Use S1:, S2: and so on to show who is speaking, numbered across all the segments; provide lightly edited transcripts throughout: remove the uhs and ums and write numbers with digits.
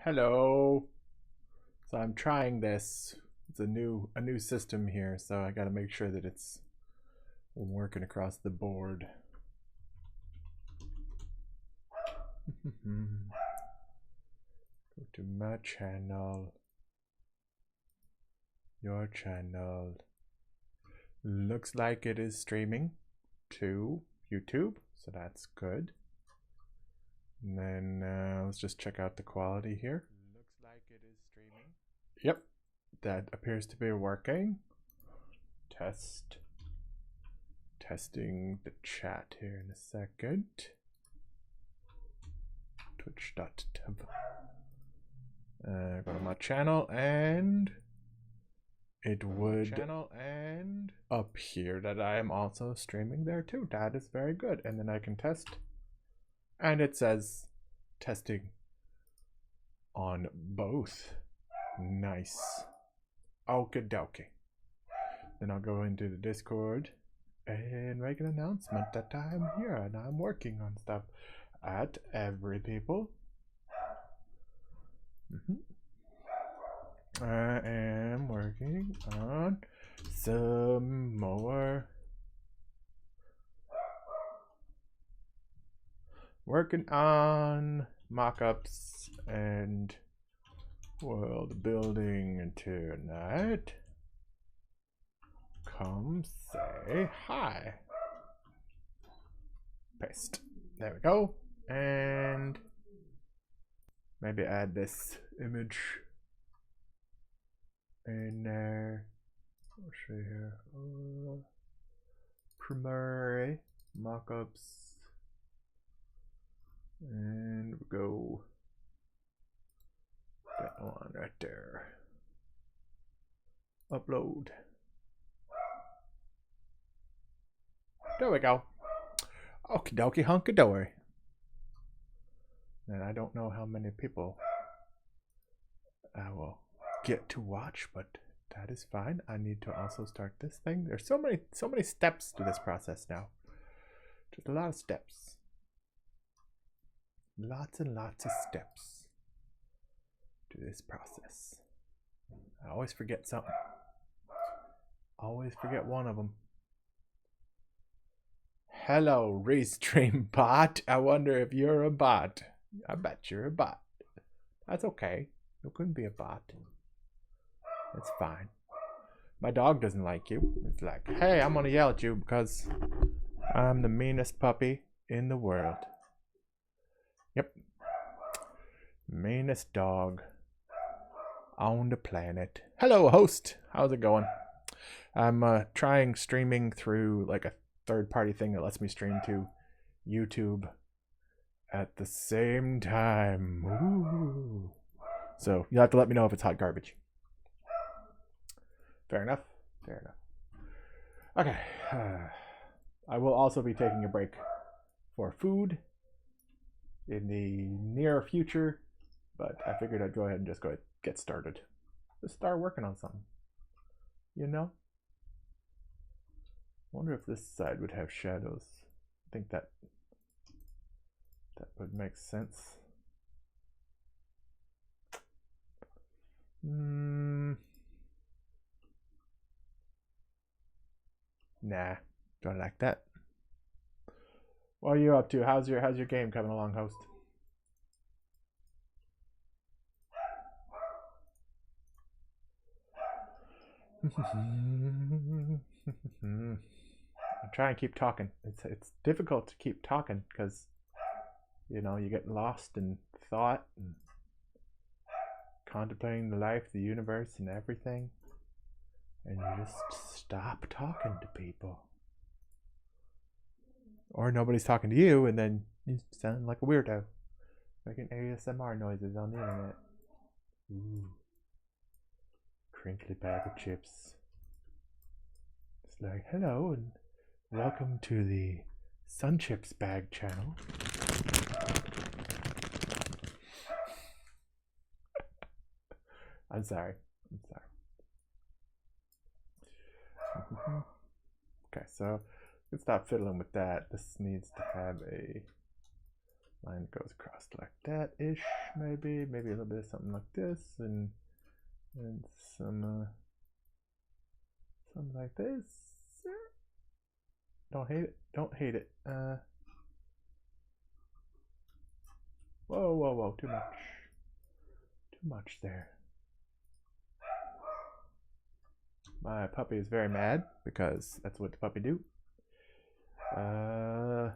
S1: Hello. So I'm trying this. It's a new system here, so I got to make sure that it's working across the board. Go to my channel. Your channel. Looks like it is streaming to YouTube, so that's good. And then let's just check out the quality here. Looks like it is streaming. Yep, that appears to be working. Testing the chat here in a second. Twitch.tv. Go to my channel and it would appear that I am also streaming there too. That is very good. And then I can test. And it says testing on both. Nice. Okie dokie. Then I'll go into the Discord and make an announcement that I'm here and I'm working on stuff at every people. I am working on some more. Working on mock-ups and world building tonight. Come say hi. Paste. There we go. And maybe add this image in there. I'll show you here. Primary mockups. And we go that one right there. Upload. There we go. Okie dokie hunky dory. And I don't know how many people I will get to watch, but that is fine. I need to also start this thing. There's so many steps to this process now. Just a lot of steps. Lots and lots of steps to this process. I always forget something. Always forget one of them. Hello, Restream bot. I wonder if you're a bot. I bet you're a bot. That's okay. You couldn't be a bot. It's fine. My dog doesn't like you. It's like, hey, I'm gonna yell at you because I'm the meanest puppy in the world. Yep. Meanest dog on the planet. Hello, host. How's it going? I'm trying streaming through like a third-party thing that lets me stream to YouTube at the same time. Ooh. So you'll have to let me know if it's hot garbage. Fair enough. Fair enough. Okay. I will also be taking a break for food in the near future, but I figured I'd go ahead and just get started. Just start working on something. You know? Wonder if this side would have shadows. I think that would make sense. Nah, don't like that. What are you up to? How's your game coming along, host? I try and keep talking. It's difficult to keep talking because you know you get lost in thought and contemplating the life, the universe, and everything, and you just stop talking to people. Or nobody's talking to you, and then you sound like a weirdo, making ASMR noises on the internet. Ooh, crinkly bag of chips. It's like, hello and welcome to the Sun Chips Bag channel. I'm sorry. Okay, so let's stop fiddling with that. This needs to have a Line goes across like that-ish, maybe. Maybe a little bit of something like this, and some something like this. Don't hate it. Don't hate it. Whoa. Too much. Too much there. My puppy is very mad because that's what the puppy do. Okay.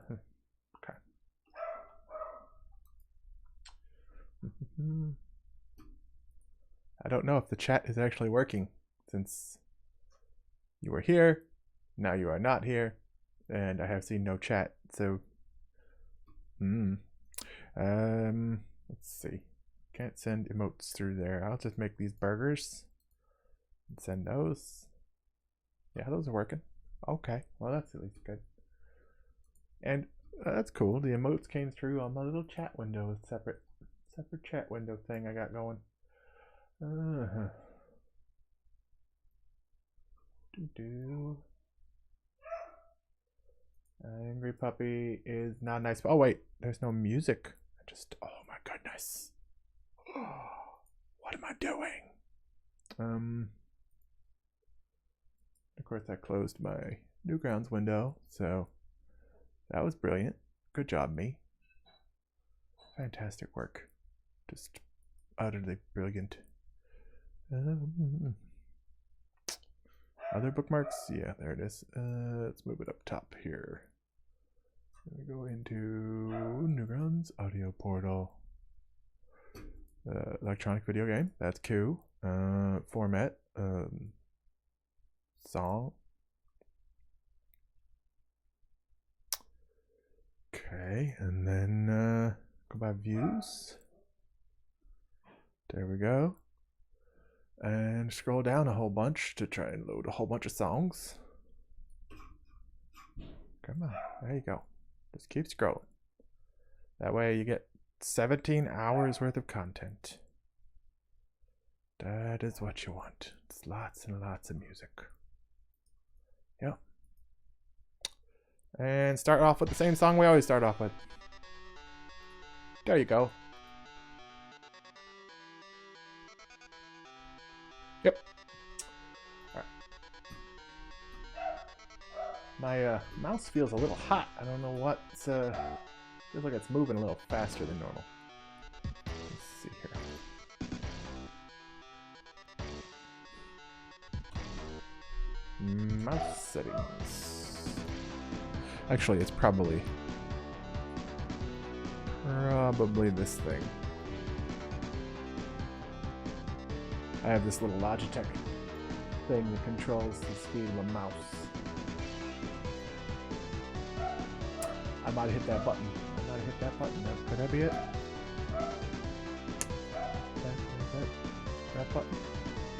S1: I don't know if the chat is actually working since you were here, now you are not here, and I have seen no chat, so let's see. Can't send emotes through there. I'll just make these burgers and send those. Yeah, those are working. Okay, well that's at least good. And that's cool. The emotes came through on my little chat window, separate chat window thing I got going. Angry puppy is not nice. Oh wait, there's no music. Oh my goodness. What am I doing? Of course I closed my Newgrounds window, so that was brilliant. Good job, me. Fantastic work. Just utterly brilliant. Other bookmarks? Yeah, there it is. Let's move it up top here. We go into Newgrounds audio portal. Electronic video game. That's cool. Format. Song. Okay, and then go by views. There we go. And scroll down a whole bunch to try and load a whole bunch of songs. Come on, there you go. Just keep scrolling. That way you get 17 hours worth of content. That is what you want. It's lots and lots of music. Yep. And start off with the same song we always start off with. There you go. Yep. All right. My mouse feels a little hot. I don't know what's feels like it's moving a little faster than normal. Let's see here. Mouse settings. Actually, it's probably this thing. I have this little Logitech thing that controls the speed of a mouse. I might have hit that button. Could that be it? That button?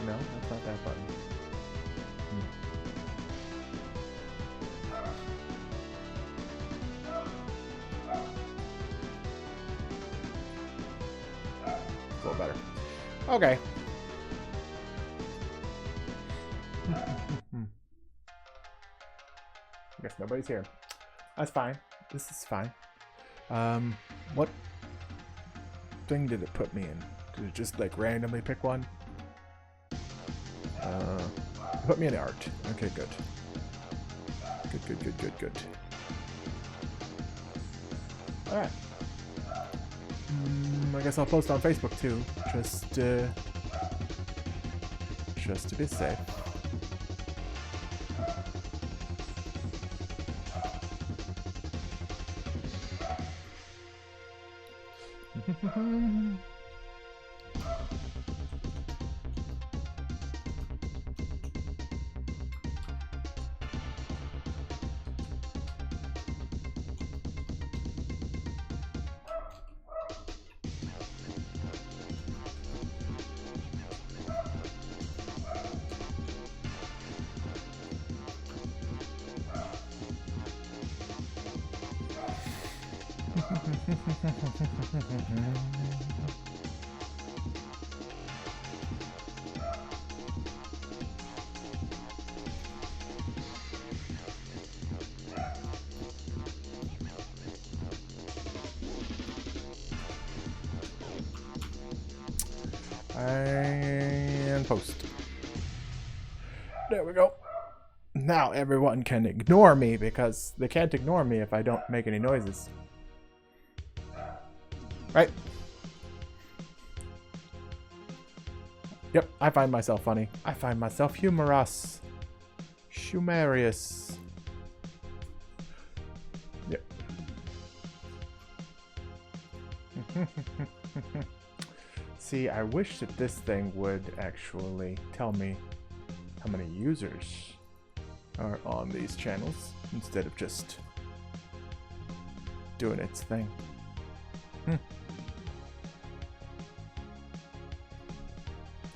S1: No, that's not that button. A little better. Okay. I guess nobody's here. That's fine. This is fine. What thing did it put me in? Did it just like randomly pick one? It put me in art. Okay, good. Good. Alright. I guess I'll post on Facebook too. Just to be safe. And post. There we go. Now everyone can ignore me because they can't ignore me if I don't make any noises. Right? Yep, I find myself funny. I find myself humorous. Humorous. Yep. See, I wish that this thing would actually tell me how many users are on these channels instead of just doing its thing.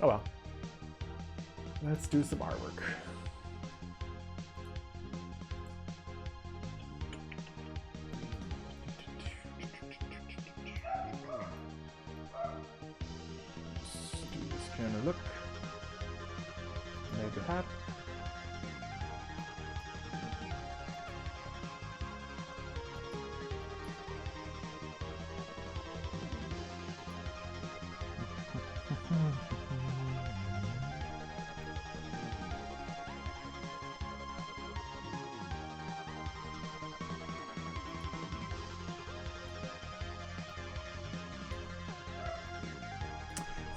S1: Oh well. Let's do some artwork. Let's do this kind of look. Maybe hat.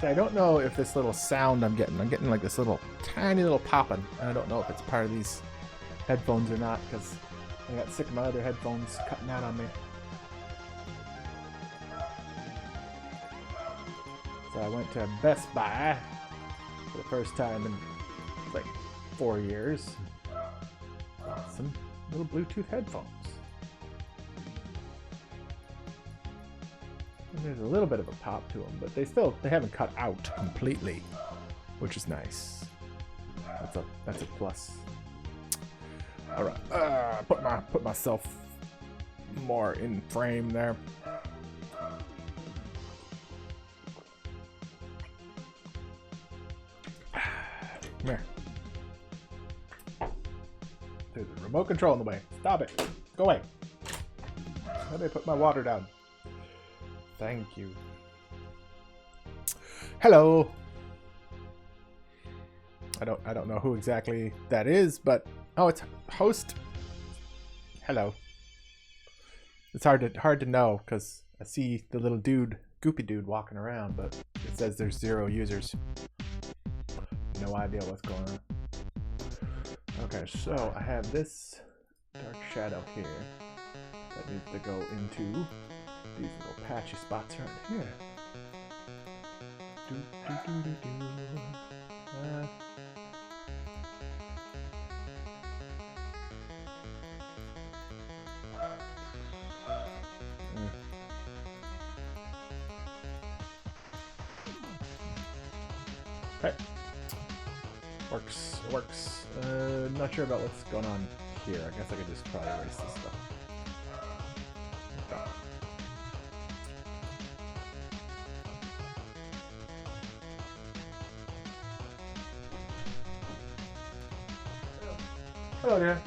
S1: I don't know if this little sound I'm getting like this little tiny little popping. I don't know if it's part of these headphones or not because I got sick of my other headphones cutting out on me. So I went to Best Buy for the first time in like 4 years. Got some little Bluetooth headphones. There's a little bit of a pop to them, but they haven't cut out completely, which is nice. That's a plus. All right, put myself more in frame there. Come here. There's a remote control in the way. Stop it. Go away. Let me put my water down. Thank you. Hello. I don't know who exactly that is, but oh, it's host. Hello. It's hard to know because I see the little dude, goopy dude, walking around, but it says there's 0 users. No idea what's going on. Okay, so I have this dark shadow here that needs to go into these little patchy spots right here. Okay. Works. Not sure about what's going on here. I guess I could just probably erase this stuff. Hello there.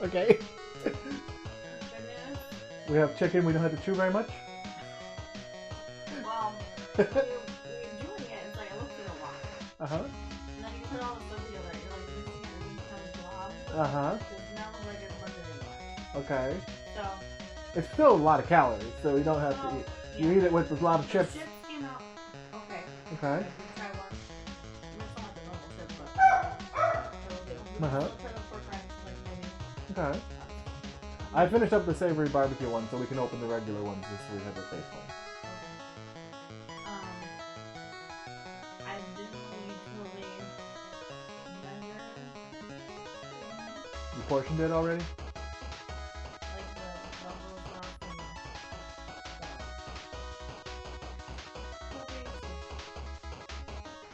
S1: Okay. We have chicken. We don't have to chew very much.
S2: Well, when you're doing it, it's like it looks like a lot.
S1: Uh-huh.
S2: And then you put all the stuff together. You're like, this is your kind of blob.
S1: Uh-huh.
S2: It's not like it's much of a lot.
S1: Okay.
S2: So.
S1: It's still a lot of calories, so you don't have to eat.
S2: Yeah.
S1: You eat it with a lot of chips.
S2: Chips came out. Okay.
S1: Okay.
S2: Try one. It's not like the normal chips, but.
S1: Uh-huh.
S2: Try the pork rinds, like maybe.
S1: Okay. I finished up the savory barbecue one, so we can open the regular ones just so we have a safe one.
S2: I didn't really totally measure.
S1: You portioned it already?
S2: Like the buffalo sauce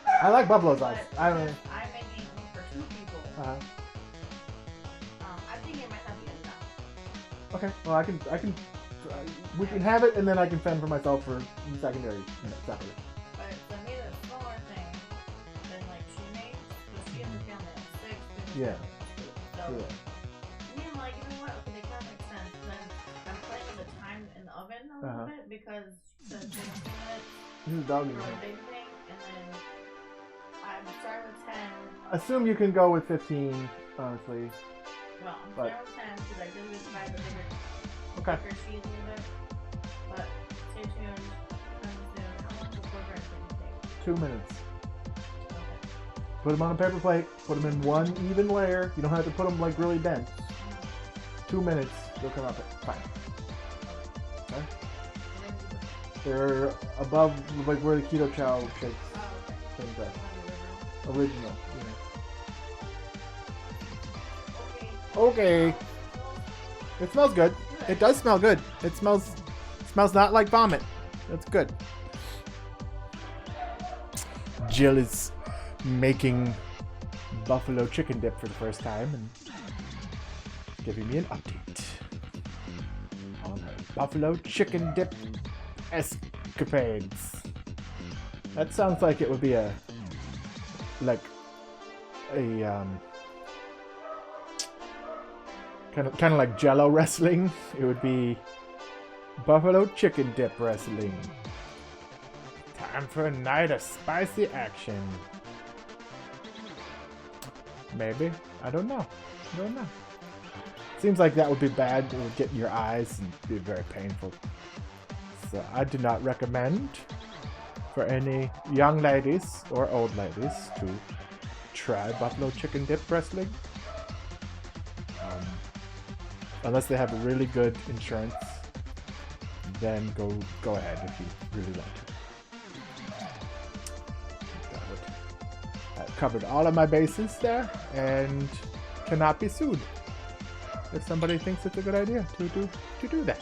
S2: and
S1: I like buffalo sauce. I don't know.
S2: I'm making for 2 people.
S1: Uh-huh.
S2: I think it might not be enough.
S1: Okay. Well, I can. We can have it, and then I can fend for myself for secondary. Separate.
S2: But I made a smaller thing than like she made. So she has a family of 6.
S1: Yeah.
S2: So
S1: Yeah.
S2: I'm like, you know what? Okay, that kind of makes sense. Then I'm playing with the time in the oven a little bit because So 15 minutes
S1: This is dog
S2: for
S1: eating.
S2: a big thing, and then I'm starting with 10.
S1: Assume you can go with 15, honestly.
S2: Well, I'm starting with 10 because I did get to buy the bigger seeds a little bit. But stay tuned. Coming soon. How long before breakfast do you take?
S1: 2 minutes.
S2: Okay.
S1: Put them on a paper plate. Put them in one even layer. You don't have to put them like really dense. 2 minutes. They'll come out fine. Okay? They're above like where the keto chow shakes.
S2: Oh, okay.
S1: Things are.
S2: One
S1: Original. Yeah.
S2: Okay.
S1: Okay. It smells good. It does smell good. It smells not like vomit. That's good. Jill is making buffalo chicken dip for the first time and giving me an update on her buffalo chicken dip escapades. That sounds like it would be a kind of like Jello wrestling. It would be buffalo chicken dip wrestling. Time for a night of spicy action. Maybe. I don't know. Seems like that would be bad. It would get in your eyes and be very painful. So I do not recommend for any young ladies or old ladies to try buffalo chicken dip wrestling. Unless they have really good insurance, then go ahead if you really want to. I've covered all of my bases there and cannot be sued if somebody thinks it's a good idea to do that.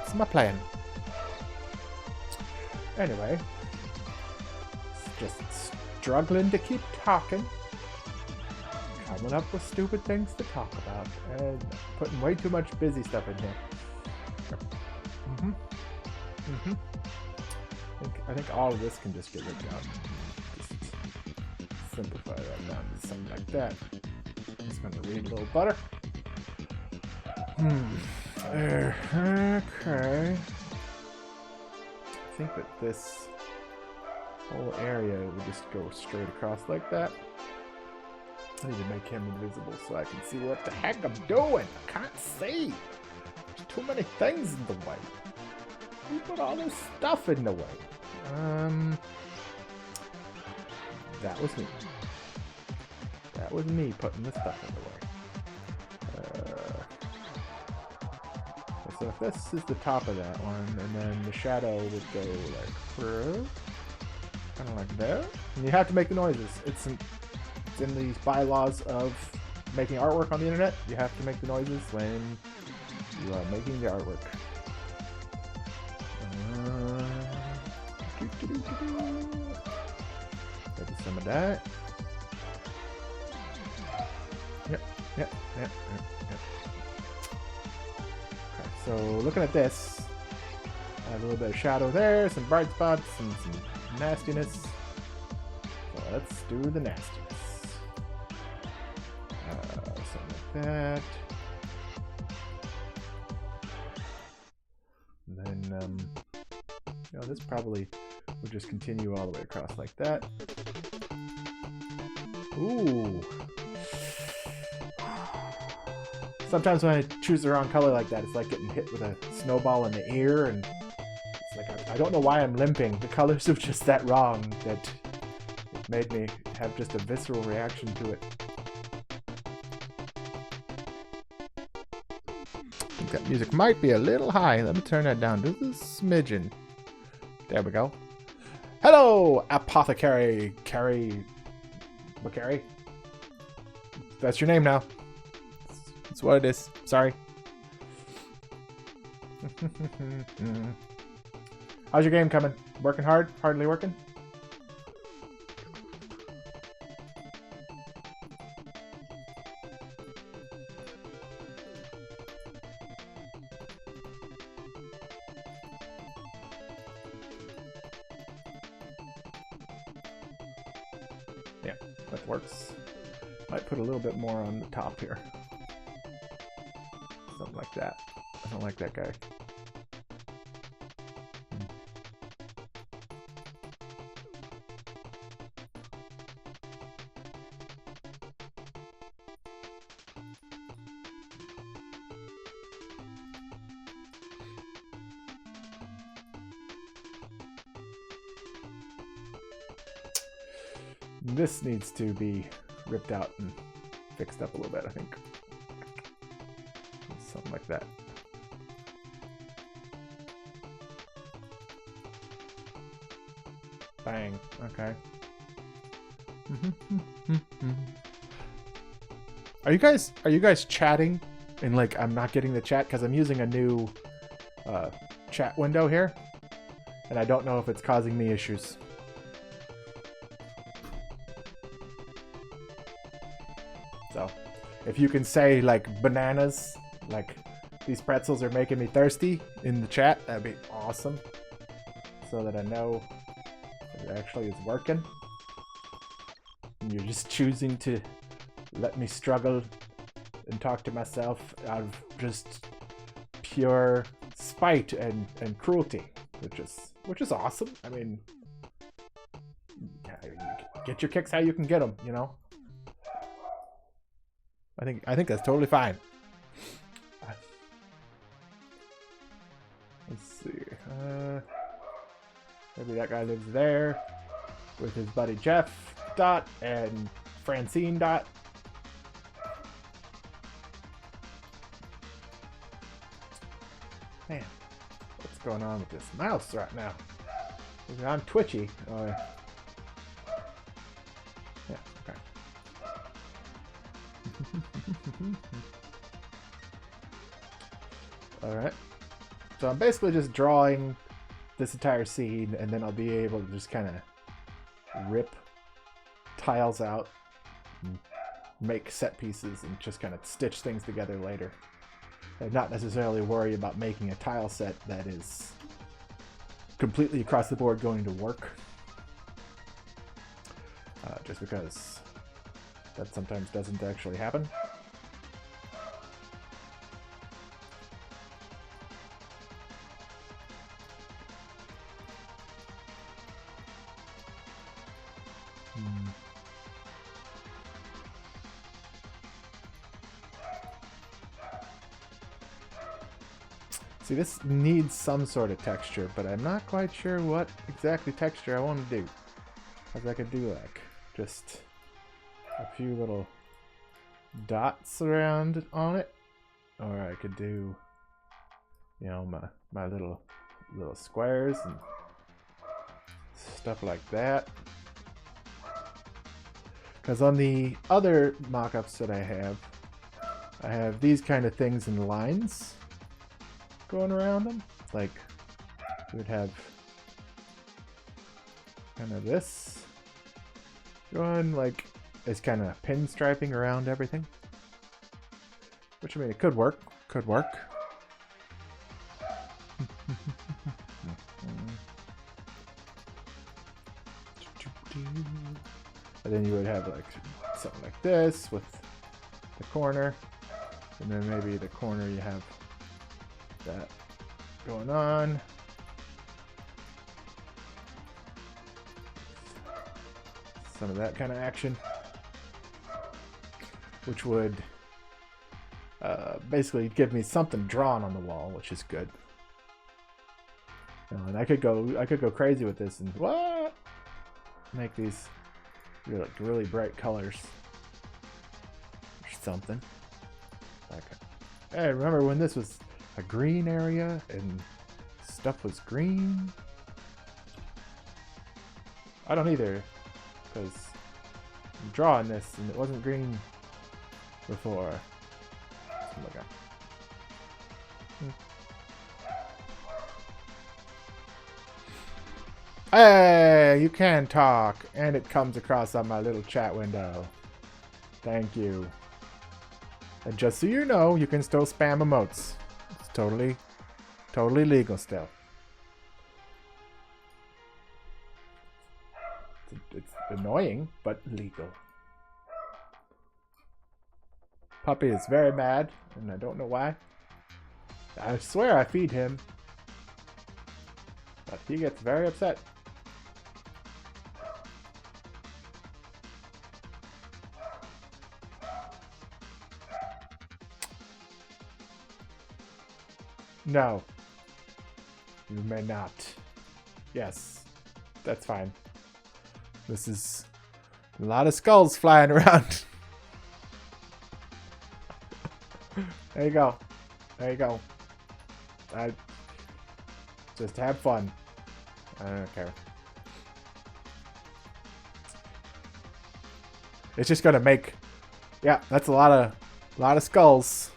S1: It's my plan. Anyway, just struggling to keep talking. Coming up with stupid things to talk about and putting way too much busy stuff in here. I think all of this can just get ripped out. Just simplify that down to something like that. Just gonna read a little butter. Okay. I think that this whole area would just go straight across like that. I need to make him invisible so I can see what the heck I'm doing. I can't see. There's too many things in the way. You put all this stuff in the way. That was me. That was me putting the stuff in the way. So if this is the top of that one, and then the shadow would go like through, kind of like that. And you have to make the noises. It's in these bylaws of making artwork on the internet. You have to make the noises when you are making the artwork. Maybe some of that. Yep. Okay, so looking at this, I have a little bit of shadow there, some bright spots, and some nastiness. So let's do the nastiness. Something like that. And then, this probably would just continue all the way across like that. Ooh. Sometimes when I choose the wrong color like that, it's like getting hit with a snowball in the ear, and it's like I don't know why I'm limping. The colors are just that wrong that it made me have just a visceral reaction to it. I think that music might be a little high. Let me turn that down just a smidgen. There we go. Hello, Apothecary Carrie McCary. That's your name now. That's what it is. Sorry. How's your game coming? Working hard? Hardly working? Yeah, that works. Might put a little bit more on the top here. Something like that. I don't like that guy. This needs to be ripped out and fixed up a little bit, I think. Something like that. Bang. Okay. Are you guys chatting? And like I'm not getting the chat because I'm using a new chat window here, and I don't know if it's causing me issues. So, if you can say like bananas, like these pretzels are making me thirsty in the chat, that'd be awesome. So that I know that it actually is working. And you're just choosing to let me struggle and talk to myself out of just pure spite and cruelty, which is awesome. I mean, get your kicks how you can get them, you know. I think that's totally fine. Let's see. Maybe that guy lives there with his buddy Jeff Dot and Francine Dot. Man, what's going on with this mouse right now? I'm twitchy. Yeah, okay. Alright. So I'm basically just drawing this entire scene, and then I'll be able to just kind of rip tiles out and make set pieces and just kind of stitch things together later. And not necessarily worry about making a tile set that is completely across the board going to work. Just because that sometimes doesn't actually happen. See, this needs some sort of texture, but I'm not quite sure what exactly texture I want to do. Because I could do like just a few little dots around on it, or I could do, you know, my little squares and stuff like that. Because on the other mock-ups that I have these kind of things in lines going around them. Like, you would have kind of this going like as kind of pinstriping around everything. Which, I mean, it could work. Could work. And then you would have like something like this with the corner, and then maybe the corner you have that going on. Some of that kind of action, which would basically give me something drawn on the wall, which is good. And I could go crazy with this and what? Make these really bright colors or something. Like, hey, remember when this was a green area and stuff was green? I don't either, because I'm drawing this and it wasn't green before. Look at. Hey, you can talk, and it comes across on my little chat window. Thank you. And just so you know, you can still spam emotes. It's totally legal still. It's annoying, but legal. Puppy is very mad, and I don't know why. I swear I feed him, but he gets very upset. No. You may not. Yes. That's fine. This is A lot of skulls flying around. There you go. There you go. I just have fun. I don't care. It's just gonna make, yeah, that's a lot of skulls.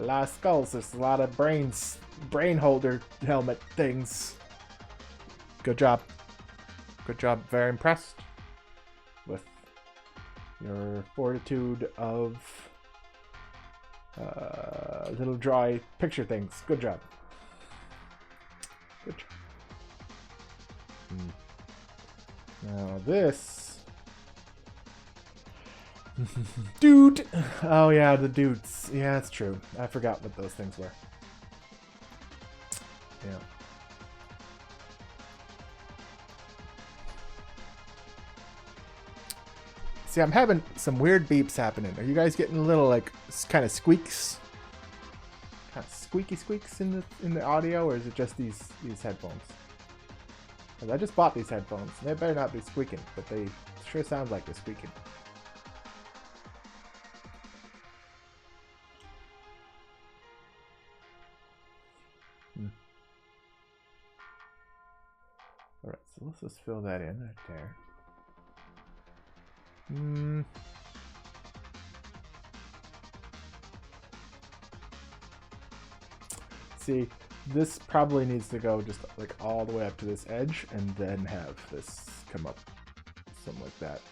S1: A lot of skulls. There's a lot of brain holder helmet things. Good job. Good job. Very impressed with your fortitude of little dry picture things. Good job. Good job. Now this. Dude! Oh yeah, the dudes. Yeah, that's true. I forgot what those things were. Yeah. See, I'm having some weird beeps happening. Are you guys getting a little, like, kind of squeaks? Kind of squeaky squeaks in the audio, or is it just these headphones? 'Cause I just bought these headphones. They better not be squeaking, but they sure sound like they're squeaking. Alright, so let's just fill that in right there. See, this probably needs to go just like all the way up to this edge and then have this come up something like that.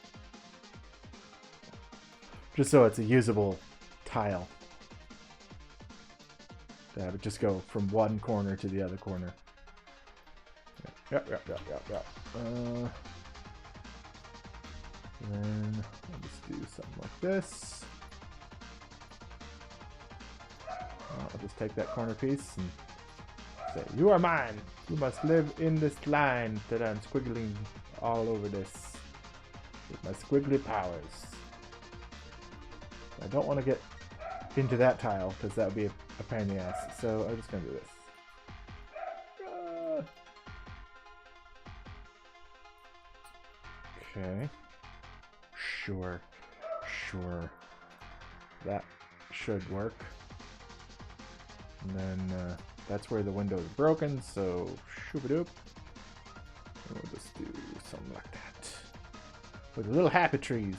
S1: Just so it's a usable tile. To have it just go from one corner to the other corner. Yep. And then I'll just do something like this. I'll just take that corner piece and say, "You are mine. You must live in this line that I'm squiggling all over this with my squiggly powers." I don't want to get into that tile because that would be a pain in the ass. So I'm just going to do this. Okay. Sure. That should work. And then that's where the window is broken, so shooba-doop. We'll just do something like that. With little happy trees.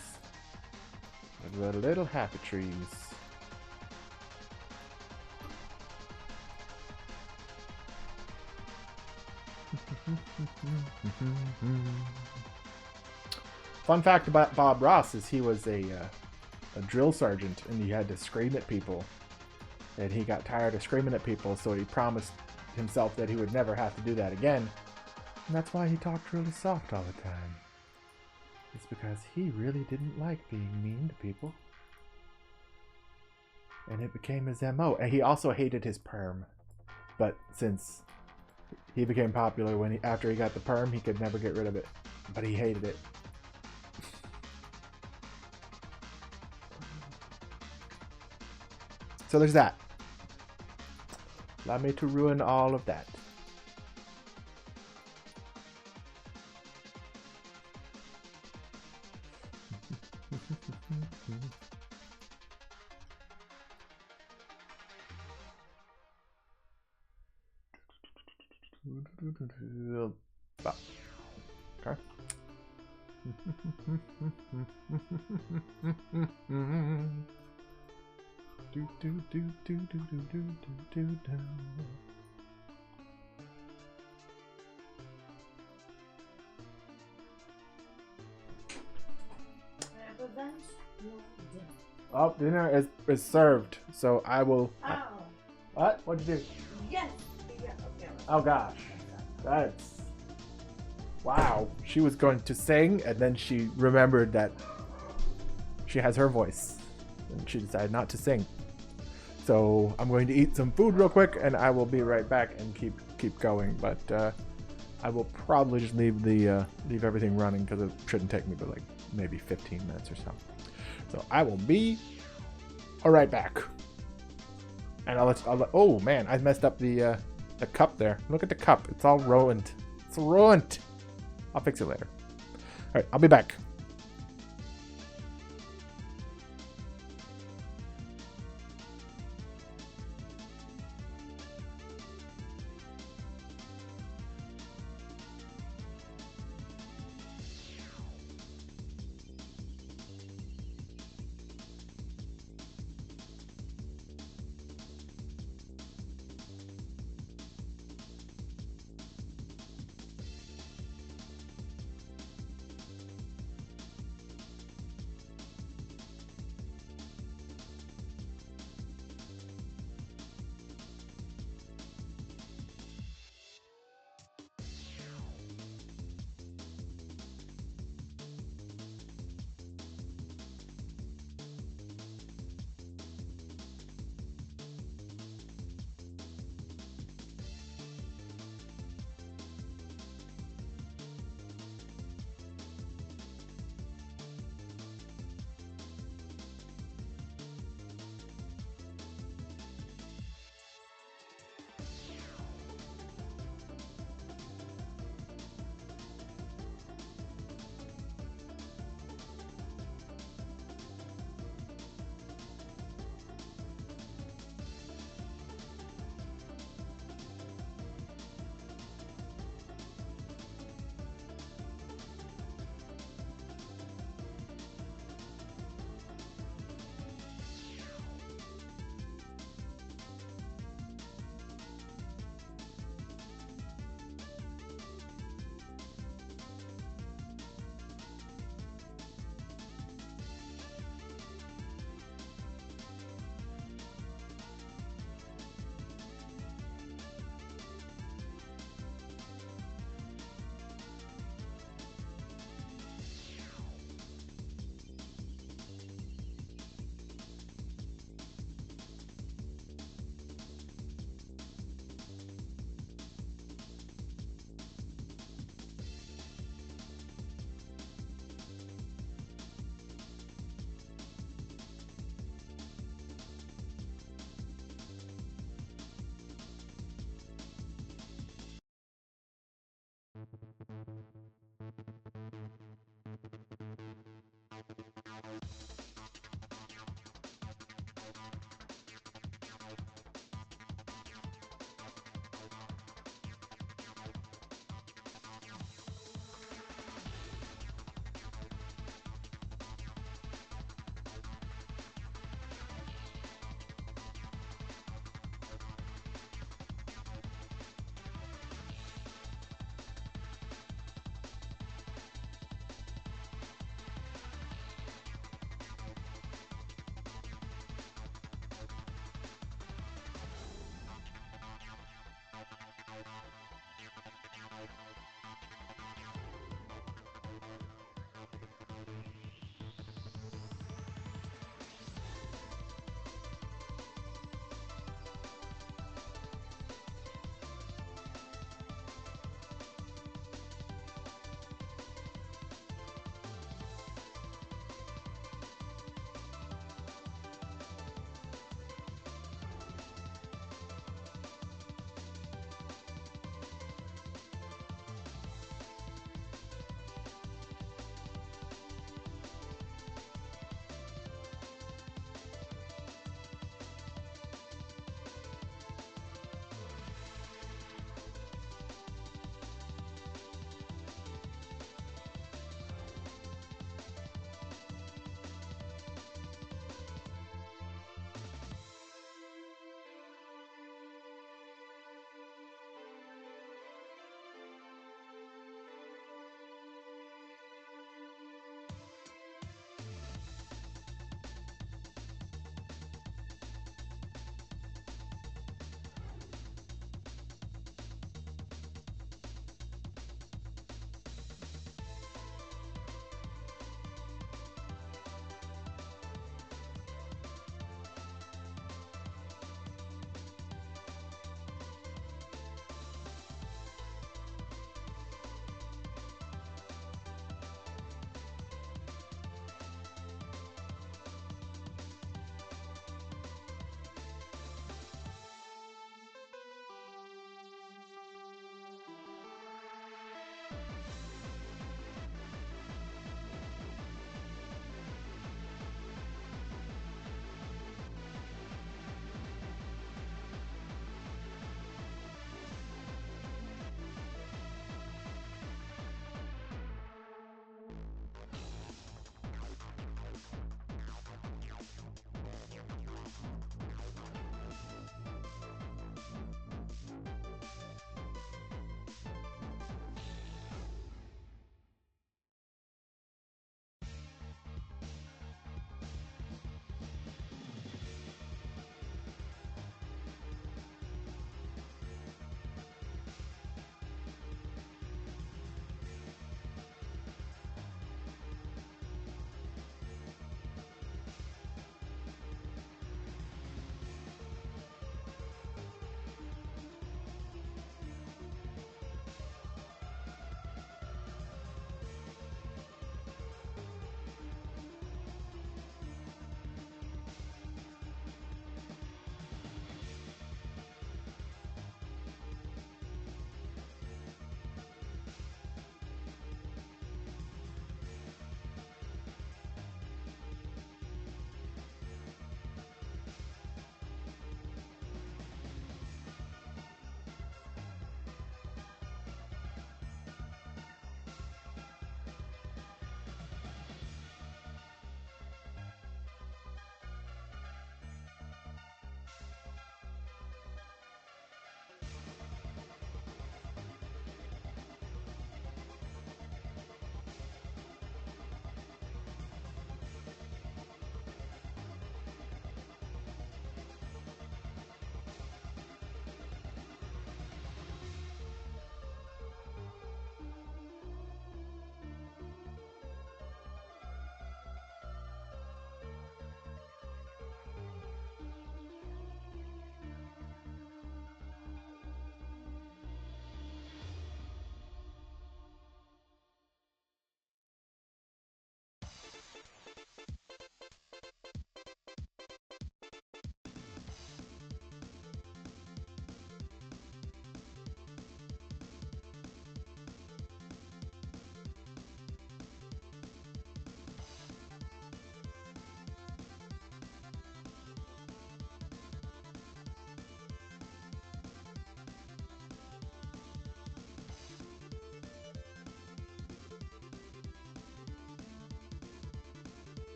S1: With little happy trees. Fun fact about Bob Ross is he was a drill sergeant and he had to scream at people. And he got tired of screaming at people, so he promised himself that he would never have to do that again. And that's why he talked really soft all the time. It's because he really didn't like being mean to people. And it became his MO. And he also hated his perm. But since he became popular after he got the perm, he could never get rid of it. But he hated it. So there's that. Allow me to ruin all of that. Okay. Oh, dinner is served, so I will.
S2: Oh.
S1: What? What'd you do?
S2: Yes. Yeah, okay.
S1: Oh gosh, that's wow. She was going to sing, and then she remembered that she has her voice, and she decided not to sing. So I'm going to eat some food real quick, and I will be right back and keep going. But I will probably just leave everything running because it shouldn't take me but like maybe 15 minutes or so. So I will be right back. And I'll let oh man, I messed up the cup there. Look at the cup. It's all ruined. It's ruined. I'll fix it later. All right, I'll be back.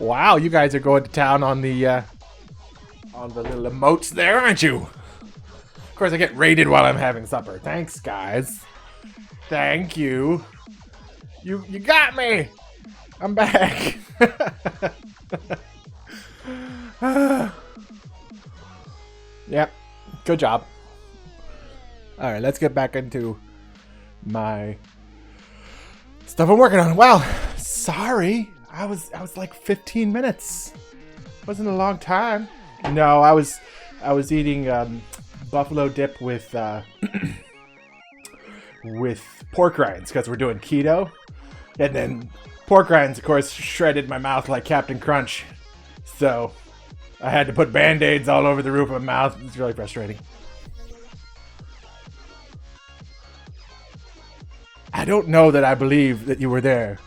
S1: Wow, you guys are going to town on the little emotes there, aren't you? Of course, I get raided while I'm having supper. Thanks, guys. Thank you. You got me. I'm back. Yep. Good job. All right, let's get back into my stuff I'm working on. Well, sorry. I was like 15 minutes. Wasn't a long time. No, I was eating buffalo dip with with pork rinds because we're doing keto, and then pork rinds, of course, shredded my mouth like Captain Crunch. So I had to put band-aids all over the roof of my mouth. It's really frustrating. I don't know that I believe that you were there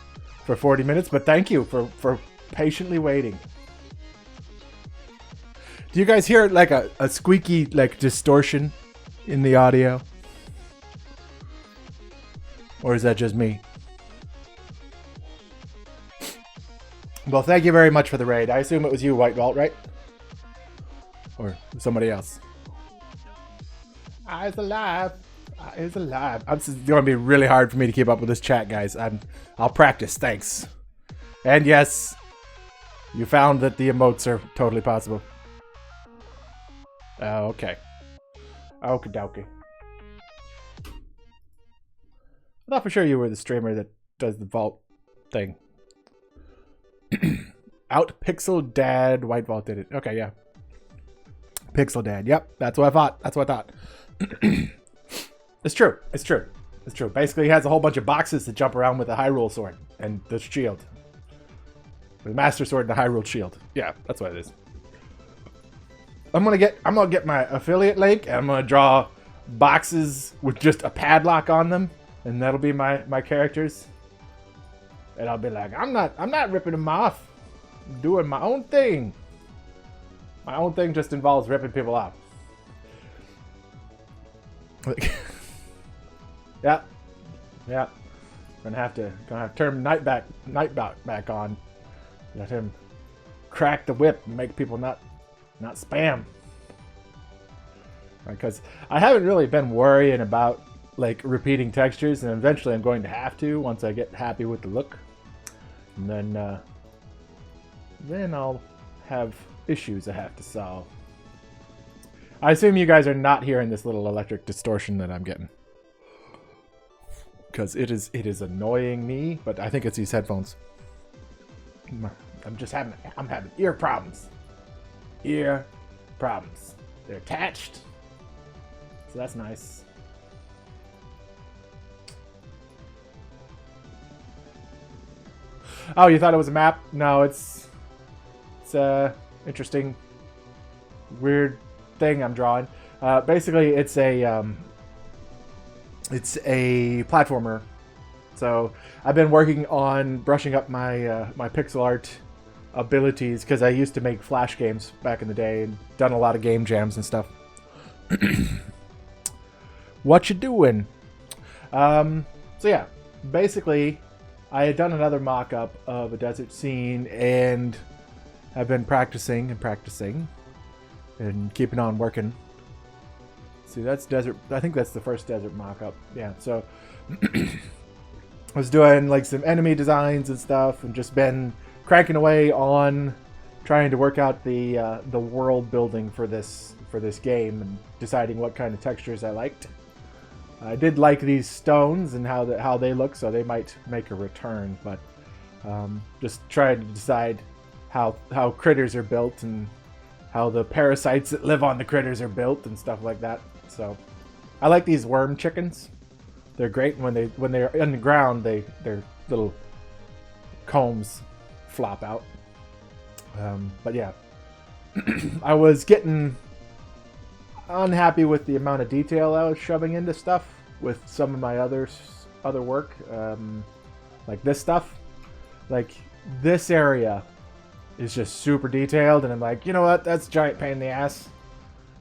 S1: for 40 minutes, but thank you for patiently waiting. Do you guys hear like a squeaky like distortion in the audio? Or is that just me? Well, thank you very much for the raid. I assume it was you, White Vault, right? Or somebody else. Eyes alive. Eyes alive. It's going to be really hard for me to keep up with this chat, guys. I'll practice. Thanks. And yes, you found that the emotes are totally possible. Okay. Okie dokie. I thought for sure you were the streamer that does the vault thing. Out Pixel Dad. White Vault did it. Okay, yeah. Pixel Dad. Yep, that's what I thought. That's what I thought. It's true. It's true. It's true. Basically, he has a whole bunch of boxes to jump around with a Hyrule sword and the shield. The Master Sword and the Hyrule shield. Yeah, that's what it is. I'm gonna get my affiliate link and I'm gonna draw boxes with just a padlock on them, and that'll be my characters. And I'll be like, I'm not ripping them off. I'm doing my own thing. My own thing just involves ripping people off. Yeah. Yeah. Gonna have to turn Nightbot back on. Let him crack the whip and make people not spam. Because I haven't really been worrying about like repeating textures, and eventually I'm going to have to once I get happy with the look. And then I'll have issues I have to solve. I assume you guys are not hearing this little electric distortion that I'm getting, because it is annoying me. But I think it's these headphones. I'm having ear problems. Ear problems. They're attached, so that's nice. Oh, you thought it was a map? No, it's a interesting, weird thing I'm drawing. Basically, it's a platformer. So I've been working on brushing up my my pixel art abilities, because I used to make Flash games back in the day and done a lot of game jams and stuff. What you doing? So yeah, basically I had done another mock-up of a desert scene, and I've been practicing and keeping on working. See, that's desert. I think that's the first desert mock-up. Yeah, so I was doing like some enemy designs and stuff, and just been cranking away on trying to work out the world building for this game, and deciding what kind of textures I liked. I did like these stones and how they look, so they might make a return. But just trying to decide how critters are built, and how the parasites that live on the critters are built, and stuff like that. So I like these worm chickens. They're great when they're on the ground. Their little combs flop out. But yeah, I was getting unhappy with the amount of detail I was shoving into stuff with some of my other work, like this stuff. Like this area is just super detailed, and I'm like, you know what? That's a giant pain in the ass.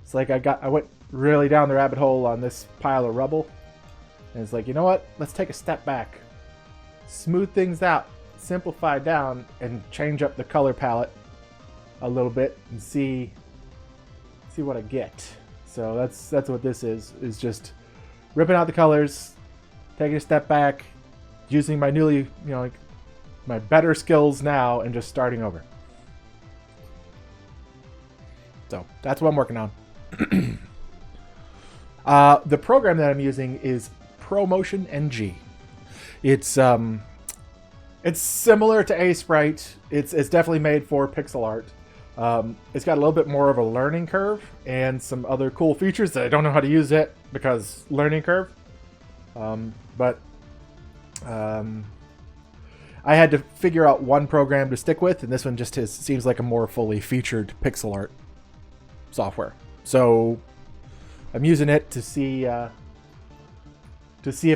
S1: It's like I went really down the rabbit hole on this pile of rubble, and it's like, you know what? Let's take a step back, smooth things out, simplify down and change up the color palette a little bit and see what I get. So that's what this is just ripping out the colors, taking a step back, using my newly, like my better skills now, and just starting over. So that's what I'm working on. The program that I'm using is ProMotion NG. It's similar to Sprite. It's definitely made for pixel art. It's got a little bit more of a learning curve and some other cool features that I don't know how to use yet because learning curve. But I had to figure out one program to stick with, and this one just seems like a more fully featured pixel art software. So I'm using it to see if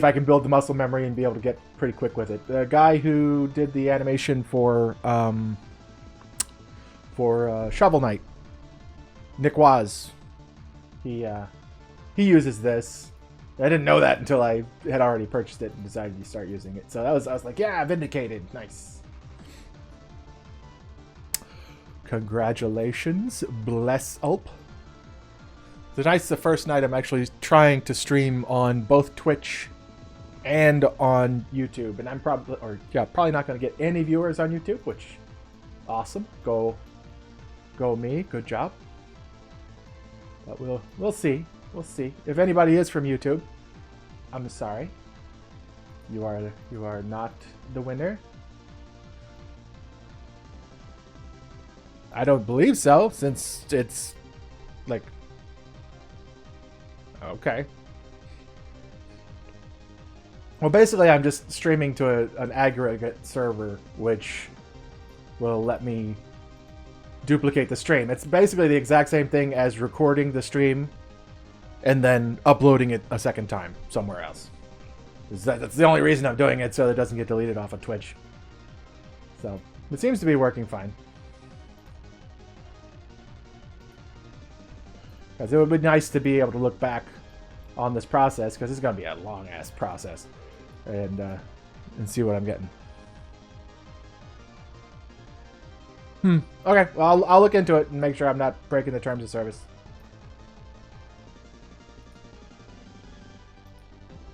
S1: I can build the muscle memory and be able to get pretty quick with it. The guy who did the animation for Shovel Knight, Nick Waz, he uses this. I didn't know that until I had already purchased it and decided to start using it. So I was like, yeah, vindicated. Nice. Congratulations, bless up. Tonight's the first night I'm actually trying to stream on both Twitch and on YouTube, and I'm probably not going to get any viewers on YouTube, which awesome. Go me, good job. But we'll see. We'll see. If anybody is from YouTube, I'm sorry. You are not the winner. I don't believe so, since it's like okay. Well, basically, I'm just streaming to an aggregate server, which will let me duplicate the stream. It's basically the exact same thing as recording the stream and then uploading it a second time somewhere else. That's the only reason I'm doing it, so it doesn't get deleted off of Twitch. So it seems to be working fine. Because it would be nice to be able to look back on this process, because it's going to be a long-ass process, and see what I'm getting. Okay, well, I'll look into it and make sure I'm not breaking the terms of service.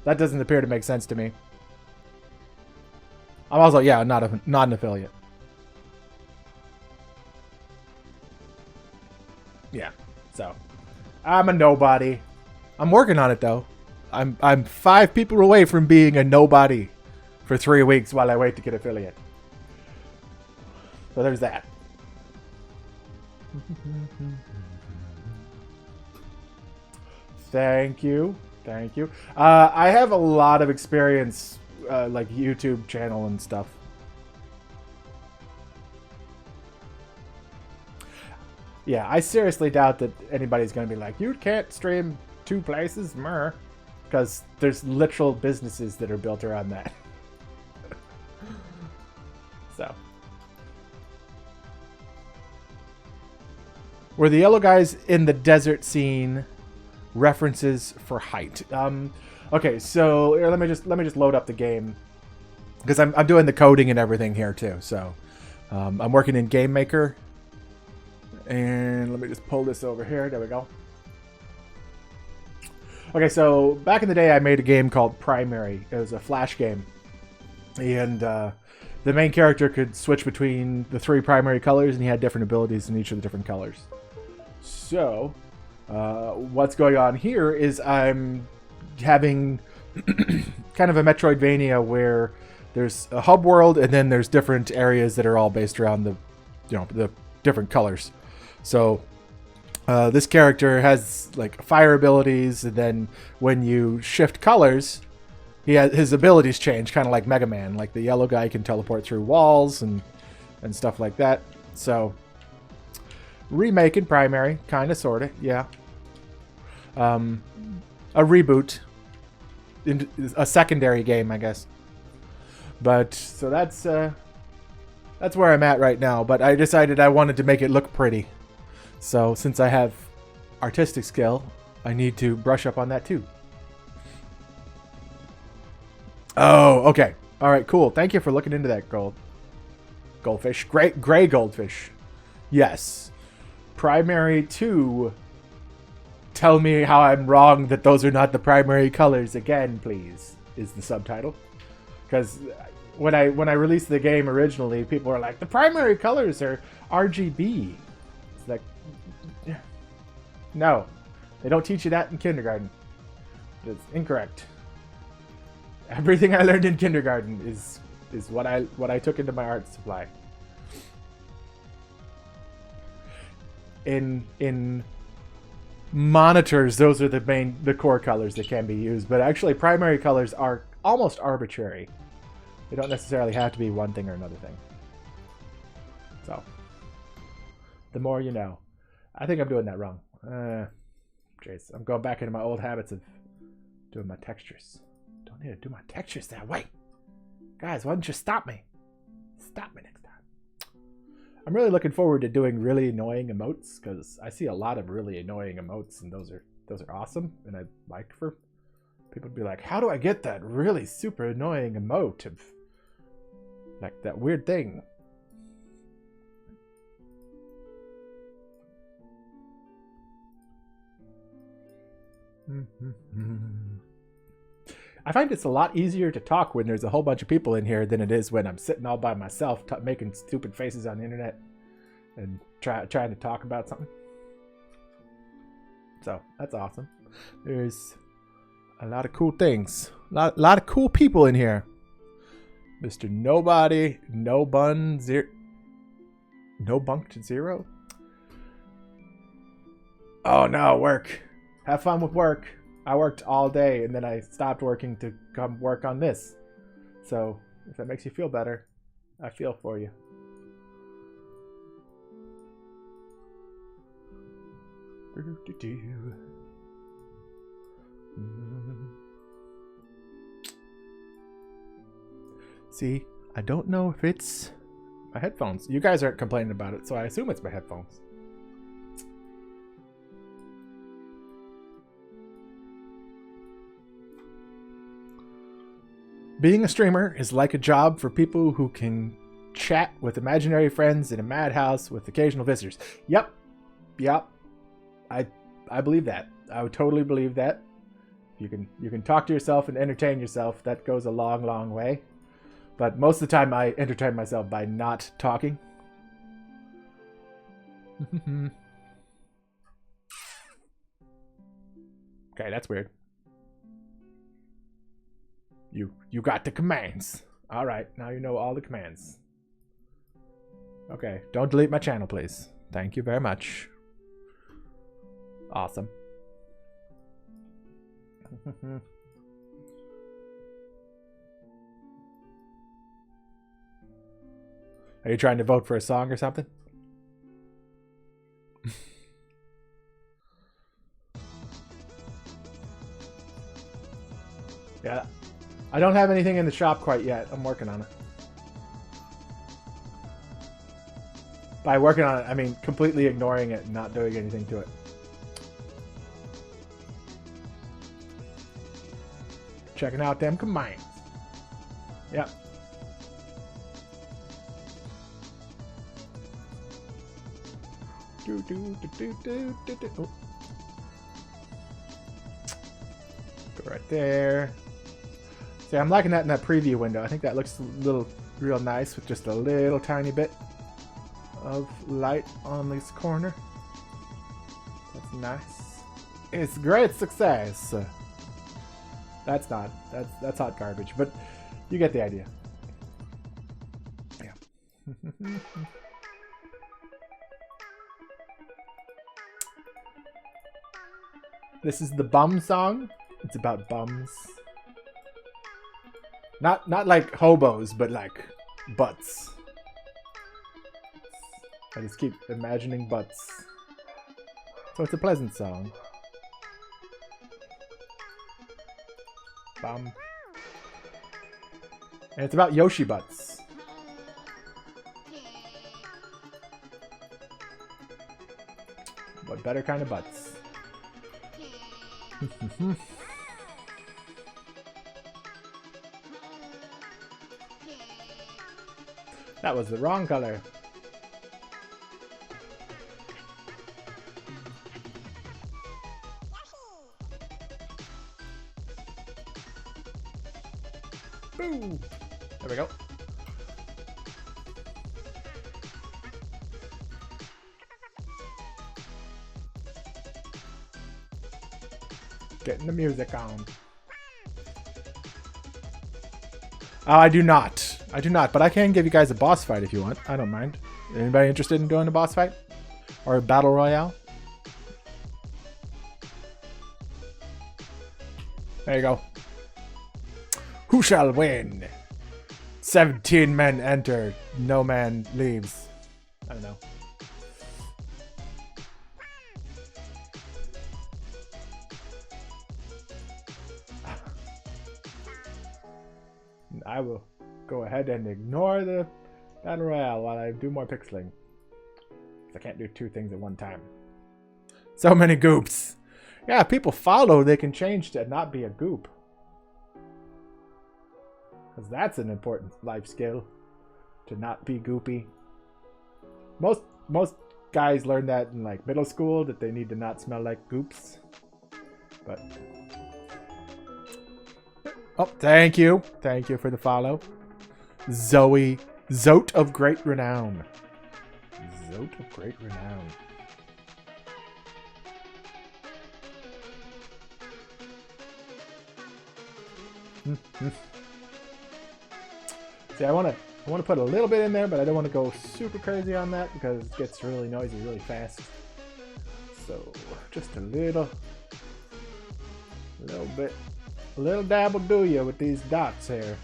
S1: That doesn't appear to make sense to me. I'm also, yeah, not an affiliate. Yeah, so I'm a nobody. I'm working on it though. I'm 5 people away from being a nobody for 3 weeks while I wait to get affiliate. So there's that. Thank you. Thank you. I have a lot of experience, like YouTube channel and stuff. Yeah, I seriously doubt that anybody's going to be like, you can't stream 2 places, because there's literal businesses that are built around that. So. Were the yellow guys in the desert scene references for height? Okay, so let me just load up the game, because I'm doing the coding and everything here too. So I'm working in Game Maker, and let me just pull this over here. There we go. Okay, so back in the day, I made a game called Primary. It was a Flash game, and the main character could switch between the 3 primary colors, and he had different abilities in each of the different colors. So what's going on here is I'm having kind of a Metroidvania where there's a hub world, and then there's different areas that are all based around the different colors. So this character has like fire abilities, and then when you shift colors, his abilities change, kind of like Mega Man. Like the yellow guy can teleport through walls and stuff like that. So remaking Primary, kind of, sort of, yeah. A reboot, a secondary game, I guess. But so that's where I'm at right now. But I decided I wanted to make it look pretty. So since I have artistic skill, I need to brush up on that too. Oh, okay. All right, cool. Thank you for looking into that, Gold. Goldfish. Gray goldfish. Yes. Primary 2. Tell me how I'm wrong that those are not the primary colors again, please, is the subtitle. Because when I released the game originally, people were like, the primary colors are RGB. It's like, no. They don't teach you that in kindergarten. It's incorrect. Everything I learned in kindergarten is what I took into my art supply. In monitors, those are the core colors that can be used, but actually primary colors are almost arbitrary. They don't necessarily have to be one thing or another thing. So, the more you know. I think I'm doing that wrong. Jeez, I'm going back into my old habits of doing my textures. Don't need to do my textures that way. Guys, why don't you stop me? Stop me next time. I'm really looking forward to doing really annoying emotes, because I see a lot of really annoying emotes, and those are awesome. And I'd like for people to be like, how do I get that really super annoying emote of like that weird thing? I find it's a lot easier to talk when there's a whole bunch of people in here than it is when I'm sitting all by myself making stupid faces on the internet and trying to talk about something. So that's awesome. There's a lot of cool things. A lot of cool people in here. Mr. Nobody, No Bun Zero, No Bunked Zero. Oh no, work. Have fun with work. I worked all day and then I stopped working to come work on this. So if that makes you feel better, I feel for you. See, I don't know if it's my headphones. You guys aren't complaining about it, so I assume it's my headphones. Being a streamer is like a job for people who can chat with imaginary friends in a madhouse with occasional visitors. Yep. I believe that. I would totally believe that. You can talk to yourself and entertain yourself. That goes a long, long way. But most of the time I entertain myself by not talking. Okay, that's weird. You got the commands. All right, now you know all the commands. Okay, don't delete my channel, please. Thank you very much. Awesome. Are you trying to vote for a song or something? Yeah. I don't have anything in the shop quite yet. I'm working on it. By working on it, I mean completely ignoring it and not doing anything to it. Checking out them commands. Yep. Oh. Go right there. See, I'm liking that in that preview window. I think that looks real nice with just a little tiny bit of light on this corner. That's nice. It's great success. That's hot garbage, but you get the idea. Yeah. This is the bum song. It's about bums. Not like hobos, but like butts. I just keep imagining butts. So it's a pleasant song. Bum. And it's about Yoshi butts. What better kind of butts? That was the wrong color. Boo! There we go. Getting the music on. Oh, I do not. I do not, but I can give you guys a boss fight if you want. I don't mind. Anybody interested in doing a boss fight? Or a battle royale? There you go. Who shall win? 17 men enter. No man leaves. I don't know. I will go ahead and ignore the battle royale while I do more pixeling. I can't do two things at one time. So many goops. Yeah, people follow, they can change to not be a goop. Because that's an important life skill. To not be goopy. Most guys learn that in like middle school, that they need to not smell like goops. But oh, thank you. Thank you for the follow. Zoe. Zote of great renown. Zote of great renown. See, I want to put a little bit in there, but I don't want to go super crazy on that because it gets really noisy really fast. So just a little bit. A little dab will do you with these dots here.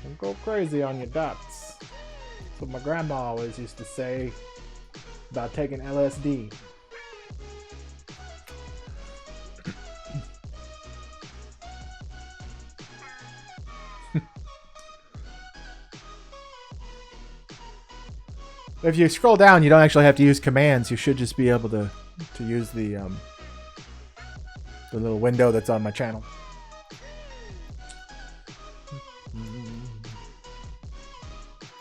S1: Don't go crazy on your dots. That's what my grandma always used to say about taking LSD. If you scroll down, you don't actually have to use commands. You should just be able to use the little window that's on my channel.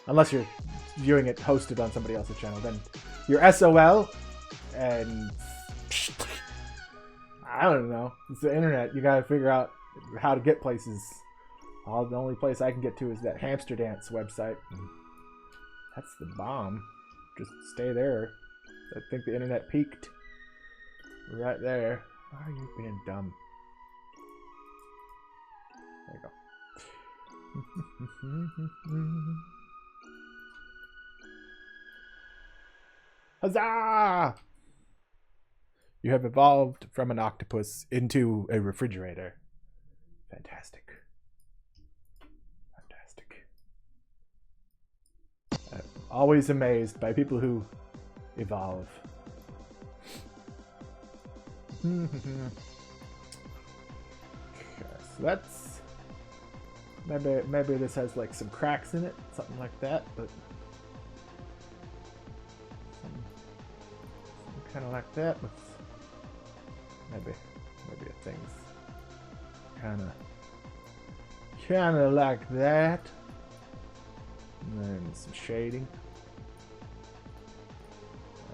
S1: Unless you're viewing it hosted on somebody else's channel, then you're SOL, and I don't know. It's the internet. You gotta figure out how to get places. The only place I can get to is that Hamster Dance website. That's the bomb. Just stay there. I think the internet peaked right there. Why are you being dumb? There you go. Huzzah! You have evolved from an octopus into a refrigerator. Fantastic. Fantastic. I'm always amazed by people who evolve. Okay, so that's maybe this has like some cracks in it, something like that, but kind of like that with maybe things kind of like that, and then some shading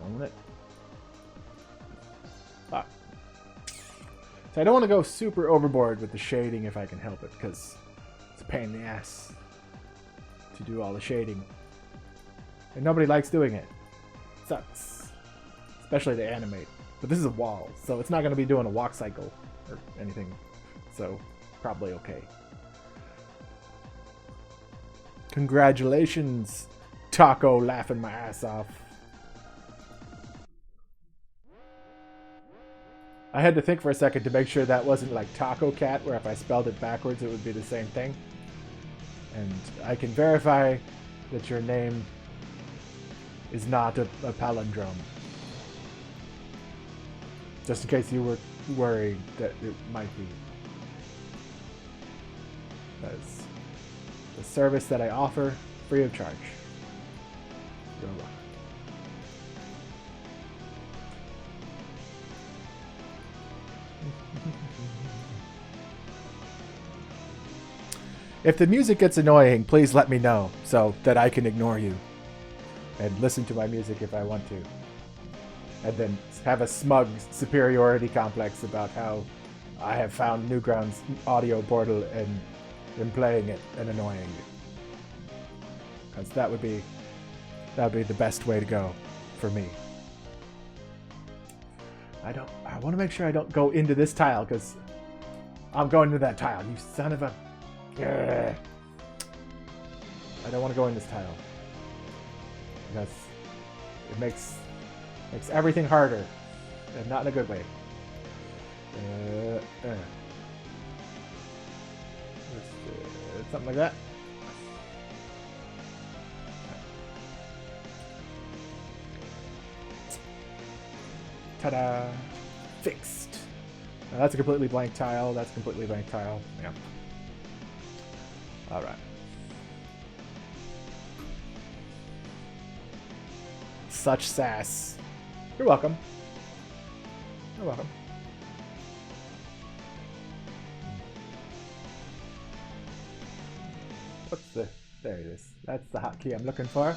S1: on it. So I don't want to go super overboard with the shading if I can help it, because it's a pain in the ass to do all the shading, and nobody likes doing it. It sucks, especially to animate. But this is a wall, so it's not going to be doing a walk cycle or anything, so probably okay. Congratulations, Taco, laughing my ass off. I had to think for a second to make sure that wasn't like Taco Cat, where if I spelled it backwards it would be the same thing. And I can verify that your name is not a palindrome. Just in case you were worried that it might be. That's the service that I offer free of charge. You're welcome. If the music gets annoying, please let me know so that I can ignore you and listen to my music if I want to. And then have a smug superiority complex about how I have found Newground's audio portal and been playing it and annoying you. Because that would be the best way to go for me. I want to make sure I don't go into this tile because I'm going into that tile. You son of a... Ugh. I don't want to go in this tile. Because it makes everything harder. And not in a good way. Something like that. Ta-da! Fixed. Now that's a completely blank tile. That's a completely blank tile. Yeah. All right. Such sass. You're welcome. You're welcome. What's the... There it is. That's the hotkey I'm looking for.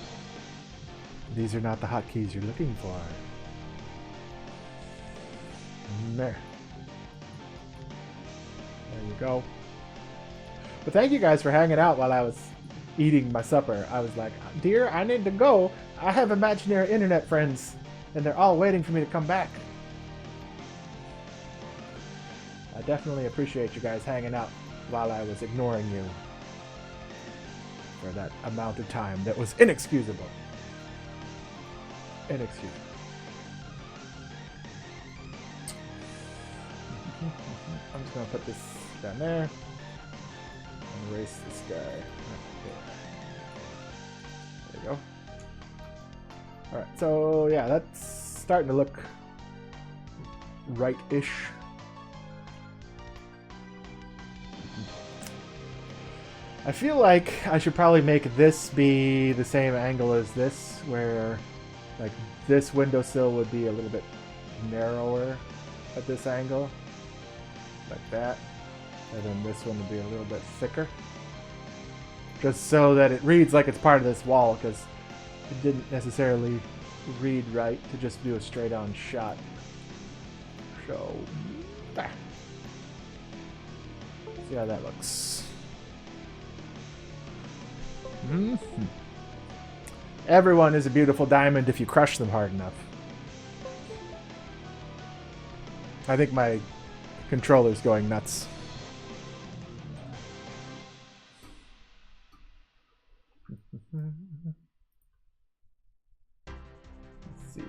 S1: These are not the hotkeys you're looking for. There. There you go. But thank you guys for hanging out while I was eating my supper. I was like, dear, I need to go. I have imaginary internet friends, and they're all waiting for me to come back. I definitely appreciate you guys hanging out while I was ignoring you for that amount of time that was inexcusable. Inexcusable. I'm just going to put this down there and erase this guy. There you go. Alright, so yeah, that's starting to look right-ish. I feel like I should probably make this be the same angle as this, where like this windowsill would be a little bit narrower at this angle, like that, and then this one would be a little bit thicker, just so that it reads like it's part of this wall, because it didn't necessarily read right to just do a straight on shot. So, see how that looks. Mm-hmm. Everyone is a beautiful diamond if you crush them hard enough. I think my controller's going nuts. Let's see.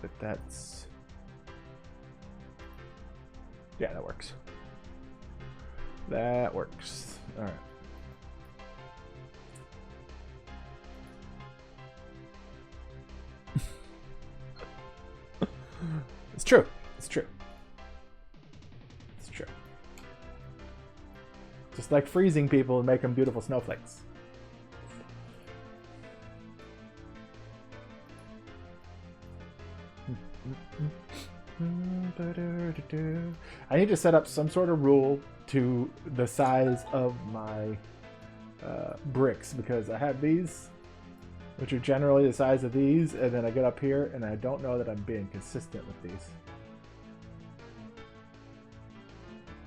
S1: But that's... yeah, that works. That works. Alright. It's true. It's true. It's true. Just like freezing people and make them beautiful snowflakes. I need to set up some sort of rule to the size of my bricks, because I have these, which are generally the size of these, and then I get up here and I don't know that I'm being consistent with these.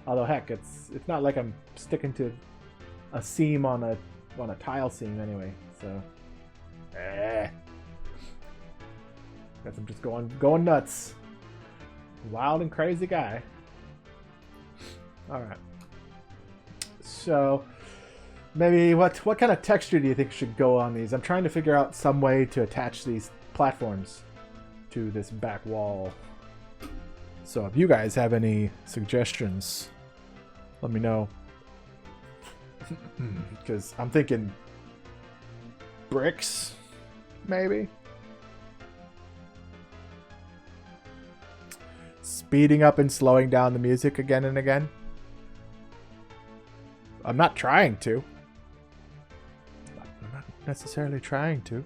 S1: Although heck, it's not like I'm sticking to a seam on a tile seam anyway, so guess I'm just going nuts. Wild and crazy guy. Alright. So maybe what kind of texture do you think should go on these? I'm trying to figure out some way to attach these platforms to this back wall. So if you guys have any suggestions, let me know. Because I'm thinking bricks, maybe. Speeding up and slowing down the music again and again. I'm not trying to. I'm not necessarily trying to.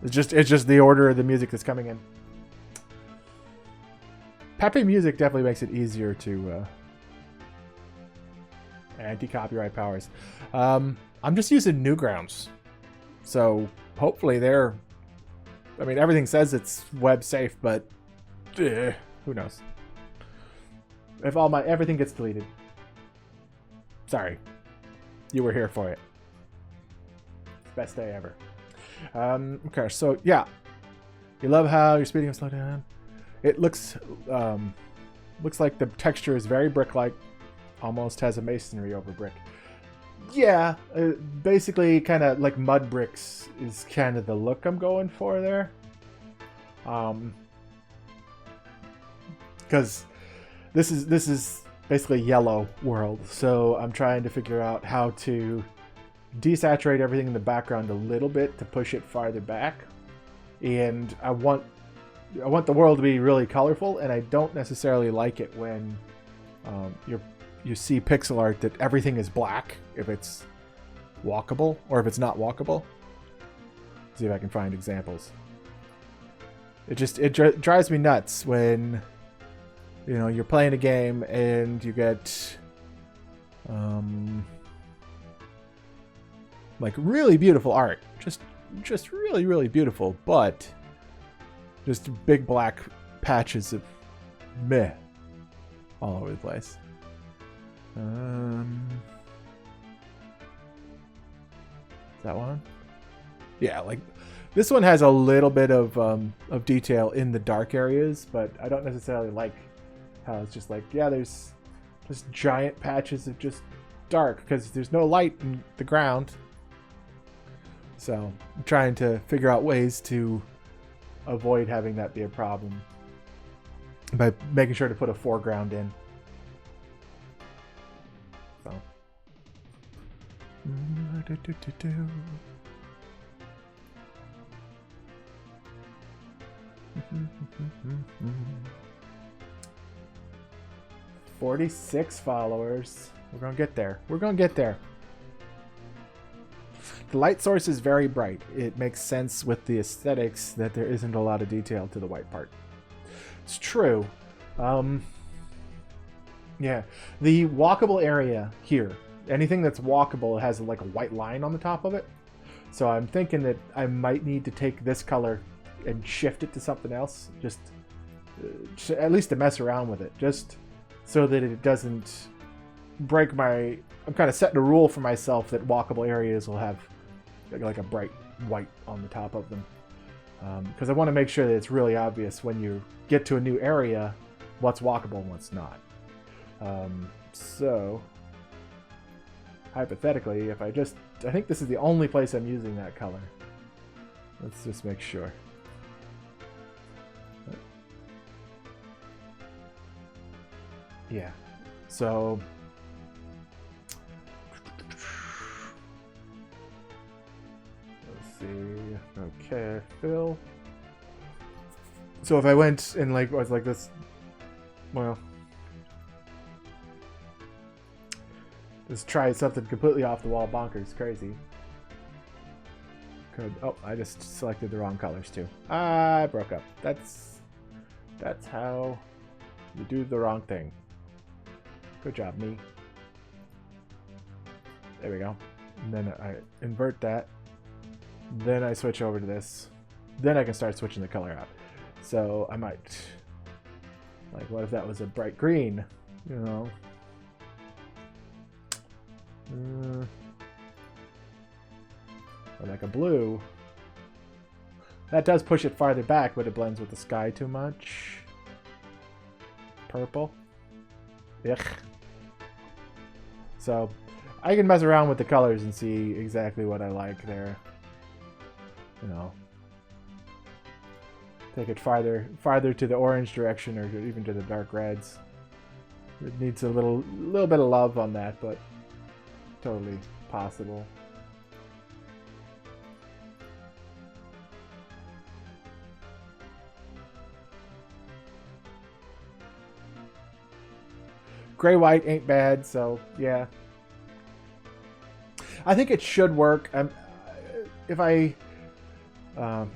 S1: It's just the order of the music that's coming in. peppy music definitely makes it easier to anti-copyright powers. I'm just using Newgrounds, so hopefully they're. I mean, everything says it's web safe, but who knows? If everything gets deleted, sorry, you were here for it. Best day ever. Okay, so yeah, you love how you're speeding up, slow down. It looks like the texture is very brick-like, almost has a masonry over brick. Yeah, basically kind of like mud bricks is kind of the look I'm going for there. Because this is basically yellow world, so I'm trying to figure out how to desaturate everything in the background a little bit to push it farther back, and I want the world to be really colorful, and I don't necessarily like it when you see pixel art that everything is black if it's walkable or if it's not walkable. See if I can find examples. It drives me nuts when you're playing a game and you get like really beautiful art, just really, really beautiful, but just big black patches of meh all over the place. Is that one? Yeah, like this one has a little bit of detail in the dark areas, but I don't necessarily like how it's just like, yeah, there's just giant patches of just dark because there's no light in the ground. So I'm trying to figure out ways to avoid having that be a problem by making sure to put a foreground in. So. 46 followers. We're gonna get there. We're gonna get there. The light source is very bright. It makes sense with the aesthetics that there isn't a lot of detail to the white part. It's true. Yeah. The walkable area here, anything that's walkable has like a white line on the top of it. So I'm thinking that I might need to take this color and shift it to something else, just at least to mess around with it, just so that it doesn't break my... I'm kind of setting a rule for myself that walkable areas will have like a bright white on the top of them. Because I want to make sure that it's really obvious when you get to a new area what's walkable and what's not. So, hypothetically, if I think this is the only place I'm using that color. Let's just make sure. Yeah, so... see. Okay, fill. So if I went and like was like this, well, just try something completely off the wall, bonkers, crazy. Could I just selected the wrong colors too. I broke up. That's how you do the wrong thing. Good job, me. There we go. And then I invert that. Then I switch over to this. Then I can start switching the color out. So I might, like, what if that was a bright green? You know, or like a blue. That does push it farther back, but it blends with the sky too much. Purple. Ugh. So I can mess around with the colors and see exactly what I like there. You know, take it farther to the orange direction, or even to the dark reds. It needs a little bit of love on that, but totally possible. Gray white ain't bad, so yeah. I think it should work. If I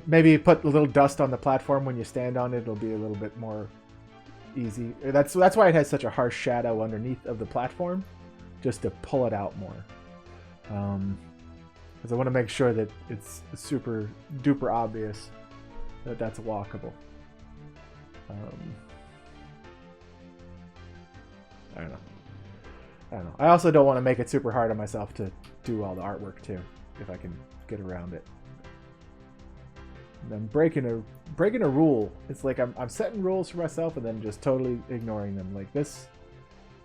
S1: maybe put a little dust on the platform when you stand on it, it'll be a little bit more easy. That's why it has such a harsh shadow underneath of the platform, just to pull it out more. Because I want to make sure that it's super duper obvious that that's walkable. I don't know. I also don't want to make it super hard on myself to do all the artwork too, if I can get around it. And I'm breaking a rule. It's like I'm setting rules for myself and then just totally ignoring them. Like this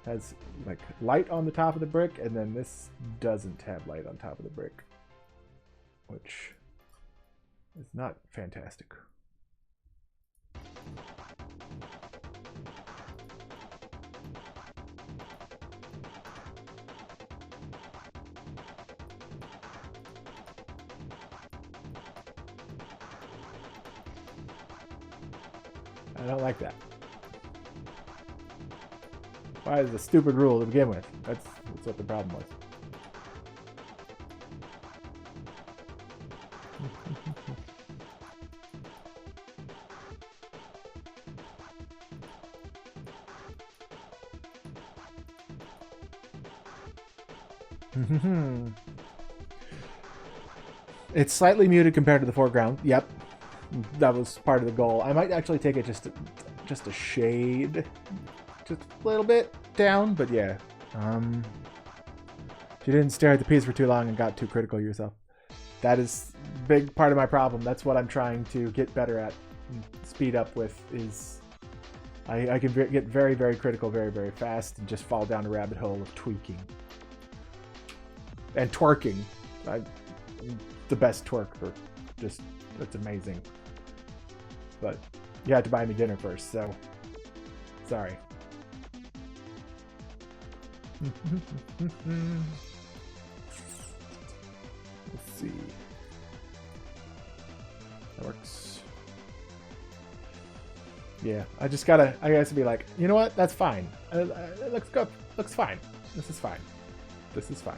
S1: has like light on the top of the brick, and then this doesn't have light on top of the brick, which is not fantastic. I don't like that. Why is it a stupid rule to begin with? That's what the problem was. It's slightly muted compared to the foreground. Yep. That was part of the goal. I might actually take it just a shade, just a little bit down, but yeah. You didn't stare at the piece for too long and got too critical of yourself. That is a big part of my problem. That's what I'm trying to get better at and speed up with is I can get very, very critical very, very fast and just fall down a rabbit hole of tweaking. And twerking. I'm the best twerker. Just, that's amazing. But you had to buy me dinner first, so sorry. Let's see. That works. Yeah, I guess be like, you know what? That's fine. It looks good. Looks fine. This is fine. This is fine.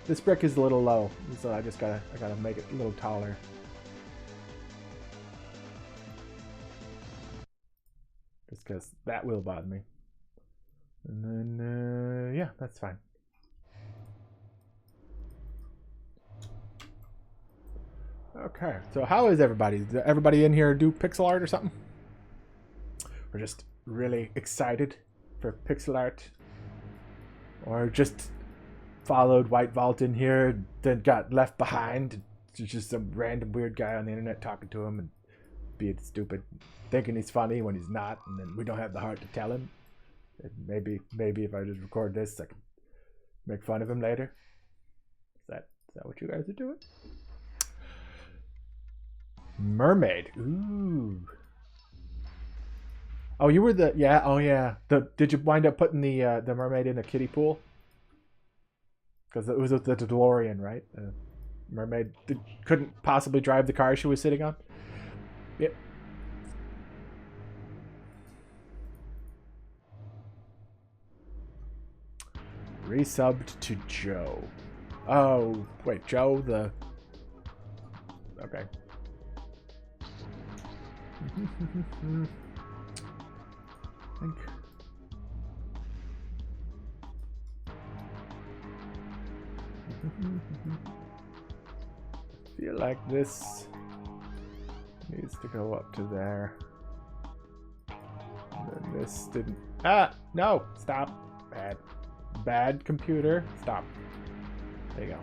S1: This brick is a little low, so I gotta make it a little taller. Just because that will bother me. And then, yeah, that's fine. Okay, so how is everybody? Did everybody in here do pixel art or something? Or just really excited for pixel art? Or just followed White Vault in here, then got left behind. Just some random weird guy on the internet talking to him and being stupid, thinking he's funny when he's not, and then we don't have the heart to tell him. And maybe if I just record this, I can make fun of him later. Is that what you guys are doing? Mermaid. Ooh. Oh, you were the oh yeah. Did you wind up putting the mermaid in the kiddie pool? Because it was the DeLorean, right? The mermaid couldn't possibly drive the car she was sitting on. Yep. Resubbed to Joe. Oh, wait, Joe the... Okay. I think... feel like this needs to go up to there. And then this didn't... Ah! No! Stop! Bad computer. Stop. There you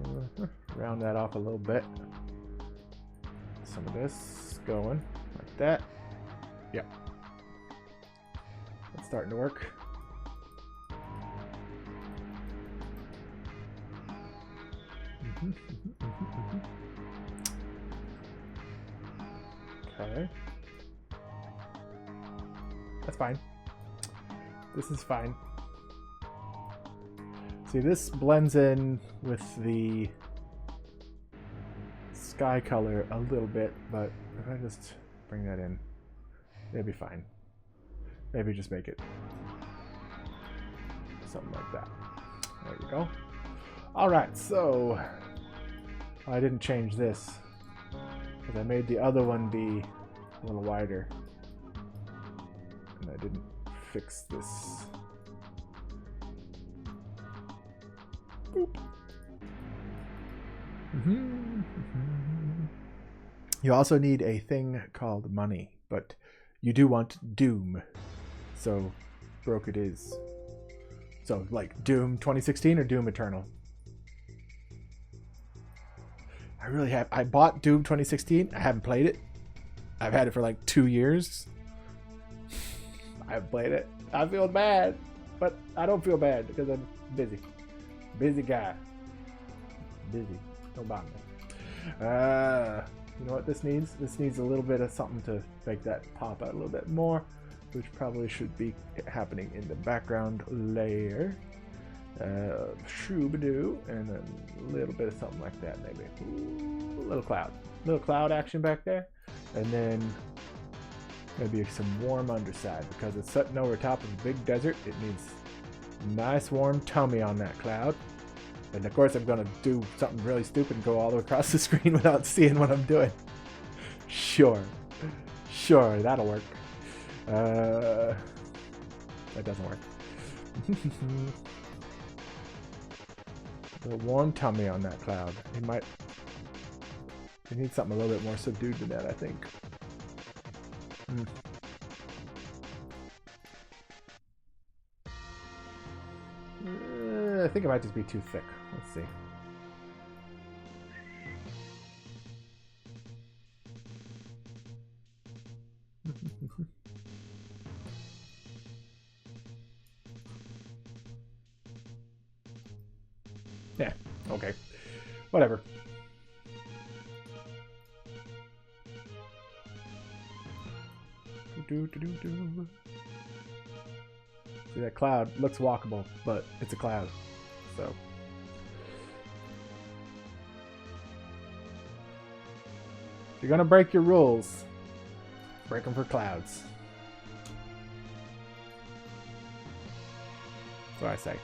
S1: go. Round that off a little bit. Some of this going like that. Yep. That's starting to work. Okay. That's fine. This is fine. See, this blends in with the sky color a little bit, but if I just bring that in, it'll be fine. Maybe just make it something like that. There we go. Alright, so I didn't change this. Because I made the other one be a little wider. And I didn't fix this. Boop. You also need a thing called money, but you do want Doom. So, broke it is. So, like, Doom 2016 or Doom Eternal? I really have. I bought Doom 2016. I haven't played it. I've had it for like 2 years. I haven't played it. I feel bad, but I don't feel bad because I'm busy. Busy guy. Busy. Don't bother me. You know what this needs? This needs a little bit of something to make that pop out a little bit more, which probably should be happening in the background layer. Shoo-ba-doo, and then a little bit of something like that, maybe. Ooh, a little cloud action back there, and then maybe some warm underside because it's sitting over top of a big desert. It needs nice warm tummy on that cloud. And of course I'm gonna do something really stupid and go all the way across the screen without seeing what I'm doing. Sure, that'll work. That doesn't work. The warm tummy on that cloud. It needs something a little bit more subdued than that, I think. I think it might just be too thick. Let's see. Yeah, okay. Whatever. See, that cloud looks walkable, but it's a cloud. So if you're gonna break your rules, break them for clouds. That's what I say.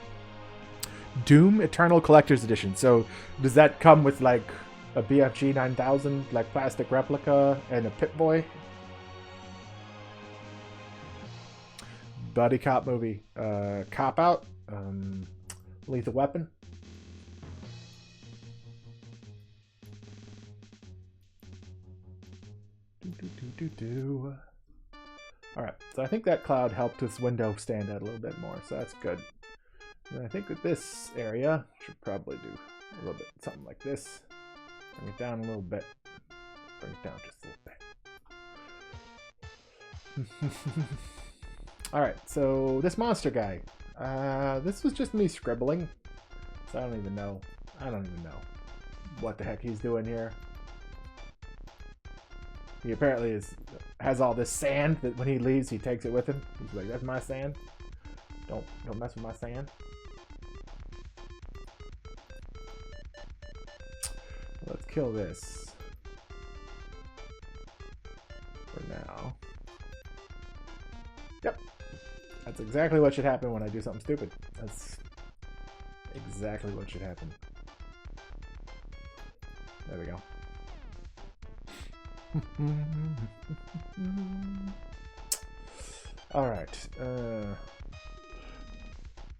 S1: Doom Eternal Collector's Edition. So does that come with like a BFG 9000 like plastic replica and a Pip-Boy? Buddy cop movie. Cop Out. Lethal Weapon. Alright, so I think that cloud helped this window stand out a little bit more, so that's good. And I think that this area should probably do a little bit something like this. Bring it down a little bit. Bring it down just a little bit. Alright, so this monster guy. This was just me scribbling. So I don't even know what the heck he's doing here. He apparently has all this sand that when he leaves he takes it with him. He's like, that's my sand. Don't mess with my sand. Let's kill this for now. Yep. That's exactly what should happen when I do something stupid. That's exactly what should happen. There we go. Alright.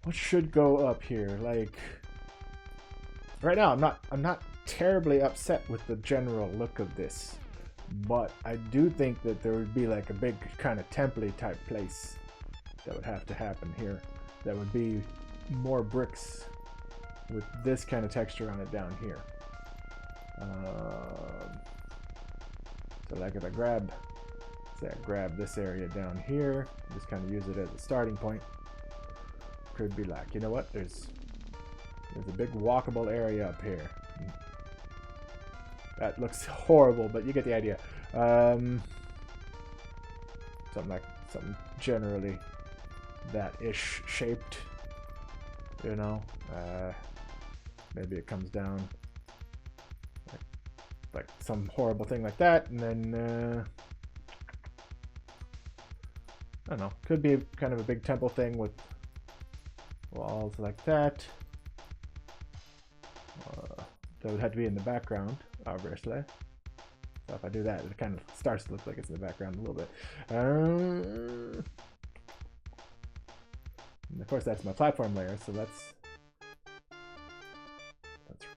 S1: What should go up here? Like, right now I'm not terribly upset with the general look of this, but I do think that there would be like a big kind of template type place that would have to happen here. That would be more bricks with this kind of texture on it down here. So like if I grab this area down here, just kind of use it as a starting point. Could be like, you know what? There's a big walkable area up here. That looks horrible, but you get the idea. Something generally that-ish shaped, you know. Maybe it comes down like some horrible thing like that, and then I don't know. Could be kind of a big temple thing with walls like that. That would have to be in the background, obviously. So if I do that, it kind of starts to look like it's in the background a little bit. And of course, that's my platform layer. So let's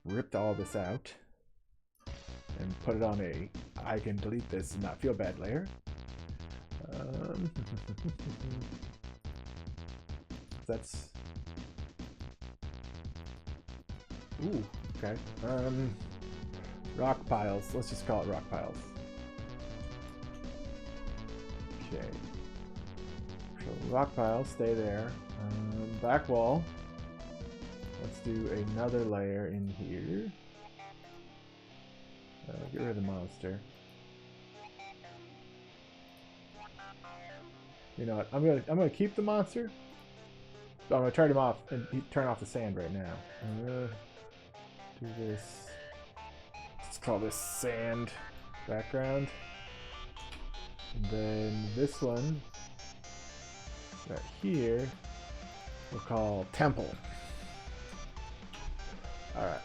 S1: rip all this out and put it on a I can delete this and not feel bad layer. That's ooh, okay. Rock piles. Let's just call it rock piles. Okay. So rock piles, stay there. Back wall. Let's do another layer in here. Get rid of the monster. You know what? I'm gonna keep the monster. But I'm gonna turn him off and turn off the sand right now. I'm gonna do this. Let's call this sand background. And then this one right here we'll call temple. Alright.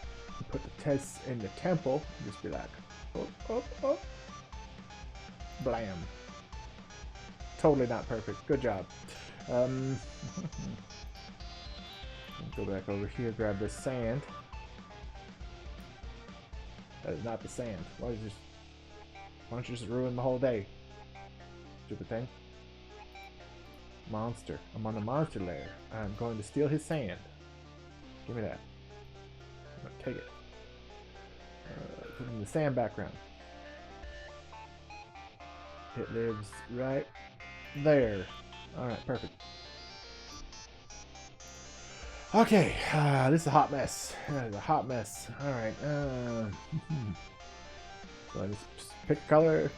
S1: Put the tests in the temple. Just be like, oh, oh, oh. Blam. Totally not perfect. Good job. Go back over here, grab this sand. That is not the sand. Why don't you just ruin the whole day? Stupid thing. Monster. I'm on the monster layer. I'm going to steal his sand. Give me that. I'm going to take it. Put it in the sand background. It lives right there. Alright, perfect. Okay, this is a hot mess. That is a hot mess. Alright, so I just pick a color,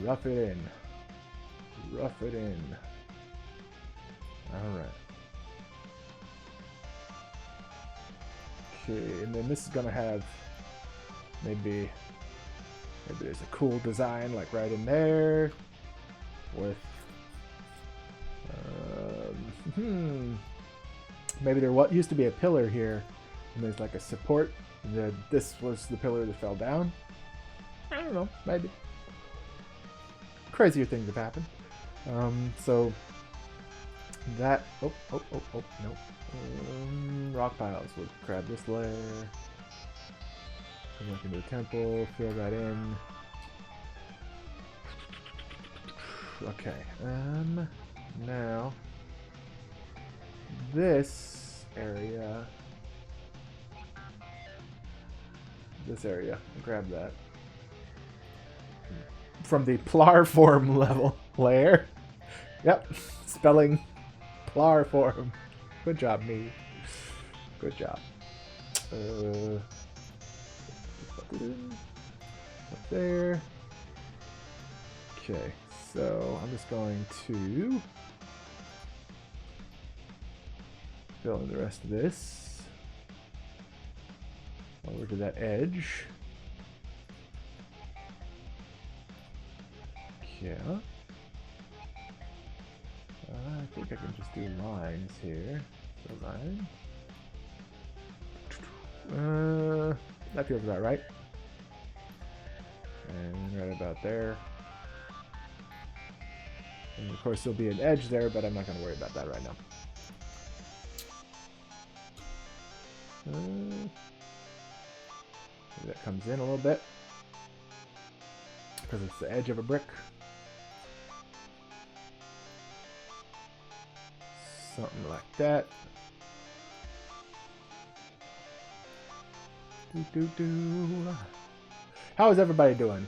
S1: rough it in. Rough it in. Alright. Okay, and then this is gonna have maybe there's a cool design like right in there with maybe there what used to be a pillar here and there's like a support and then this was the pillar that fell down. I don't know, maybe crazier things have happened. So that no. Rock piles. We'll grab this layer. Come back into the temple. Fill that in. Okay. Now this area. Grab that from the Plarform level layer. Yep, spelling Plarform. Good job, me. Good job. Up there. Okay, so I'm just going to fill in the rest of this over to that edge. Yeah. I think I can just do lines here. So line. That feels about right. And right about there. And of course there'll be an edge there, but I'm not going to worry about that right now. That comes in a little bit because it's the edge of a brick. Something like that. How is everybody doing?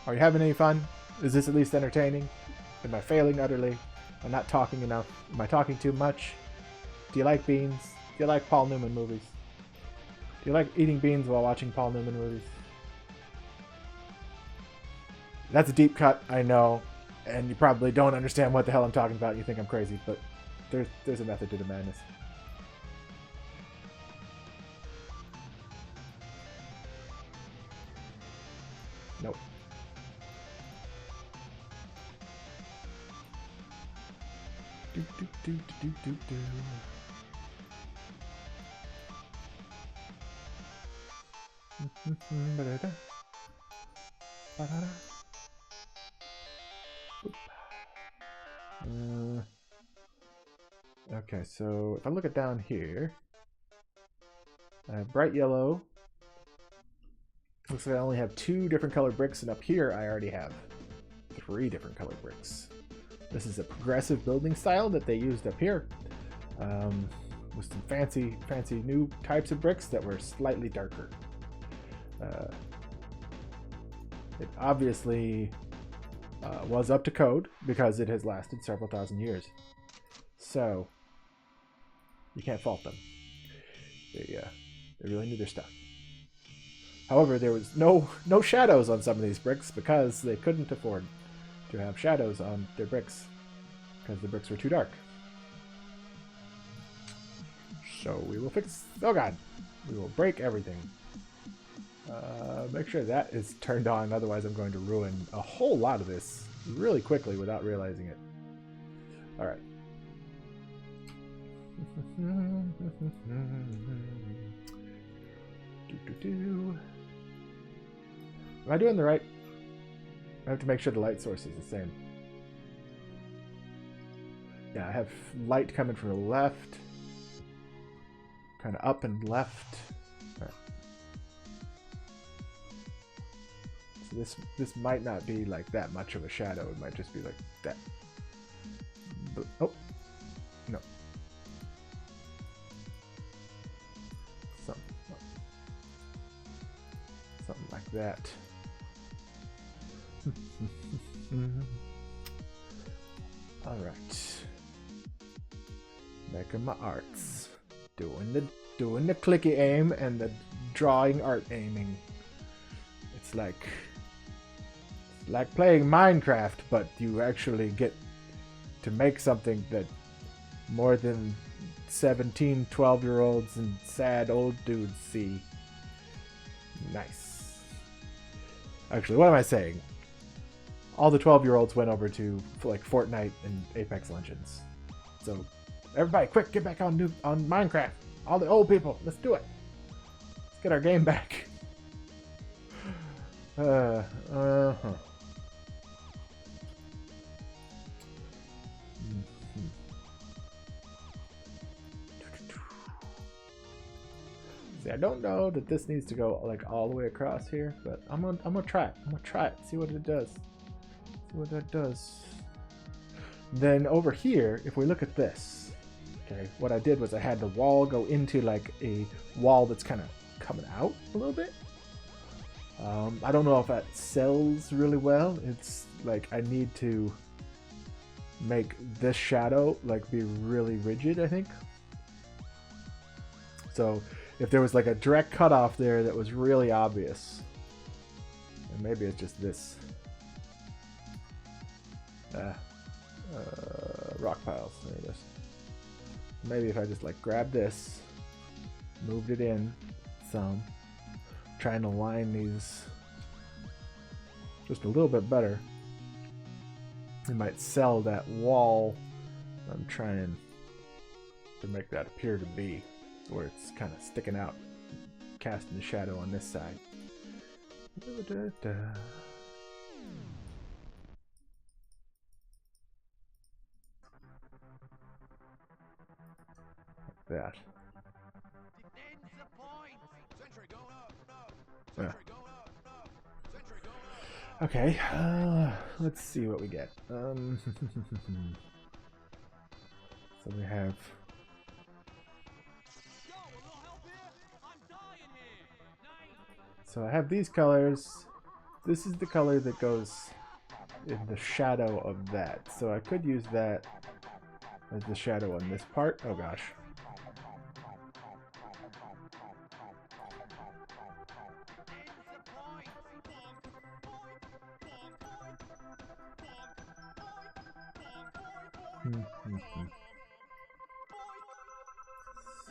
S1: Are you having any fun? Is this at least entertaining? Am I failing utterly? Am I not talking enough? Am I talking too much? Do you like beans? Do you like Paul Newman movies? Do you like eating beans while watching Paul Newman movies? That's a deep cut, I know, and you probably don't understand what the hell I'm talking about. You think I'm crazy, but there's a method to the madness. Nope. Okay, so if I look at down here, I have bright yellow. Looks like I only have 2 different colored bricks, and up here I already have 3 different colored bricks. This is a progressive building style that they used up here, with some fancy new types of bricks that were slightly darker. It obviously was up to code because it has lasted several thousand years. So you can't fault them. They really knew their stuff. However, there was no shadows on some of these bricks because they couldn't afford to have shadows on their bricks because the bricks were too dark. So we will fix... Oh god! We will break everything. Make sure that is turned on, otherwise I'm going to ruin a whole lot of this really quickly without realizing it. Alright. Am I doing the right? I have to make sure the light source is the same. Yeah, I have light coming from the left. Kind of up and left. Right. So this might not be like that much of a shadow. It might just be like that. But, oh. No. Something like that. Alright. Making my arts. Doing the clicky aim and the drawing art aiming. It's like playing Minecraft, but you actually get to make something that more than 17, 12-year-olds and sad old dudes see. Nice. Actually, what am I saying? All the 12-year-olds went over to like Fortnite and Apex Legends. So, everybody, quick, get back on Minecraft. All the old people, let's do it. Let's get our game back. See, I don't know that this needs to go like all the way across here, but I'm gonna try it. I'm gonna try it. See what it does. See what that does. Then over here, if we look at this, okay, what I did was I had the wall go into like a wall that's kind of coming out a little bit. I don't know if that sells really well. It's like I need to make this shadow like be really rigid, I think. So if there was like a direct cutoff there that was really obvious, and maybe it's just this. Rock piles, there it is. Maybe if I just like grab this, moved it in some, trying to line these just a little bit better, it might sell that wall I'm trying to make that appear to be, where it's kind of sticking out, casting the shadow on this side. Like that. Yeah. Okay, let's see what we get. So we have... So I have these colors. This is the color that goes in the shadow of that. So I could use that as the shadow on this part. Oh gosh.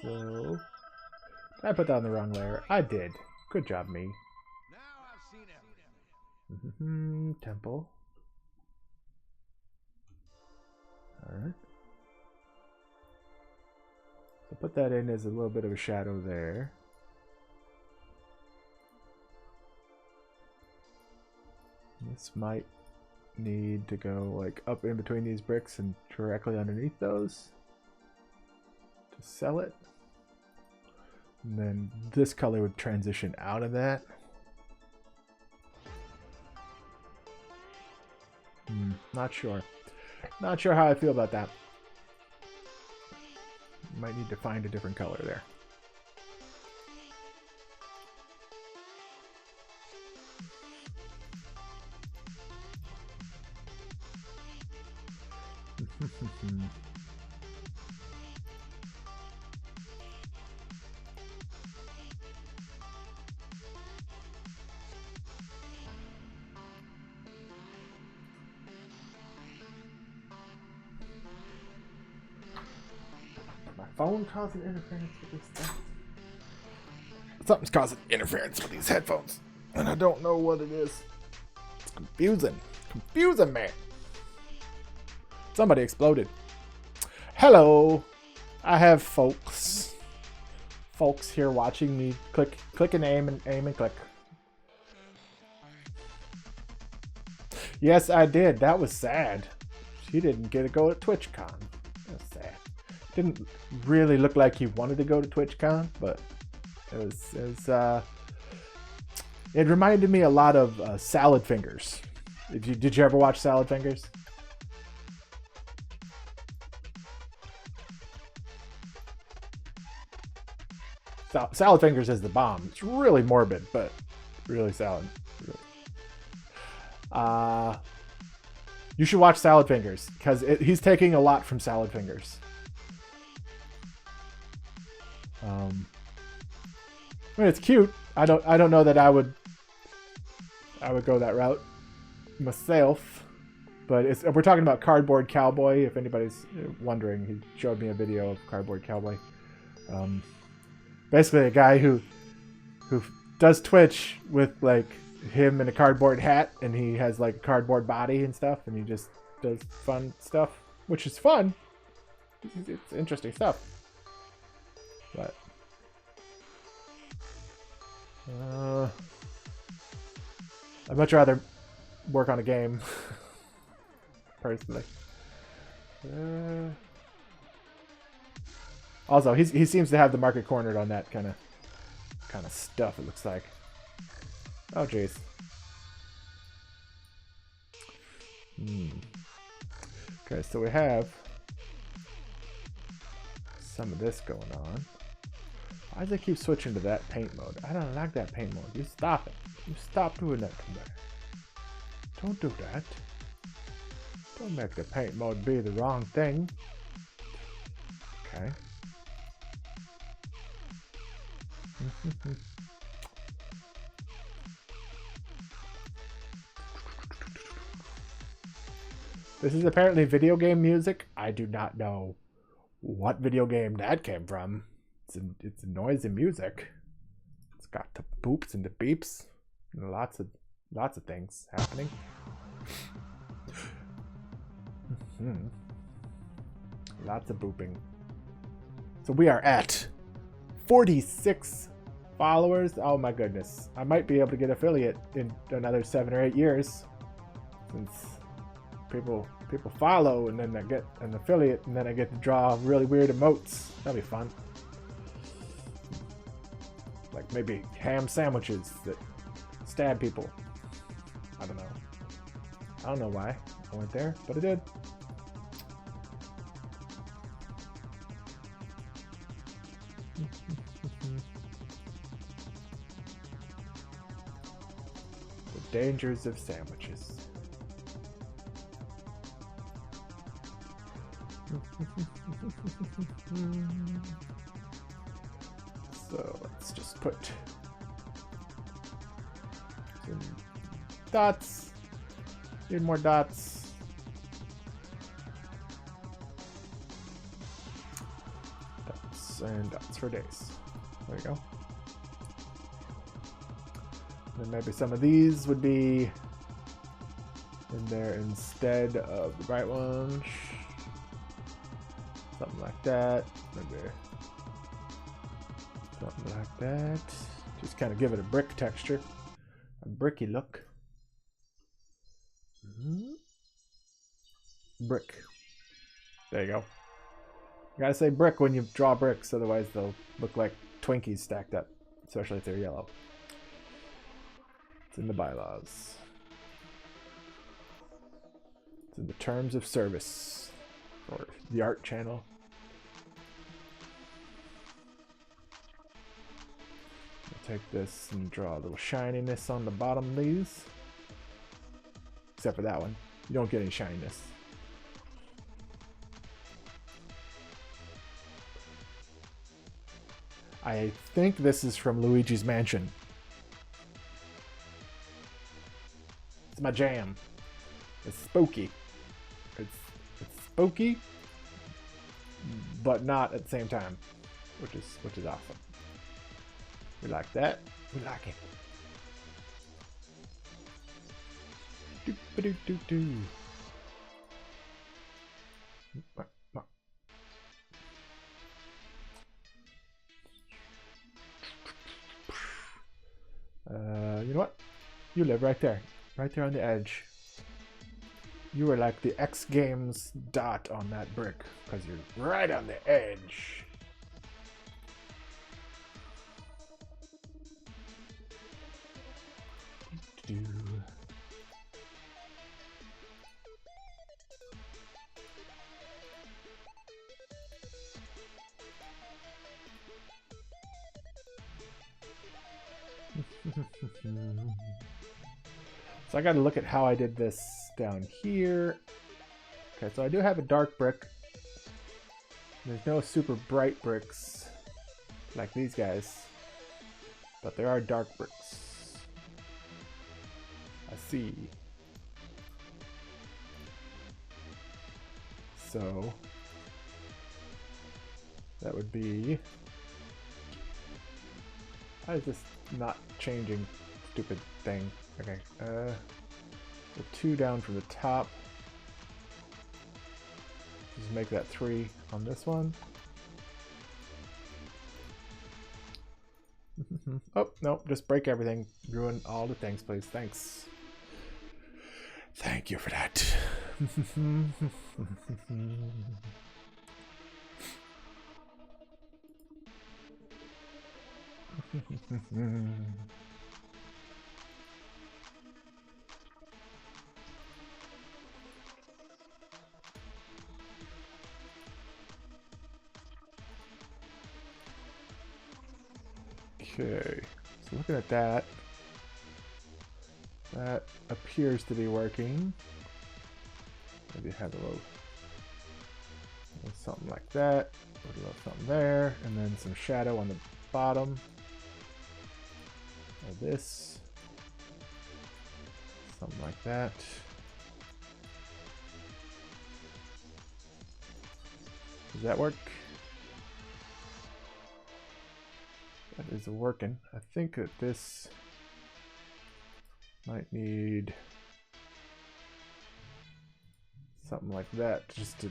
S1: So I put down the wrong layer. I did. Good job, me. Temple. Alright. So put that in as a little bit of a shadow there. This might need to go like up in between these bricks and directly underneath those to sell it. And then this color would transition out of that. Not sure. Not sure how I feel about that. Might need to find a different color there. My phone causing interference with this thing. Something's causing interference with these headphones, and I don't know what it is. It's confusing. Confusing me. Somebody exploded. Hello. I have folks here watching me click and aim and click. Yes, I did. That was sad. She didn't get to go to TwitchCon. That's sad. Didn't really look like he wanted to go to TwitchCon, but it reminded me a lot of Salad Fingers. Did you ever watch Salad Fingers? Salad Fingers is the bomb. It's really morbid, but really salad. Really. You should watch Salad Fingers because he's taking a lot from Salad Fingers. I mean, it's cute. I don't know that I would go that route myself, but we're talking about Cardboard Cowboy. If anybody's wondering, he showed me a video of Cardboard Cowboy. Basically, a guy who does Twitch with like him in a cardboard hat, and he has like a cardboard body and stuff, and he just does fun stuff, which is fun. It's interesting stuff, but I'd much rather work on a game personally. Also, he seems to have the market cornered on that kind of stuff. It looks like. Oh jeez. Okay, so we have some of this going on. Why does it keep switching to that paint mode? I don't like that paint mode. You stop it. You stop doing that to me. Don't do that. Don't make the paint mode be the wrong thing. Okay. This is apparently video game music. I do not know what video game that came from. It's noisy music. It's got the boops and the beeps and lots of things happening. Lots of booping. So we are at 46 followers. Oh my goodness. I might be able to get affiliate in another 7 or 8 years. Since people follow and then I get an affiliate and then I get to draw really weird emotes. That'll be fun. Like maybe ham sandwiches that stab people. I don't know. I don't know why I went there, but I did. The dangers of sandwiches. So let's just put some dots. Need more dots. Dots and dots for days. There you go. Then maybe some of these would be in there instead of the bright ones. Something like that. Maybe something like that. Just kind of give it a brick texture. A bricky look. Brick. There you go. You gotta say brick when you draw bricks, otherwise they'll look like Twinkies stacked up, especially if they're yellow. It's in the bylaws. It's in the terms of service for the art channel. I'll take this and draw a little shininess on the bottom of these. Except for that one. You don't get any shininess. I think this is from Luigi's Mansion. It's my jam. It's spooky. It's spooky, but not at the same time, which is awesome. We like that. We like it. Do do do do. You know what? You live right there on the edge. You are like the X Games dot on that brick, because you're right on the edge. So I got to look at how I did this down here. Okay, so I do have a dark brick. There's no super bright bricks like these guys, but there are dark bricks. I see. So that would be... How is this not changing? Stupid thing. Okay, the 2 down from the top. Just make that 3 on this one. Oh, no, just break everything. Ruin all the things, please. Thanks. Thank you for that. Okay, so looking at that, that appears to be working. Maybe have a little something like that, a little something there, and then some shadow on the bottom of this, something like that. Does that work? That is working. I think that this might need something like that just to...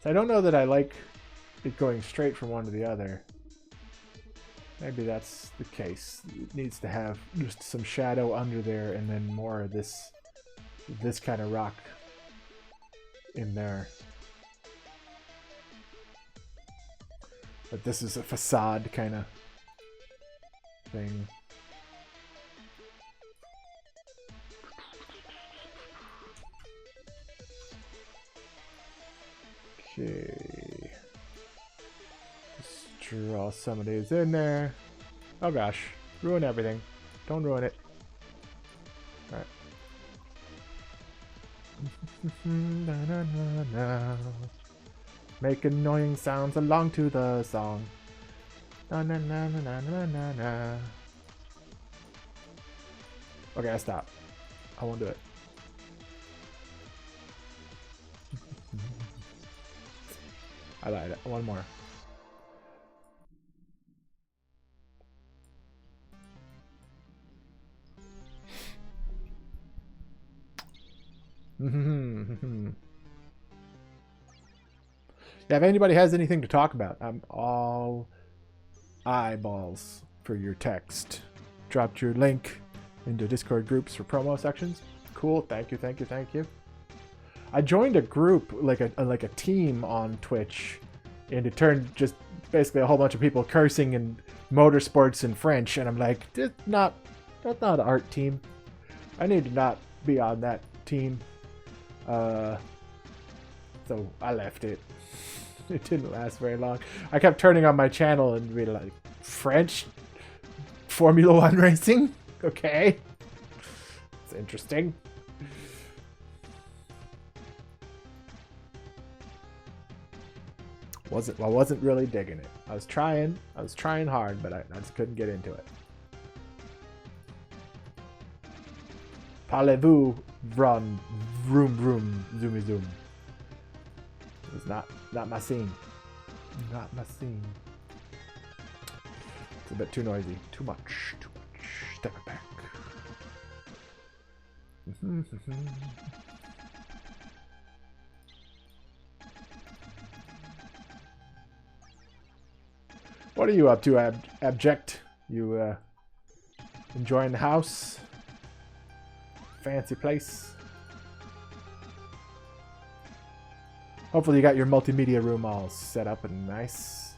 S1: So I don't know that I like it going straight from one to the other. Maybe that's the case. It needs to have just some shadow under there and then more of this kind of rock in there. But this is a facade kind of thing. Okay. Just draw some of these in there. Oh gosh, ruin everything. Don't ruin it. Alright. Make annoying sounds along to the song. Na na na na na na na na. Okay, I stop. I won't do it. I lied. One more. Yeah, if anybody has anything to talk about, I'm all eyeballs for your text. Dropped your link into Discord groups for promo sections. Cool. Thank you, thank you, thank you. I joined a group, like a team on Twitch, and it turned just basically a whole bunch of people cursing in motorsports in French, and I'm like, that's not an art team. I need to not be on that team. So I left it. It didn't last very long. I kept turning on my channel and be like, French? Formula 1 racing? Okay. It's interesting. I wasn't really digging it. I was trying hard, but I just couldn't get into it. Parlez-vous, run, vroom vroom, zoomy zoom. It's not my scene. Not my scene. It's a bit too noisy. Too much. Step it back. What are you up to, Abject? You enjoying the house? Fancy place? Hopefully you got your multimedia room all set up and nice.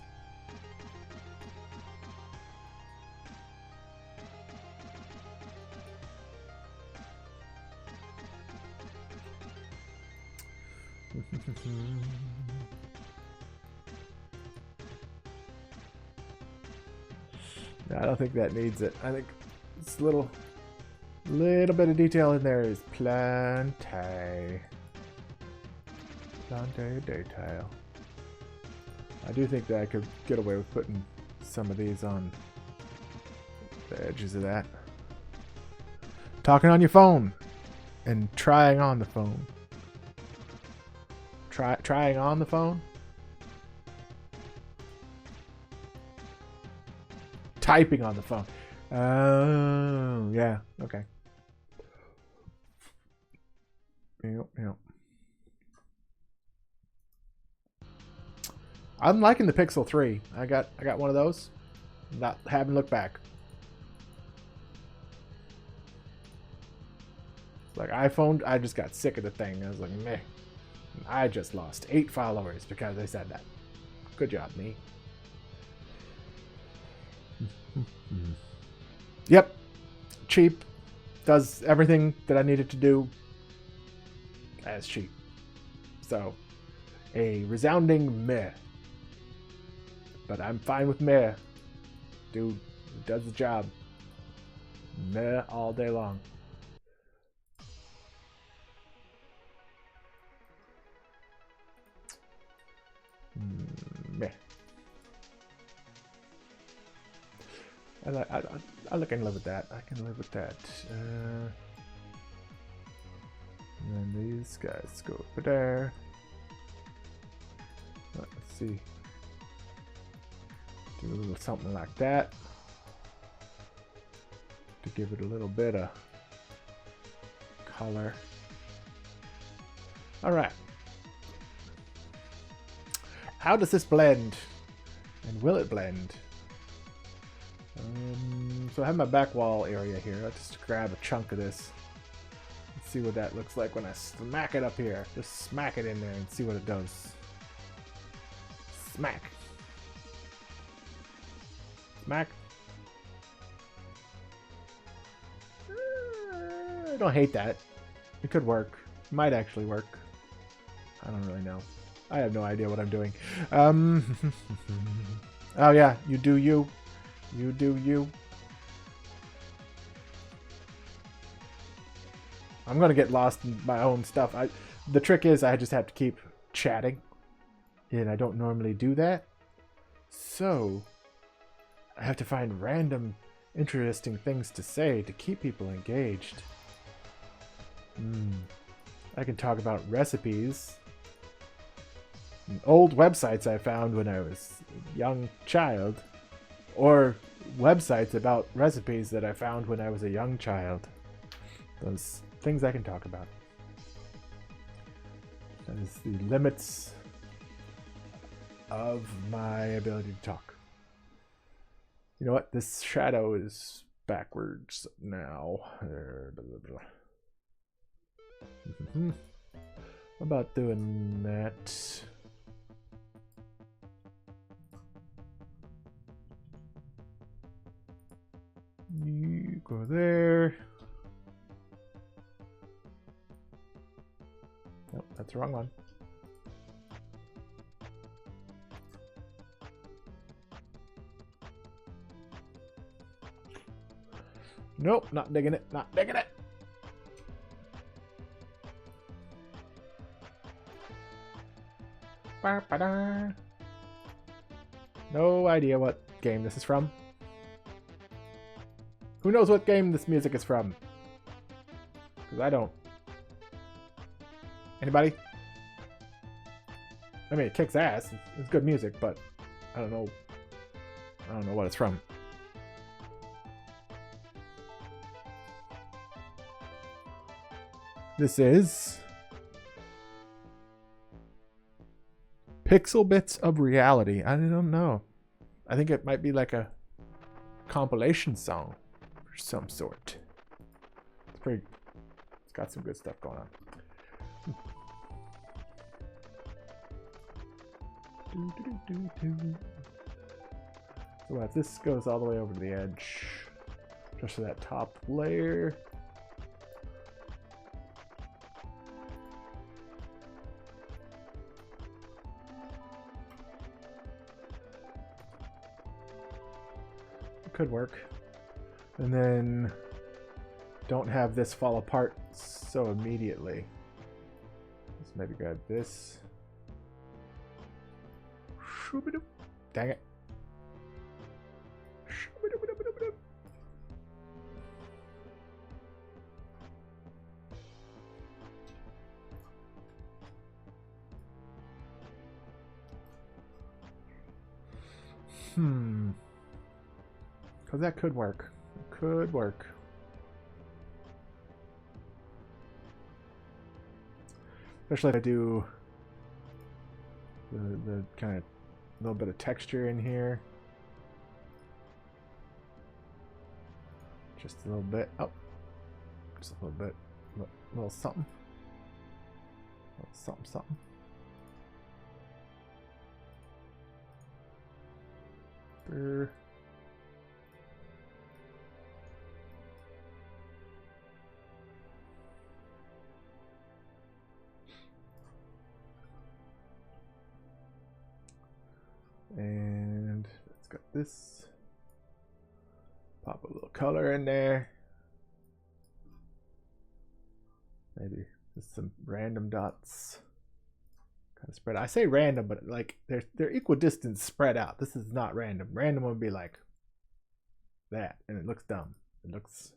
S1: No, I don't think that needs it. I think it's a little bit of detail in there is plenty detail. I do think that I could get away with putting some of these on the edges of that. Talking on your phone and trying on the phone. Trying on the phone? Typing on the phone. Oh, yeah. Okay. Yep. I'm liking the Pixel 3. I got one of those. Haven't looked back. Like iPhone, I just got sick of the thing. I was like, meh. I just lost 8 followers because I said that. Good job, me. Yep. Cheap. Does everything that I needed to do as cheap. So, a resounding meh. But I'm fine with meh. Dude, does the job. Meh all day long. Meh. I can live with that. I can live with that. And then these guys go over there. Let's see. Do a little something like that to give it a little bit of color. All right. How does this blend? And will it blend? So I have my back wall area here. Let's just grab a chunk of this. Let's see what that looks like when I smack it up here. Just smack it in there and see what it does. Smack. Smack. I don't hate that. It could work. It might actually work. I don't really know. I have no idea what I'm doing. Oh yeah, you do you. You do you. I'm gonna get lost in my own stuff. The trick is I just have to keep chatting. And I don't normally do that. So I have to find random interesting things to say to keep people engaged. I can talk about recipes. Old websites I found when I was a young child. Or websites about recipes that I found when I was a young child. Those things I can talk about. That is the limits of my ability to talk. You know what? This shadow is backwards now. How about doing that? You go there. Nope, that's the wrong one. Nope, not digging it, not digging it. No idea what game this is from. Who knows what game this music is from? Because I don't. Anybody? I mean, it kicks ass. It's good music, but I don't know. I don't know what it's from. This is Pixel Bits of Reality. I don't know. I think it might be like a compilation song of some sort. It's pretty. It's got some good stuff going on. So what? This goes all the way over to the edge, just to that top layer. Could work. And then don't have this fall apart so immediately. Let's maybe grab this. Dang it. Because that could work. It could work. Especially if I do the kind of little bit of texture in here. Just a little bit. Oh. Just a little bit. A little something. A little something, something. Brr. And let's got this. Pop a little color in there. Maybe just some random dots. Kind of spread out. I say random, but like they're equidistant spread out. This is not random. Random would be like that, and it looks dumb. It looks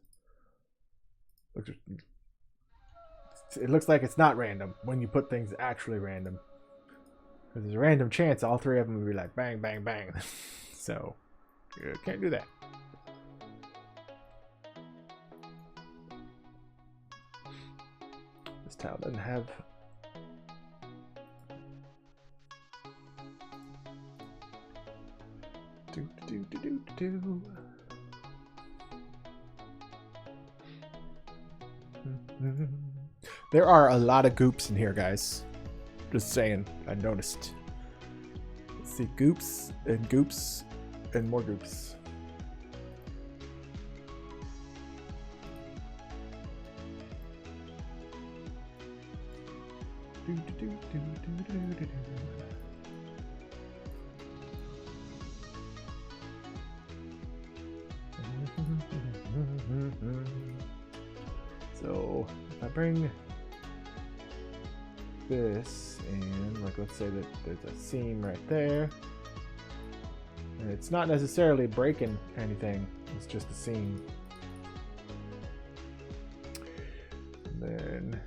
S1: like it's not random when you put things actually random. Because there's a random chance all three of them would be like bang, bang, bang. So, you can't do that. This tile doesn't have... There are a lot of goops in here, guys. Just saying, I noticed. Let's see, goops and more goops. So if I bring this and like let's say that there's a seam right there, and it's not necessarily breaking anything, it's just a seam. And then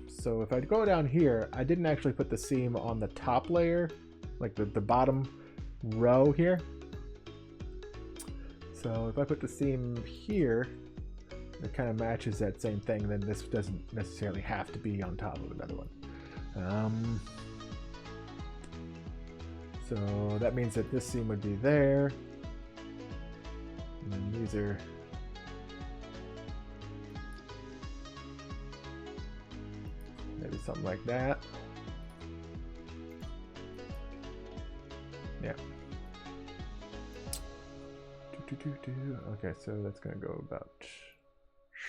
S1: so if I go down here, I didn't actually put the seam on the top layer, like the bottom row here. So if I put the seam here, it kind of matches that same thing, then this doesn't necessarily have to be on top of another one. So that means that this seam would be there. And then these are... maybe something like that. Yeah. Okay, so that's gonna go about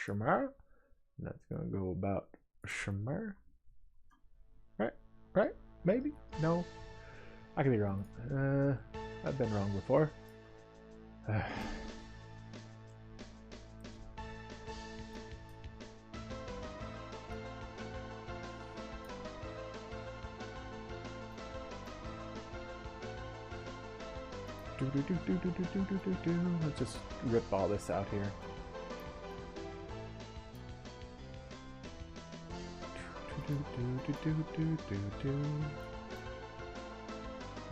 S1: Shamar. That's gonna go about Shamar. Right? Maybe? No. I could be wrong. I've been wrong before. Let's just rip all this out here.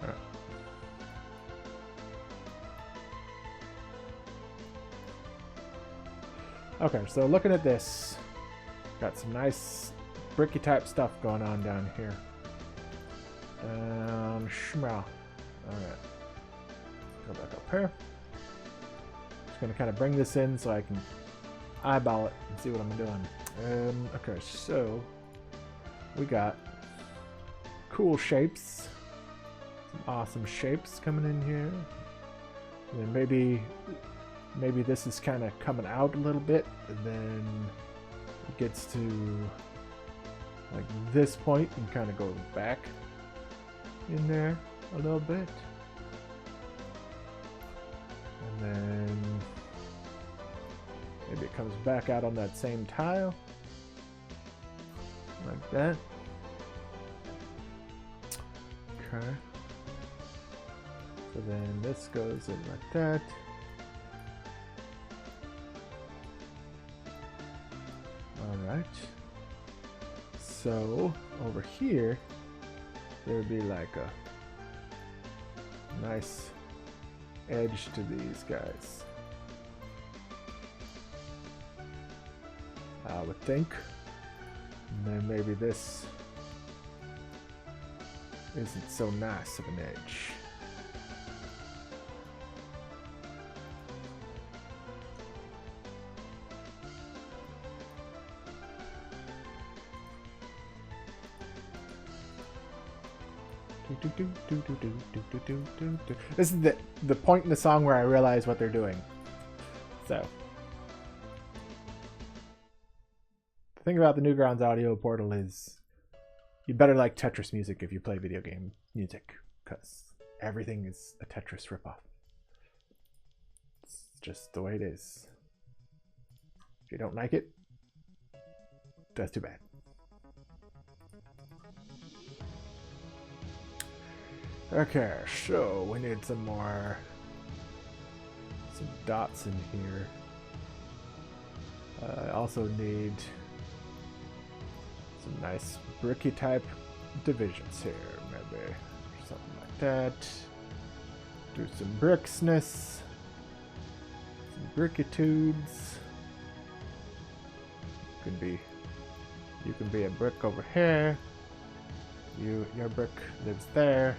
S1: Alright. Okay, so looking at this, got some nice bricky type stuff going on down here. Shmra. Alright. Go back up here. Just gonna kind of bring this in so I can eyeball it and see what I'm doing. Okay, so we got cool shapes, some awesome shapes coming in here. And then maybe this is kind of coming out a little bit, and then it gets to like this point and kind of goes back in there a little bit. And then maybe it comes back out on that same tile. Like that. Okay. So then this goes in like that. Alright. So over here, there would be like a nice edge to these guys, I would think. And then maybe this isn't so nice of an edge. This is the point in the song where I realize what they're doing. So the thing about the Newgrounds audio portal is you better like Tetris music if you play video game music, because everything is a Tetris ripoff. It's just the way it is. If you don't like it, that's too bad. Okay, so we need some dots in here. I also need some nice bricky type divisions here, maybe something like that. Do some bricksness, some brickitudes. You can be a brick over here. Your brick lives there.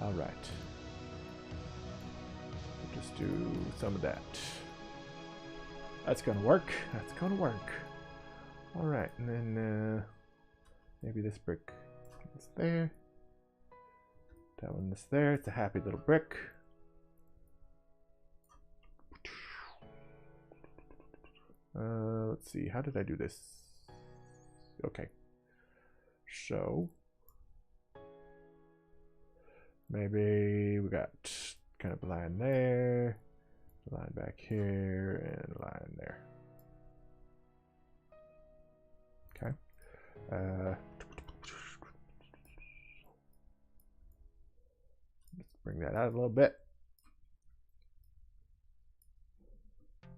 S1: All right. We'll just do some of that. That's gonna work. That's gonna work. All right, and then maybe this brick is there. That one is there. It's a happy little brick. Let's see. How did I do this? Okay. So maybe we got kind of a line there, a line back here, and a line there. Okay. Let's bring that out a little bit.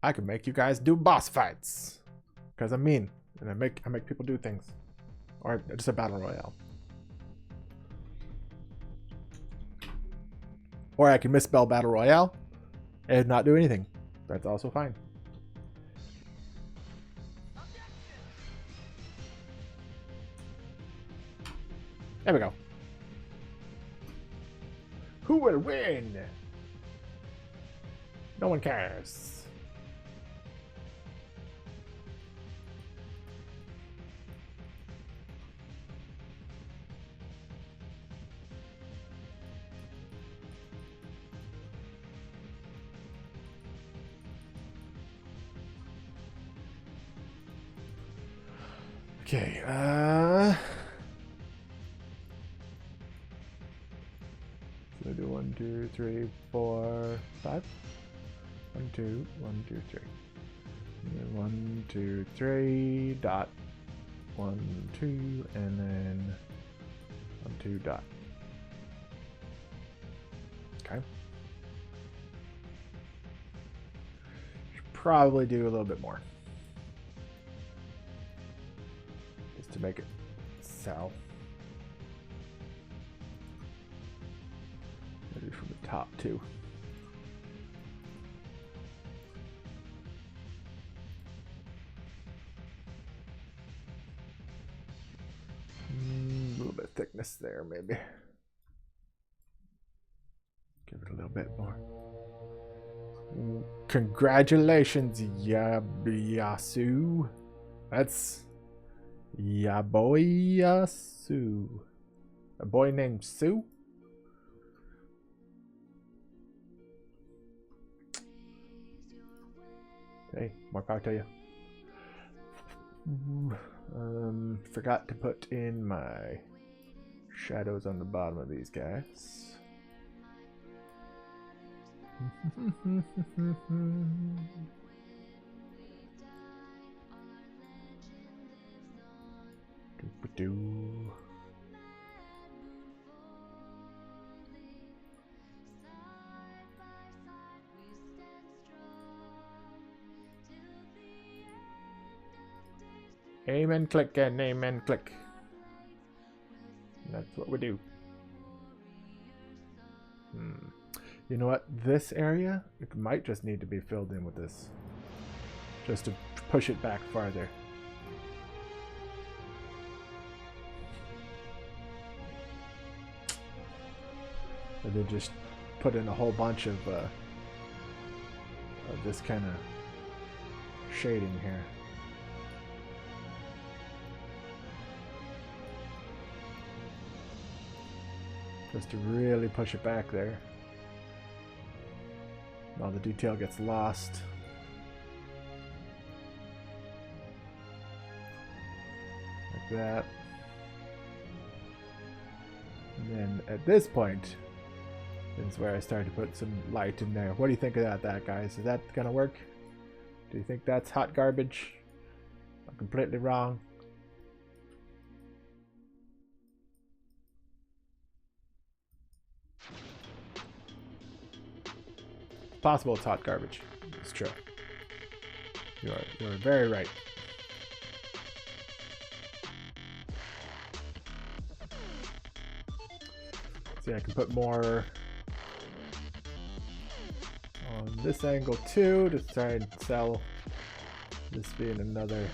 S1: I can make you guys do boss fights, because I'm mean and I make people do things, or just a battle royale. Or I can misspell battle royale and not do anything. That's also fine. There we go. Who will win? No one cares. Okay, so do 1, 2, 3, 4, 5. 1, 2, 1, 2, 3. And then 1, 2, 3, dot. 1, 2, and then 1, 2, dot. Okay. Should probably do a little bit more. Just to make it sell. Maybe from the top too. A little bit of thickness there, maybe. Give it a little bit more. Congratulations, Yasu. That's Yaboyasu. A boy named Sue? Hey, more power to you. Forgot to put in my shadows on the bottom of these guys. Doo-ba-doo. Amen, click, and amen, click. And that's what we do. You know what? This area, it might just need to be filled in with this. Just to push it back farther. And then just put in a whole bunch of this kind of shading here. Just to really push it back there. All the detail gets lost. Like that. And then at this point, is where I started to put some light in there. What do you think of that, guys? Is that gonna work? Do you think that's hot garbage? I'm completely wrong. It's possible it's hot garbage. It's true. You are very right. See, I can put more on this angle too to try and sell this being another.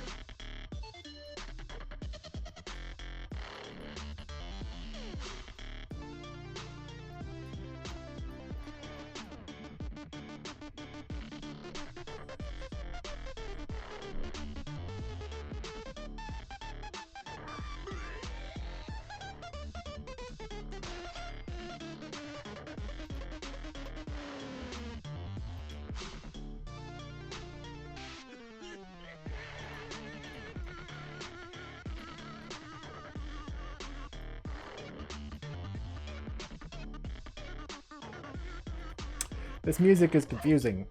S1: This music is confusing.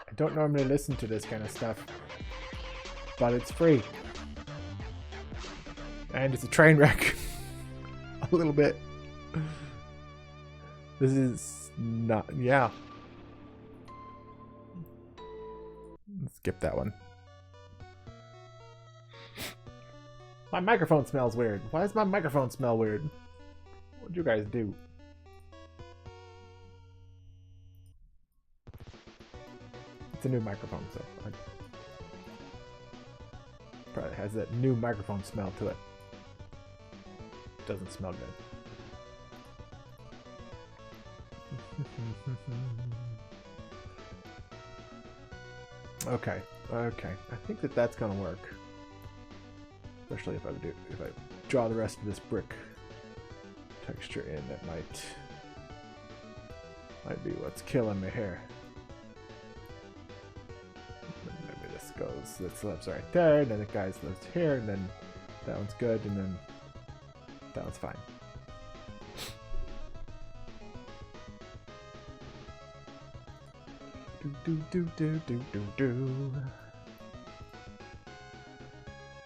S1: I don't normally listen to this kind of stuff, but it's free. And it's a train wreck. A little bit. This is not, yeah. Let's skip that one. My microphone smells weird. Why does my microphone smell weird? What'd you guys do? It's a new microphone, so it probably has that new microphone smell to it. doesn't smell good. Okay, okay. I think that that's gonna work. Especially if I draw the rest of this brick texture in, that might be what's killing me here. Maybe this goes, this lives right there, and then the guy's lives here, and then that one's good, and then that one's fine. Do.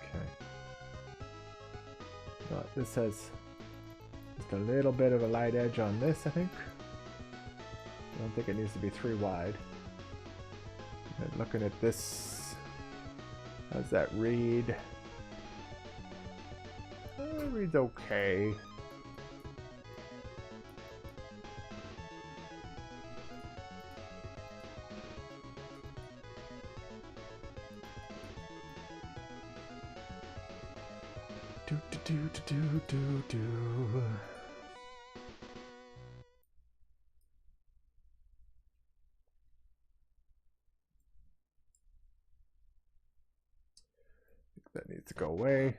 S1: Okay. But this has just a little bit of a light edge on this, I think. I don't think it needs to be 3 wide. And looking at this, how's that read? It reads okay. Do. That needs to go away.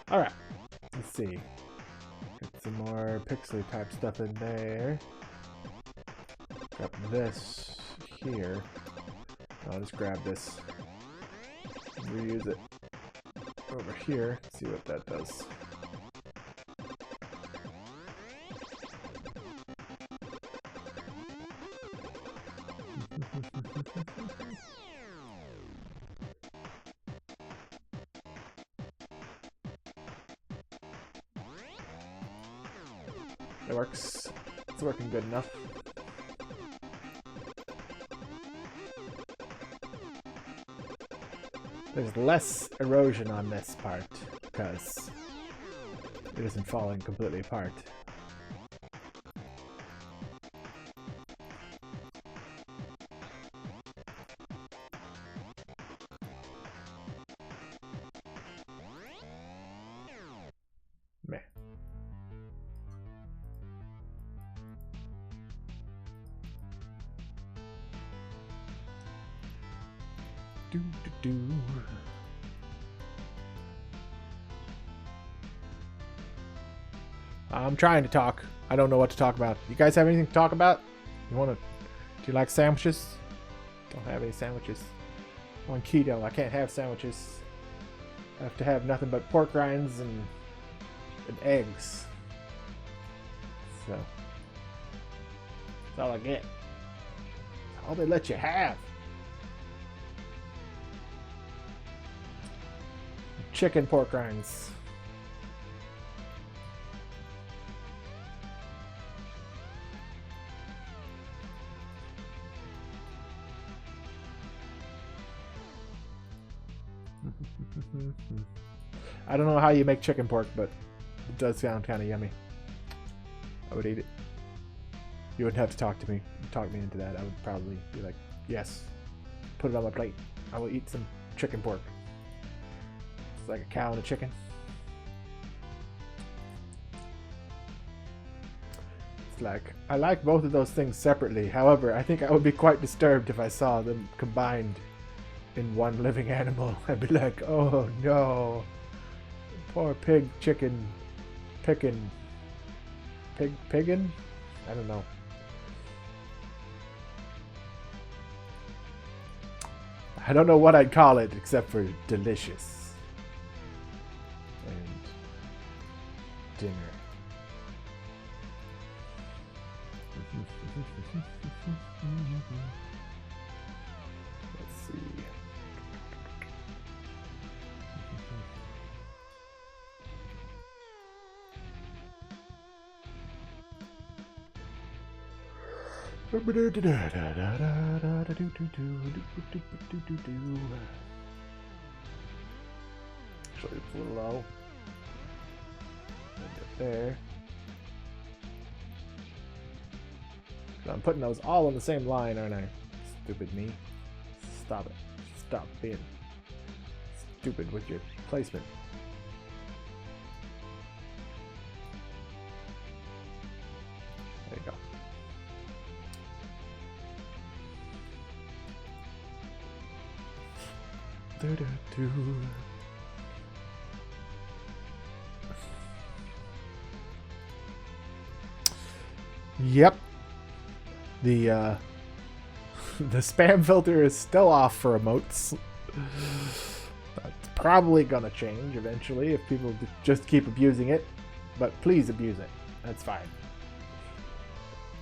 S1: Alright, let's see. Get some more pixely type stuff in there. Grab this here. I'll just grab this and reuse it over here. See what that does. It works. It's working good enough. There's less erosion on this part because it isn't falling completely apart. Meh. Do. I'm trying to talk. I don't know what to talk about. You guys have anything to talk about? You want to? Do you like sandwiches? Don't have any sandwiches. I'm on keto. I can't have sandwiches. I have to have nothing but pork rinds and eggs. So that's all I get. That's all they let you have. Chicken pork rinds. I don't know how you make chicken pork, but it does sound kind of yummy. I would eat it. You wouldn't have to talk me into that. I would probably be like, yes, put it on my plate. I will eat some chicken pork. It's like a cow and a chicken. It's like, I like both of those things separately. However, I think I would be quite disturbed if I saw them combined in one living animal. I'd be like, oh no. Poor pig, chicken, piggin? I don't know. I don't know what I'd call it except for delicious. And dinner. Let's see. Actually, it's a little low. There. I'm putting those all on the same line, aren't I? Stupid me. Stop it. Stop being stupid with your placement. There you go. Do-do-do. Yep. The spam filter is still off for emotes. That's probably gonna change eventually if people just keep abusing it. But please abuse it. That's fine.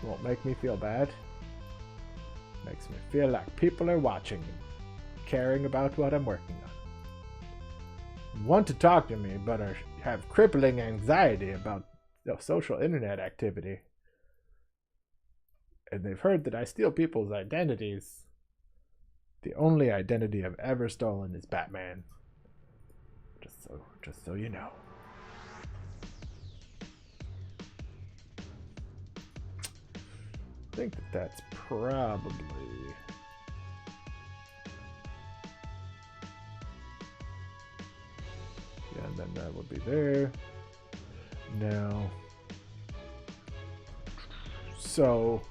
S1: It won't make me feel bad. It makes me feel like people are watching and caring about what I'm working on. Want to talk to me, but have crippling anxiety about social internet activity. And they've heard that I steal people's identities. The only identity I've ever stolen is Batman. Just so you know. I think that's probably... Yeah, and then that would be there. Now... So...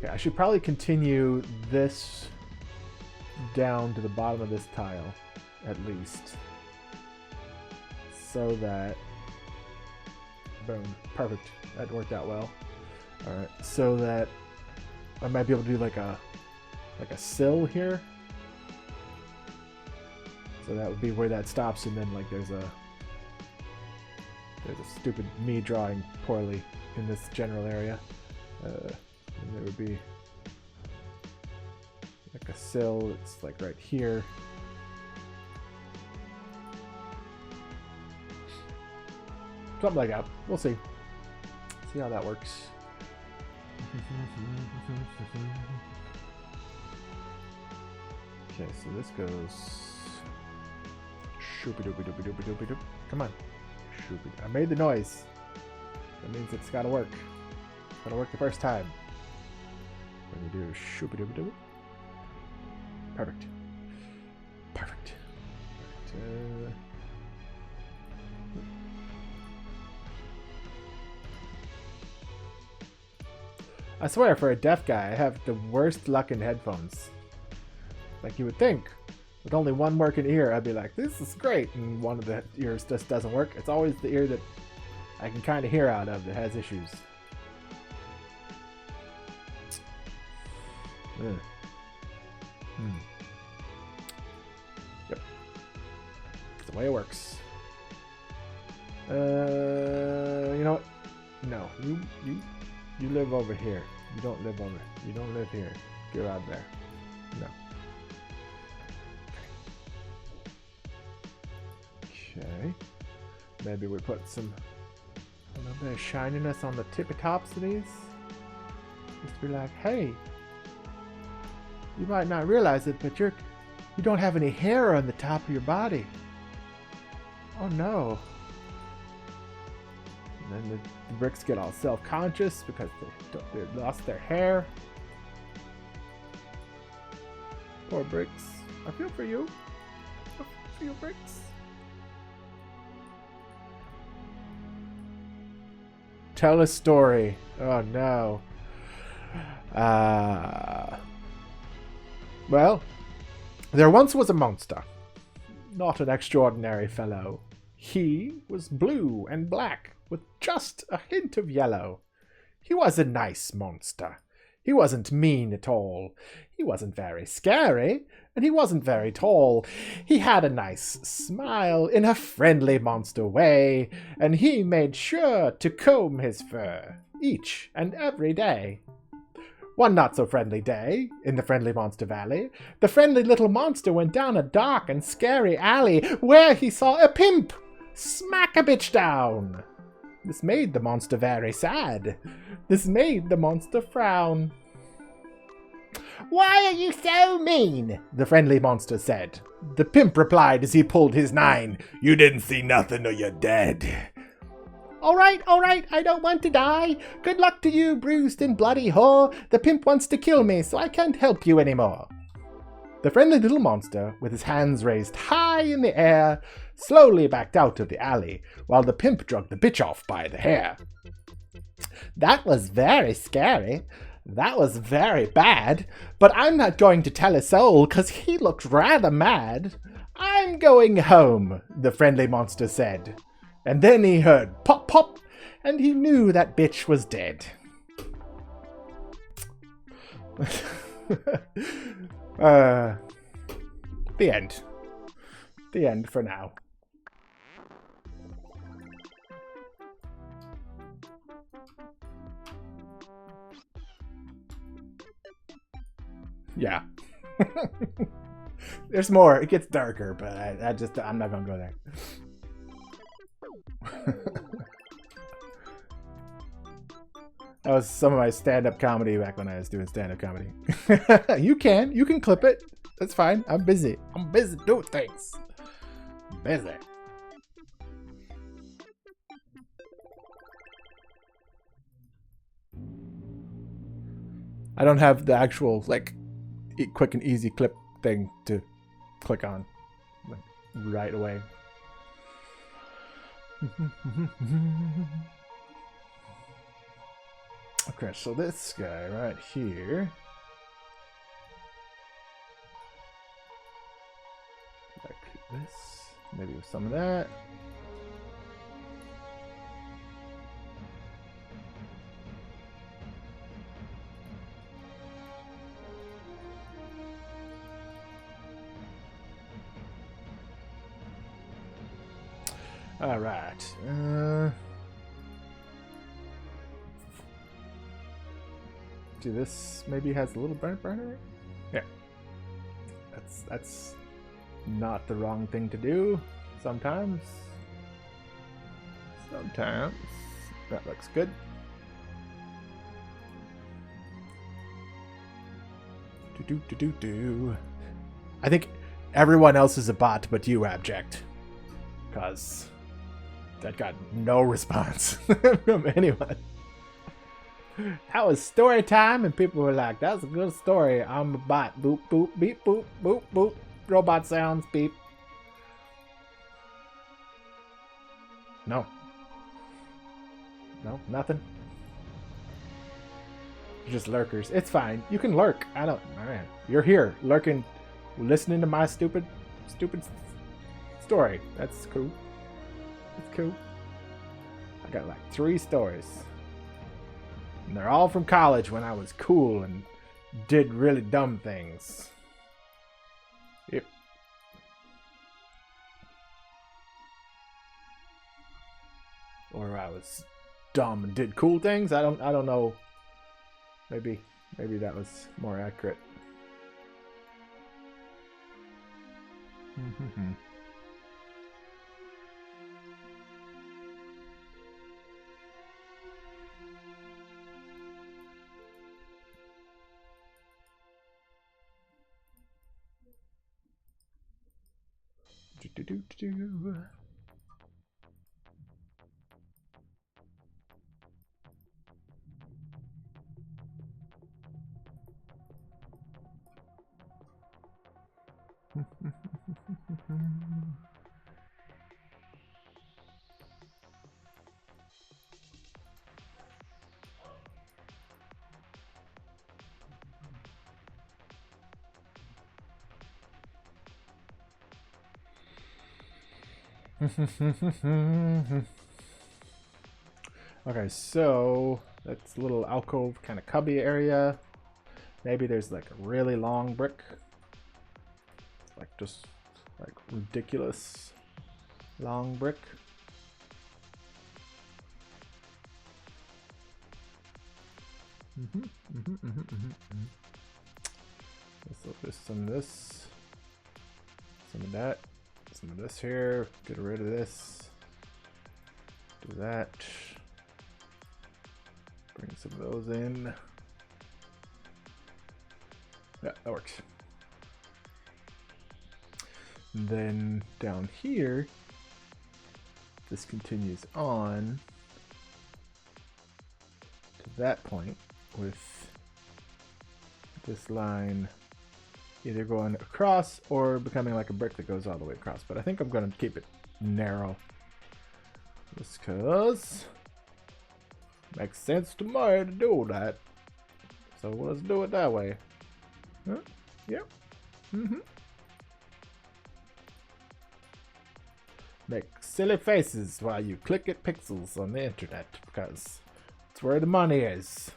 S1: Yeah, I should probably continue this down to the bottom of this tile, at least. So that... Boom. Perfect. That worked out well. Alright, so that I might be able to do like a sill here. So that would be where that stops, and then like there's a stupid me drawing poorly in this general area. And there would be like a sill, it's like right here. Something like that. We'll see. See how that works. Okay, so this goes... Shoopy-doopy-doopy-doopy-doopy-doop. Come on. Shoopy. I made the noise. That means it's gotta work. It's gotta work the first time. When you do shoopy-doopy-doopy. Perfect. Perfect. I swear, for a deaf guy, I have the worst luck in headphones. Like you would think. With only one working ear, I'd be like, this is great. And one of the ears just doesn't work. It's always the ear that I can kind of hear out of that has issues. Yep. That's the way it works. You know what? No, you live over here. You don't live over. You don't live here. Get out of there. No. Okay. Maybe we put some a little bit of shininess on the tippy tops of these. Just to be like, hey, you might not realize it, but you don't have any hair on the top of your body. Oh no. And then the bricks get all self-conscious because they lost their hair. Poor bricks. I feel for you. I feel for you, bricks. Tell a story. Oh no. Well, there once was a monster. Not an extraordinary fellow. He was blue and black, with just a hint of yellow. He was a nice monster. He wasn't mean at all. He wasn't very scary, and he wasn't very tall. He had a nice smile in a friendly monster way, and he made sure to comb his fur each and every day. One not-so-friendly day, in the Friendly Monster Valley, the friendly little monster went down a dark and scary alley where he saw a pimp smack a bitch down. This made the monster very sad. This made the monster frown. Why are you so mean? The friendly monster said. The pimp replied as he pulled his 9. You didn't see nothing or you're dead. All right, I don't want to die. Good luck to you, bruised and bloody whore. The pimp wants to kill me, so I can't help you anymore. The friendly little monster, with his hands raised high in the air, slowly backed out of the alley, while the pimp dragged the bitch off by the hair. That was very scary. That was very bad, but I'm not going to tell a soul, 'cause he looked rather mad. I'm going home, the friendly monster said. And then he heard pop pop, and he knew that bitch was dead. The end. The end for now. Yeah. There's more. It gets darker, but I'm not gonna go there. That was some of my stand-up comedy back when I was doing stand-up comedy. You can clip it. That's fine. I'm busy doing things. I'm busy. I don't have the actual, like, quick and easy clip thing to click on, like, right away. Okay, so this guy right here. Like this. Maybe with some of that. All right. Do this maybe has a little burner? Yeah. That's not the wrong thing to do. Sometimes. Sometimes. That looks good. Do. I think everyone else is a bot but you, Abject. Because that got no response from anyone. That was story time, and people were like, that's a good story. I'm a bot. Boop, boop, beep, boop, boop, boop. Robot sounds, beep. No. No, nothing. Just lurkers. It's fine. You can lurk. Man, you're here, lurking, listening to my stupid story. That's cool. That's cool. I got like 3 stories. And they're all from college when I was cool and did really dumb things. Yep. Or I was dumb and did cool things. I don't know. Maybe that was more accurate. Okay, so that's a little alcove kind of cubby area. Maybe there's like a really long brick. Like just like ridiculous long brick. So there's some of this, some of that, some of this here. Get rid of this. Do that. some of those in. Yeah, that works. And then down here, this continues on to that point with this line either going across or becoming like a brick that goes all the way across. But I think I'm going to keep it narrow just because it makes sense to me to do that. So let's do it that way. Huh? Yep. Make silly faces while you click at pixels on the internet because it's where the money is.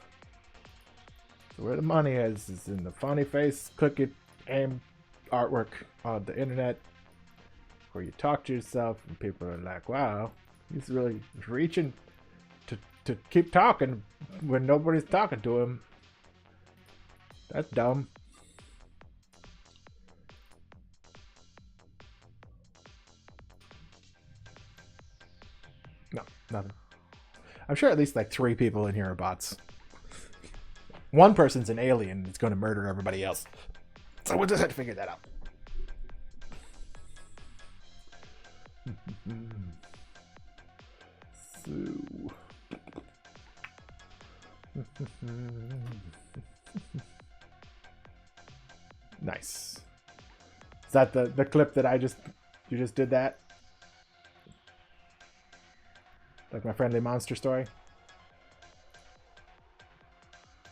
S1: So where the money is in the funny face, click it, aim artwork on the internet where you talk to yourself and people are like, wow, he's really reaching to keep talking when nobody's talking to him. That's dumb. No, nothing. I'm sure at least like 3 people in here are bots. One person's an alien that's going to murder everybody else. So we'll just have to figure that out. So. Nice. Is that the clip that you just did that? Like my friendly monster story?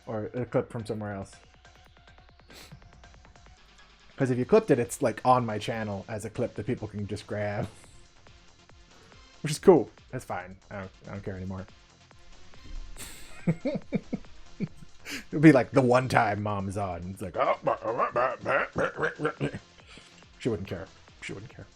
S1: Or a clip from somewhere else? Because if you clipped it, it's like on my channel as a clip that people can just grab. Which is cool. That's fine. I don't care anymore. It'll be like the one time Mom's on. It's like, oh. She wouldn't care. She wouldn't care.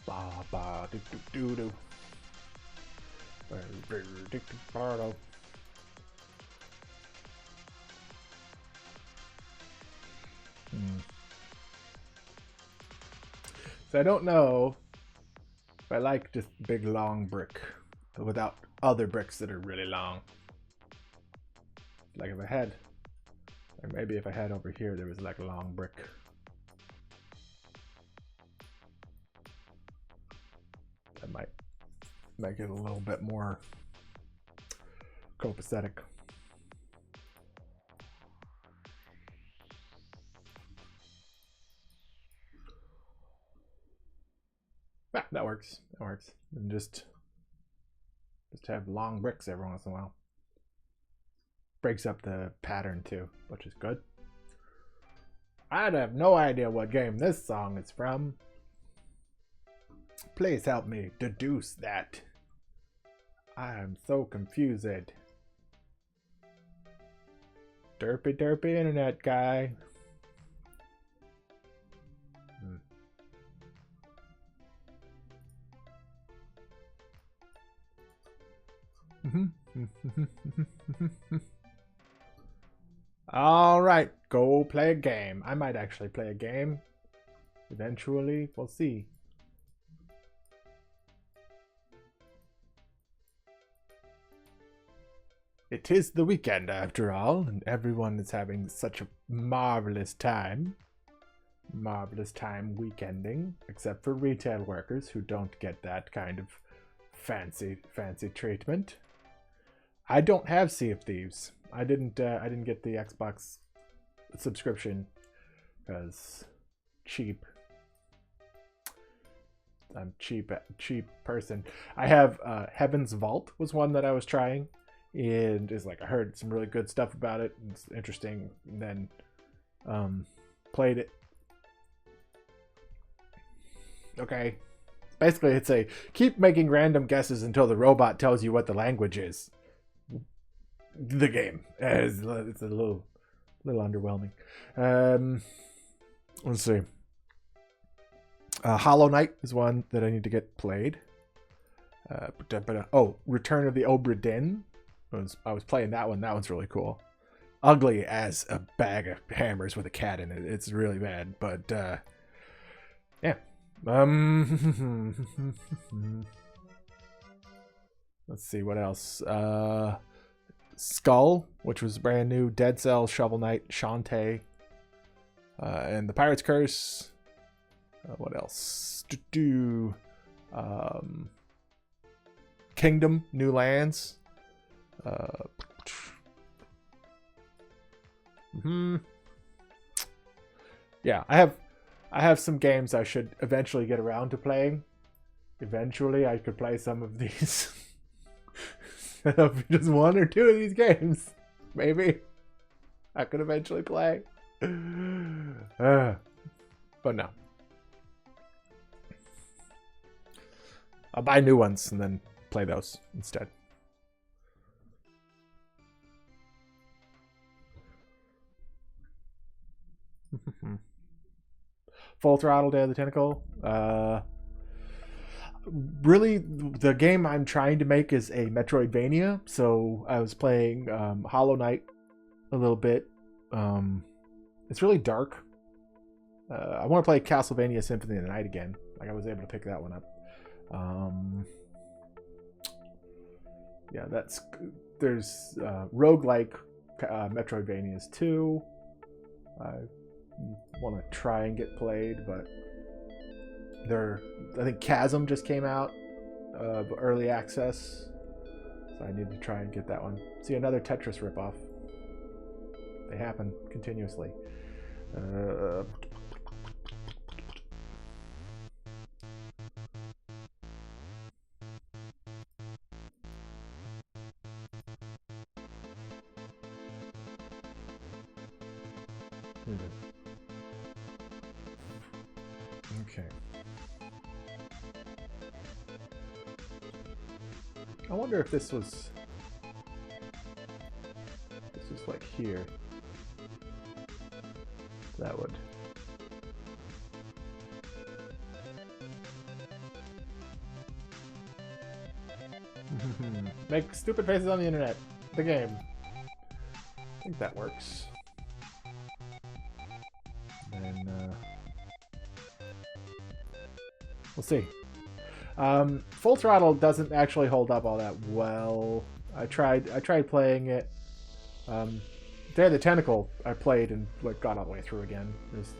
S1: Ba ba do do do do. So I don't know if I like just big long brick without other bricks that are really long. Like if I had, or maybe if I had over here there was like a long brick. That might make it a little bit more copacetic. Yeah, that works. That works. And just have long bricks every once in a while. Breaks up the pattern too, which is good. I have no idea what game this song is from. Please help me deduce that. I am so confused. Derpy derpy internet guy. All right, go play a game. I might actually play a game eventually. We'll see. It is the weekend after all, and everyone is having such a marvelous time. Marvelous time weekending, except for retail workers who don't get that kind of fancy treatment. I don't have Sea of Thieves. I didn't get the Xbox subscription because cheap. I'm cheap person. I have Heaven's Vault was one that I was trying, and is like I heard some really good stuff about it. It's interesting, and then played it. Okay, basically it's a keep making random guesses until the robot tells you what the language is. The game. It's a little underwhelming. Let's see. Hollow Knight is one that I need to get played. Oh, Return of the Obra Dinn. I was playing that one. That one's really cool. Ugly as a bag of hammers with a cat in it. It's really bad, but yeah. Let's see what else. Skull, which was brand new. Dead Cell, Shovel Knight, Shantae, and the Pirate's Curse. What else? Kingdom, New Lands. Yeah, I have some games I should eventually get around to playing. Eventually, I could play some of these. Just one or two of these games, maybe I could eventually play. But no, I'll buy new ones and then play those instead. Full Throttle, Day of the Tentacle. Really, the game I'm trying to make is a Metroidvania. So I was playing Hollow Knight a little bit. It's really dark. I want to play Castlevania Symphony of the Night again. Like, I was able to pick that one up. Yeah, there's roguelike Metroidvanias too. I want to try and get played, but I think Chasm just came out of early access, so I need to try and get that one. See, another Tetris ripoff. They happen continuously. Okay. I wonder if this was like here. That would. Make stupid faces on the internet. The game. I think that works. And we'll see. Full Throttle doesn't actually hold up all that well. I tried playing it. Day of the Tentacle I played and got all the way through again. There's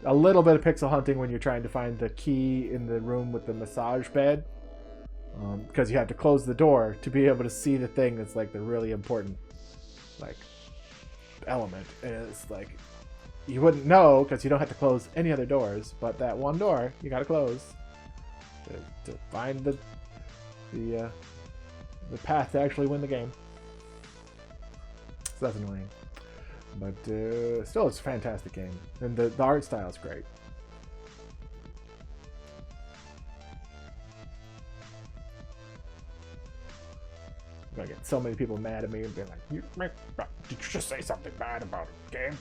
S1: a little bit of pixel hunting when you're trying to find the key in the room with the massage bed, because you have to close the door to be able to see the thing that's like the really important element. And it's like you wouldn't know because you don't have to close any other doors, but that one door you gotta close to find the path to actually win the game. So that's annoying. But still, it's a fantastic game. And the art style is great. I'm going to get so many people mad at me and be like, did you just say something bad about a game?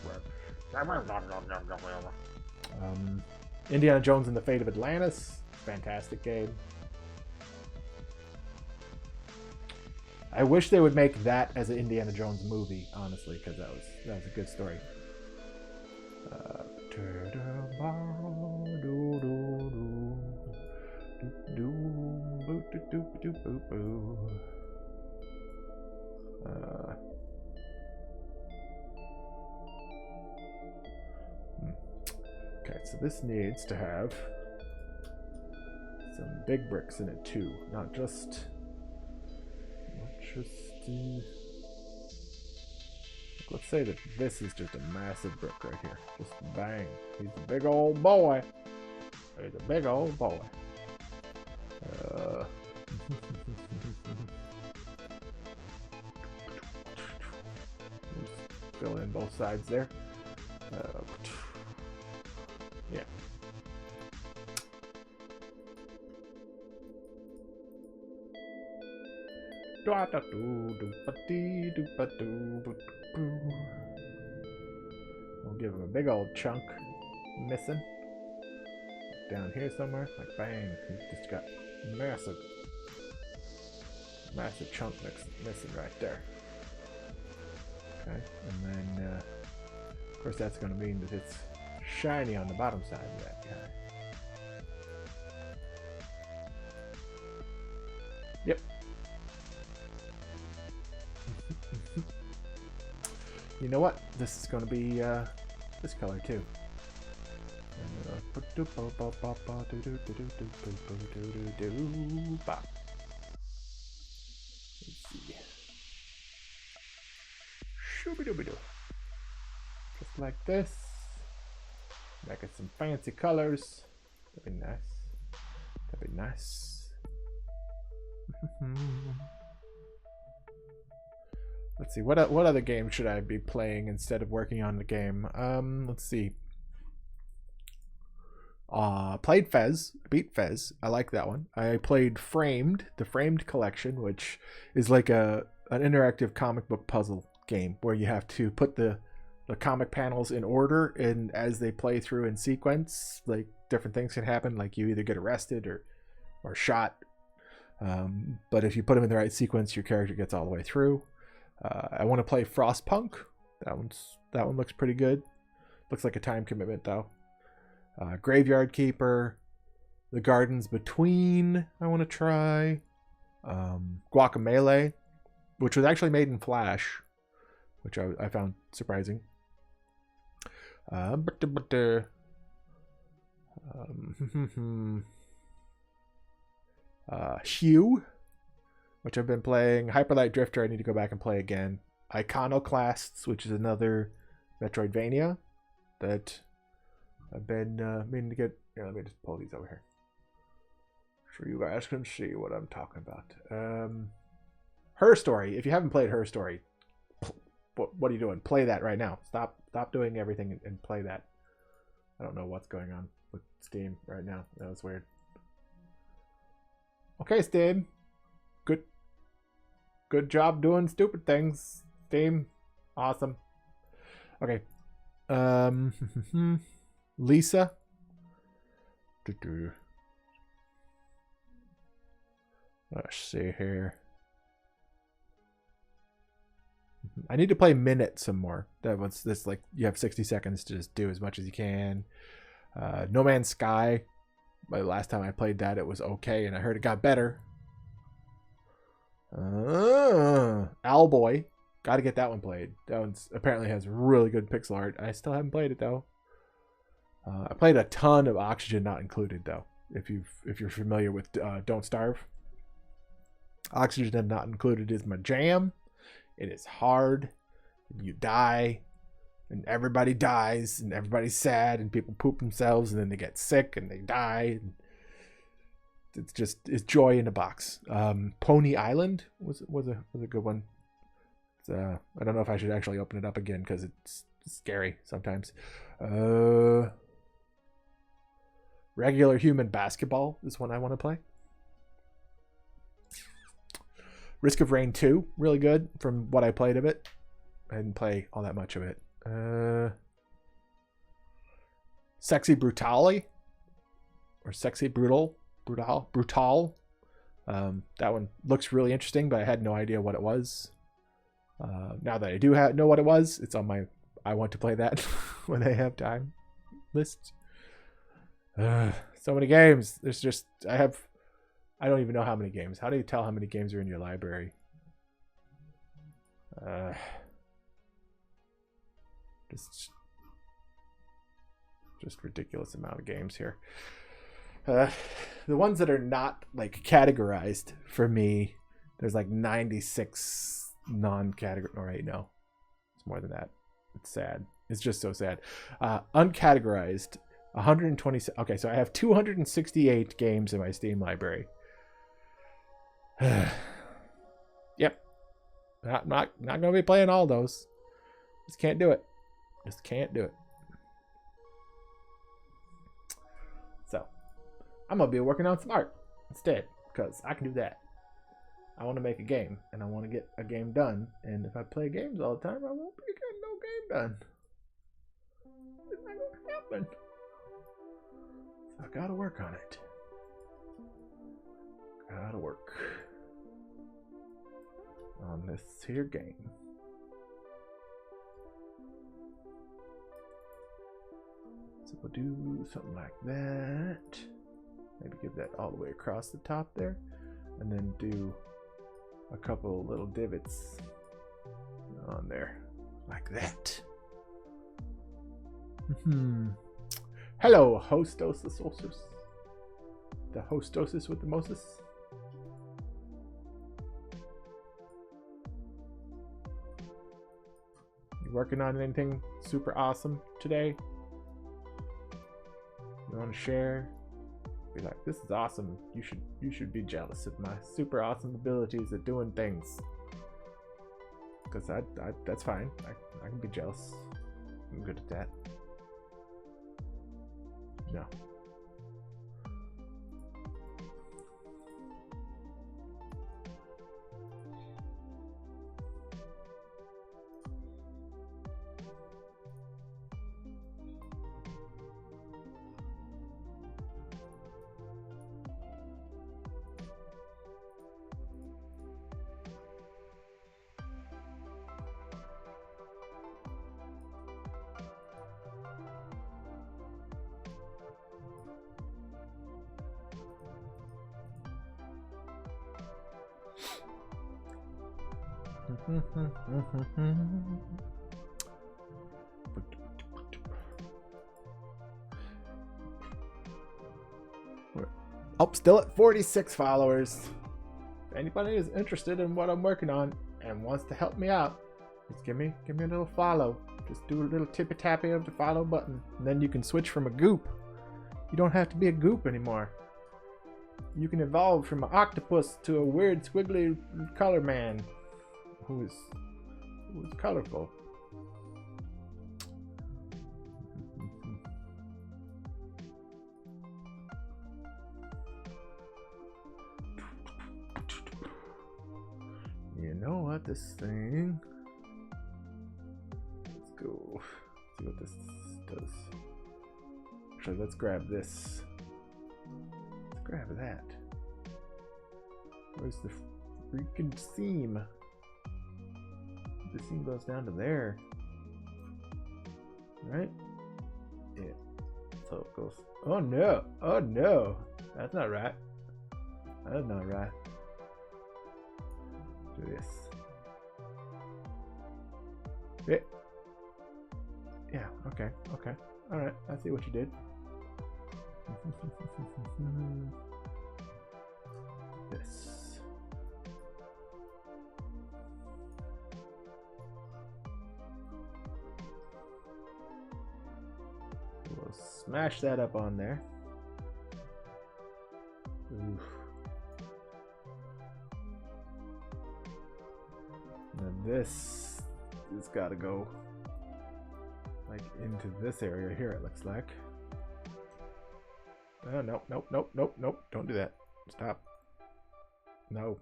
S1: Indiana Jones and the Fate of Atlantis. Fantastic game. I wish they would make that as an Indiana Jones movie, honestly, because that was a good story. Okay, so this needs to have some big bricks in it too, not just. Let's say that this is just a massive brick right here. Just bang. He's a big old boy. He's a big old boy. Fill in both sides there. Yeah. We'll give him a big old chunk missing. down here somewhere. Like bang, he just got massive chunk missing right there. Okay, and then of course that's going to mean that it's shiny on the bottom side of that guy. Yep. You know what? This is going to be this color too. Let's see. Shooby-dooby-doo. Just like this. Make it some fancy colors. That'd be nice. That'd be nice. Let's see. What other game should I be playing instead of working on the game? Let's see. Played Fez, beat Fez. I like that one. I played Framed, the Framed collection, which is like an interactive comic book puzzle game where you have to put the comic panels in order, and as they play through in sequence, like different things can happen. Like you either get arrested or shot. But if you put them in the right sequence, your character gets all the way through. I want to play Frostpunk. That one looks pretty good. Looks like a time commitment though. Graveyard Keeper, The Gardens Between, I want to try. Guacamelee, which was actually made in Flash, which I found surprising. Hue, which I've been playing. Hyperlight Drifter, I need to go back and play again. Iconoclasts, which is another Metroidvania that I've been meaning to get. Here, let me just pull these over here so you guys can see what I'm talking about. Her Story. If you haven't played Her Story, what are you doing? Play that right now. Stop doing everything and play that. I don't know what's going on with Steam right now. That was weird. Okay, Steam. Good job doing stupid things. Steam. Awesome. Okay. Lisa. Let's see here. I need to play Minute some more. That was this, like, you have 60 seconds to just do as much as you can. No Man's Sky. But last time I played that, it was okay, and I heard it got better. Owlboy. Got to get that one played. That one apparently has really good pixel art. I still haven't played it though. I played a ton of Oxygen Not Included though. If you're familiar with Don't Starve. Oxygen Not Included is my jam. It is hard. You die, and everybody dies, and everybody's sad, and people poop themselves, and then they get sick, and they die. And it's joy in a box. Pony Island was a good one. I don't know if I should actually open it up again because it's scary sometimes. Regular Human Basketball is one I want to play. Risk of Rain 2, really good from what I played of it. I didn't play all that much of it. Sexy Brutale, or Sexy Brutal. That one looks really interesting, but I had no idea what it was. Now that I do know what it was, it's on my I want to play that when I have time list. So many games. There's just I don't even know how many games. How do you tell how many games are in your library? Just ridiculous amount of games here. The ones that are not like categorized for me, there's like 96 non-categorized. All right, no, it's more than that. It's sad. It's just so sad. Uncategorized, 120. Okay, so I have 268 games in my Steam library. Yep, not gonna be playing all those. Just can't do it. Just can't do it. So I'm gonna be working on some art instead, because I can do that. I want to make a game, and I want to get a game done. And if I play games all the time, I won't be getting no game done. It's not gonna happen. So I gotta work on it. Gotta work on this here game. So we'll do something like that. Maybe give that all the way across the top there. And then do a couple little divots on there. Like that. Hello, hostosis. The hostosis with the Moses. You working on anything super awesome today? You want to share? Be like, this is awesome. You should be jealous of my super awesome abilities at doing things. Because that's fine. I can be jealous. I'm good at that. No. Oh, still at 46 followers. If anybody is interested in what I'm working on and wants to help me out, just give me a little follow. Just do a little tippy tappy of the follow button, and then you can switch from a goop. You don't have to be a goop anymore. You can evolve from an octopus to a weird squiggly color man who is colorful. You know what, this thing. Let's go see what this does. Actually, let's grab this. Let's grab that. Where's the freaking seam? The seam goes down to there. Right? Yeah. So it goes. Oh no! Oh no! That's not right. That's not right. Do this. Yeah, okay, okay. Alright, I see what you did. This. We'll smash that up on there. Oof. And this has got to go like into this area here, it looks like. Nope, nope, nope, nope, nope. Don't do that. Stop. No.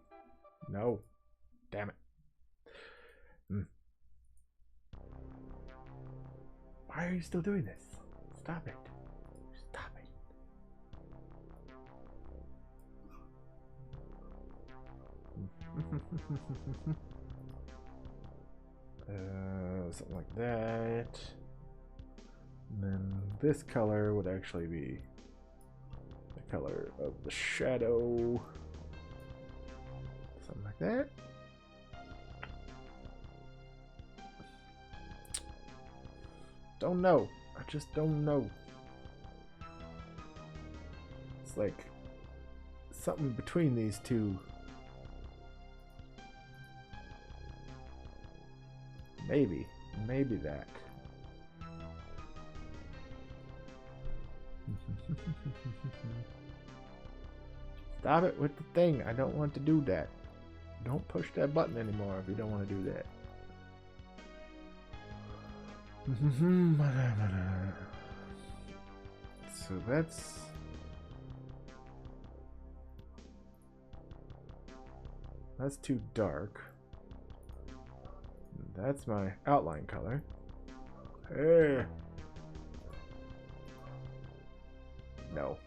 S1: No. Damn it. Why are you still doing this? Stop it. Stop it. Something like that. And then this color would actually be the color of the shadow. Something like that. Don't know. I just don't know. It's like something between these two. Maybe that. Stop it with the thing. I don't want to do that. Don't push that button anymore if you don't want to do that. So that's too dark. That's my outline color. Hey. No.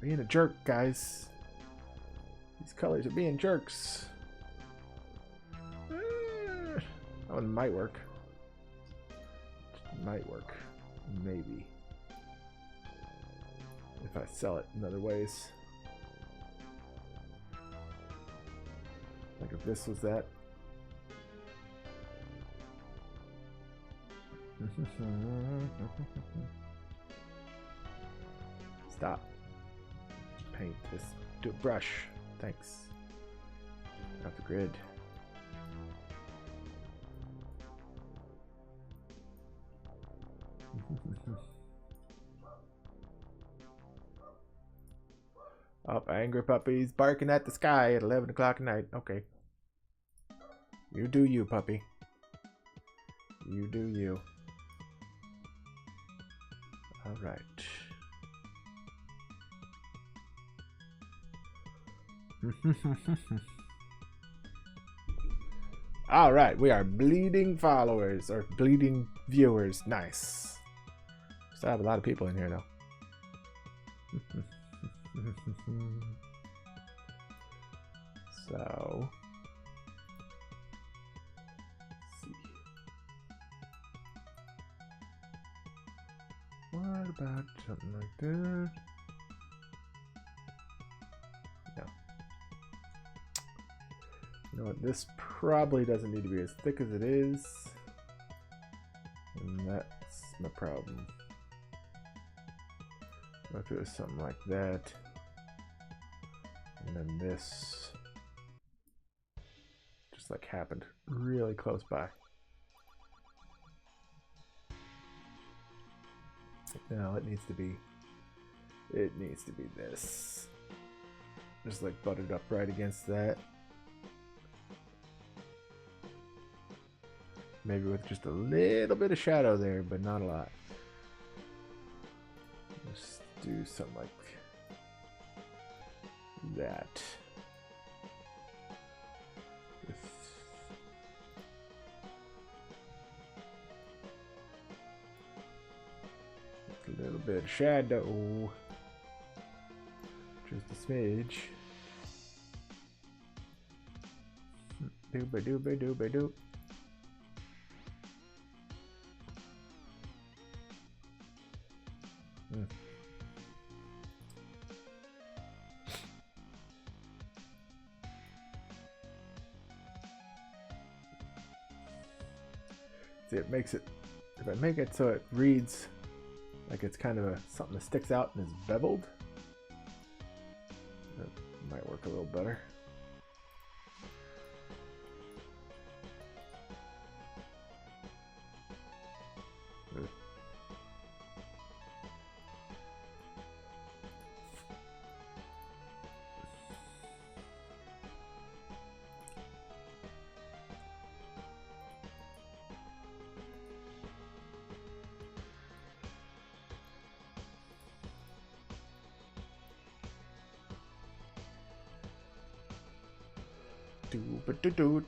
S1: Being a jerk, guys. These colors are being jerks. That one might work. Might work. Maybe. If I sell it in other ways. Like if this was that. Stop. Paint this. Do a brush. Thanks. Not the grid. Up, angry puppies barking at the sky at 11 o'clock at night. Okay. You do you, puppy. You do you. Alright. Alright, we are bleeding followers, or bleeding viewers. Nice. Still have a lot of people in here, though. So... what about something like that? No. You know what? This probably doesn't need to be as thick as it is. And that's my problem. What if it was something like that? And then this just like happened really close by. No, it needs to be this. Just like buttered up right against that. Maybe with just a little bit of shadow there, but not a lot. Just do something like that. A little bit of shadow, just a smidge. Doop-a-doop-a-doop-a-doop. See, it makes it, if I make it so it reads like it's kind of something that sticks out and is beveled, that might work a little better. Do.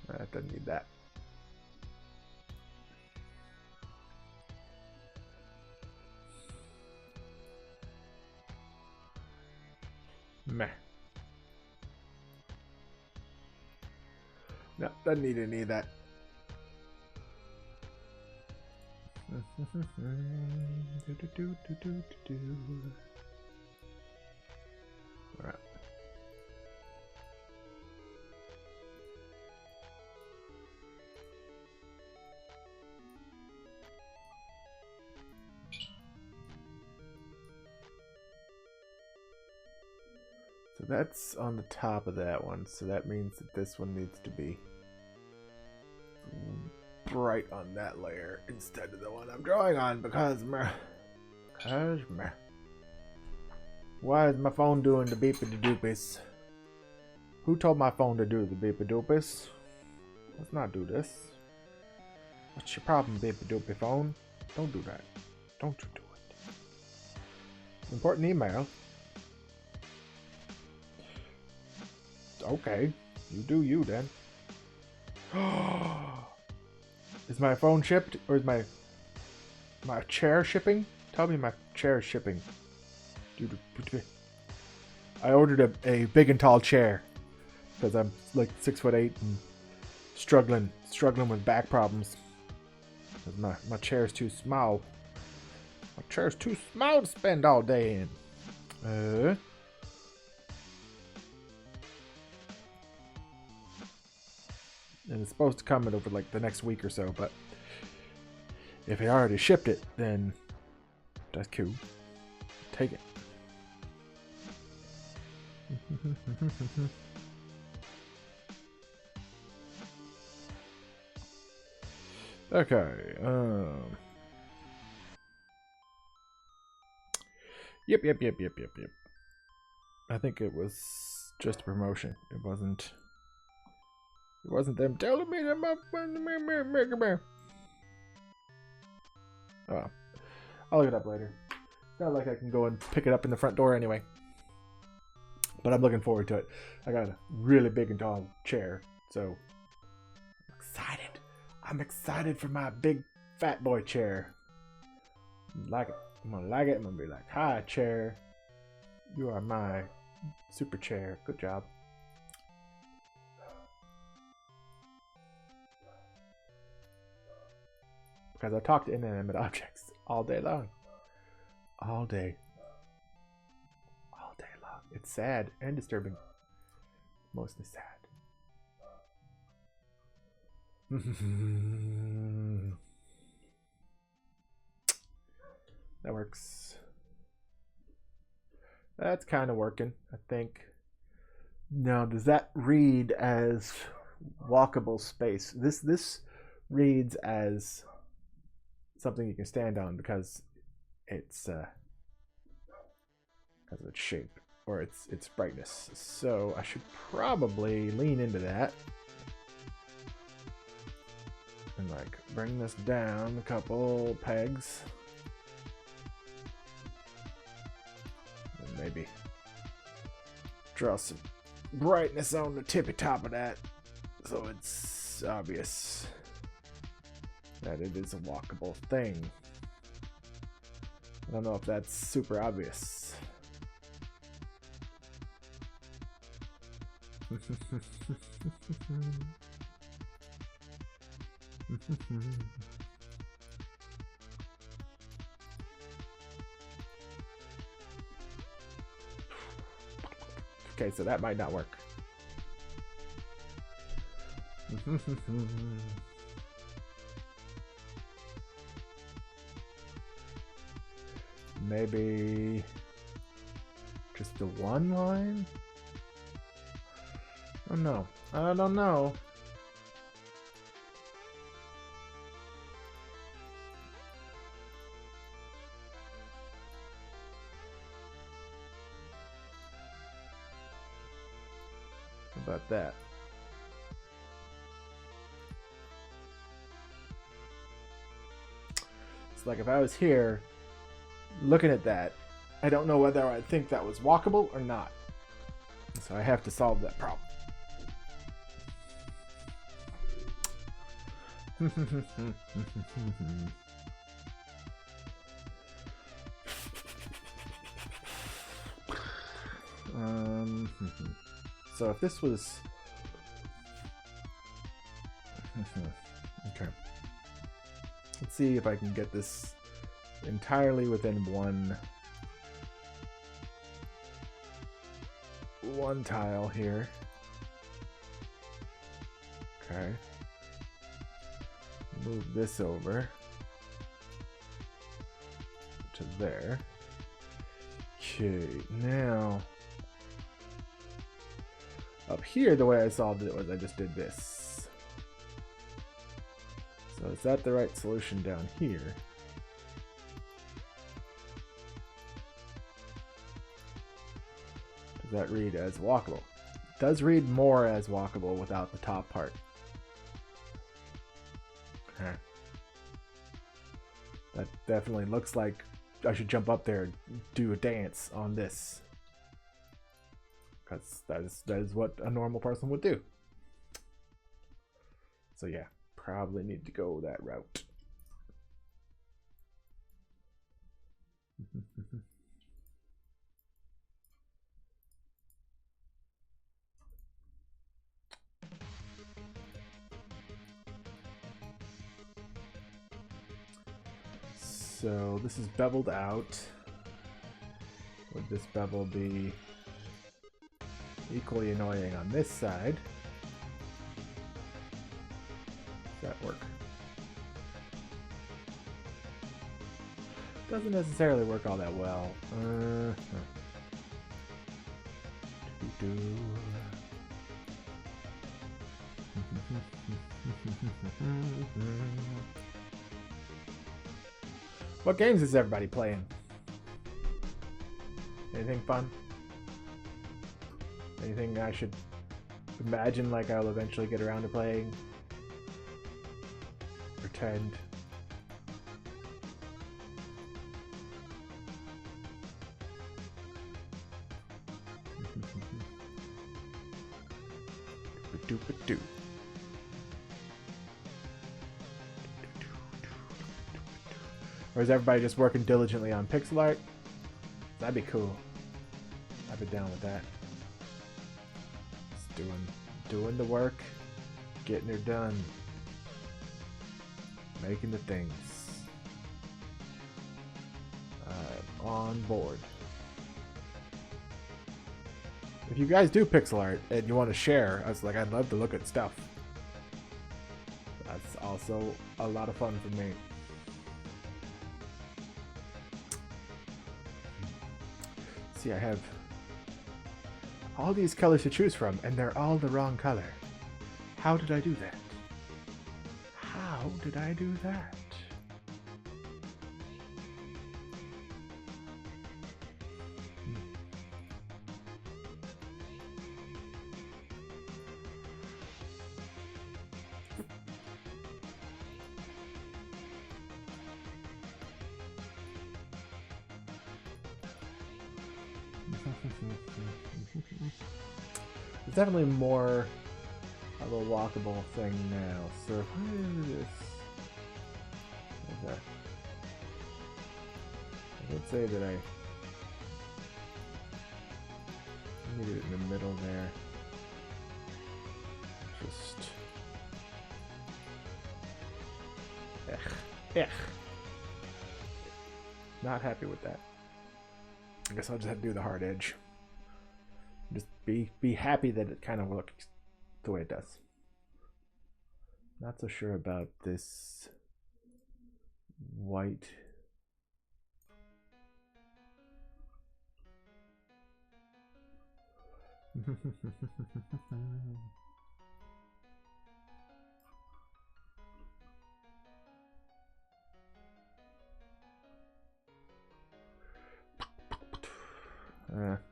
S1: That doesn't need that. Meh. No, doesn't need any of that. All right. So that's on the top of that one, so that means that this one needs to be bright on that layer instead of the one I'm drawing on because why is my phone doing the beepity-doopis? Who told my phone to do the beepity-doopis? Let's not do this. What's your problem, beepity-doopy phone? Don't do that. Don't you do it. Important email. Okay, you do you then. Is my phone shipped, or is my chair shipping? Tell me my chair is shipping. I ordered a big and tall chair because I'm like 6'8" and struggling with back problems. My chair's too small. My chair's too small to spend all day in. And it's supposed to come in over like the next week or so, but if they already shipped it, then that's cool. Take it. Okay. Yep. I think it was just a promotion. It wasn't them telling me them up. Oh, I'll look it up later. It's not like I can go and pick it up in the front door anyway. But I'm looking forward to it. I got a really big and tall chair, so I'm excited. I'm excited for my big fat boy chair. Like it. I'm gonna like it. I'm gonna be like, "Hi, chair. You are my super chair. Good job." Because I talk to inanimate objects all day long. All day long. It's sad and disturbing. Mostly sad. That works. That's kind of working, I think. Now, does that read as walkable space? This reads as something you can stand on because it's because of its shape or its brightness. So I should probably lean into that and like bring this down a couple pegs. And maybe draw some brightness on the tippy top of that so it's obvious that it is a walkable thing. I don't know if that's super obvious. Okay, so that might not work. Maybe just the one line? Oh no, I don't know. How about that? It's like if I was here looking at that, I don't know whether I think that was walkable or not. So I have to solve that problem. So if this was okay, let's see if I can get this entirely within one tile here. Okay, move this over to there. Okay, now up here the way I solved it was I just did this. So is that the right solution down here? Does that read as walkable? It does read more as walkable without the top part. Okay. That definitely looks like I should jump up there and do a dance on this. because that is what a normal person would do. So yeah, probably need to go that route. So this is beveled out. Would this bevel be equally annoying on this side? Does that work? Doesn't necessarily work all that well. What games is everybody playing? Anything fun? Anything I should imagine like I'll eventually get around to playing? Pretend. Doop-a-doo. Or is everybody just working diligently on pixel art? That'd be cool. I'd be down with that. Just doing the work, getting her done, making the things. I'm on board. If you guys do pixel art and you want to share, I was like, I'd love to look at stuff. That's also a lot of fun for me. See, I have all these colors to choose from, and they're all the wrong color. How did I do that? How did I do that? It's definitely more of a walkable thing now. So what is this? Okay. I would say that I need it in the middle there. Just not happy with that. I guess I'll just have to do the hard edge. Just be happy that it kind of looks the way it does. Not so sure about this white.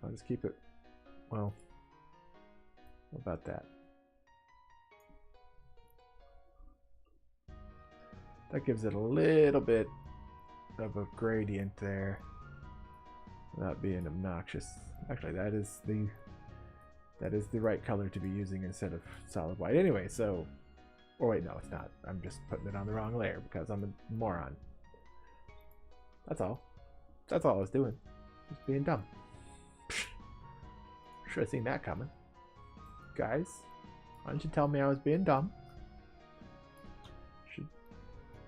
S1: I'll just keep it. Well, what about that? That gives it a little bit of a gradient there without being obnoxious. Actually, that is the right color to be using instead of solid white. Anyway, so, or wait, no, it's not. I'm just putting it on the wrong layer because I'm a moron. That's all. That's all I was doing. Just being dumb. Should have seen that coming. Guys, why don't you tell me I was being dumb? You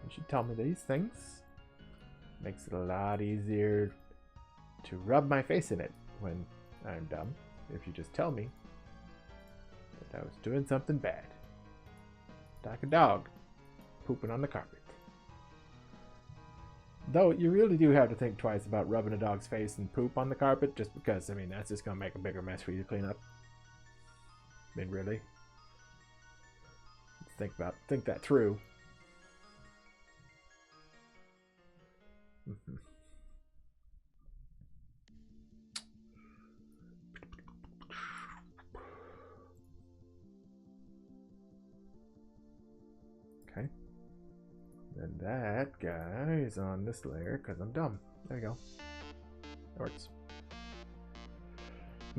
S1: should tell me these things. Makes it a lot easier to rub my face in it when I'm dumb. If you just tell me that I was doing something bad. Like a dog pooping on the carpet. Though you really do have to think twice about rubbing a dog's face and poop on the carpet, just because, I mean, that's just going to make a bigger mess for you to clean up. I mean, really? Think that through. Okay. And that guy is on this layer because I'm dumb. There we go. That works.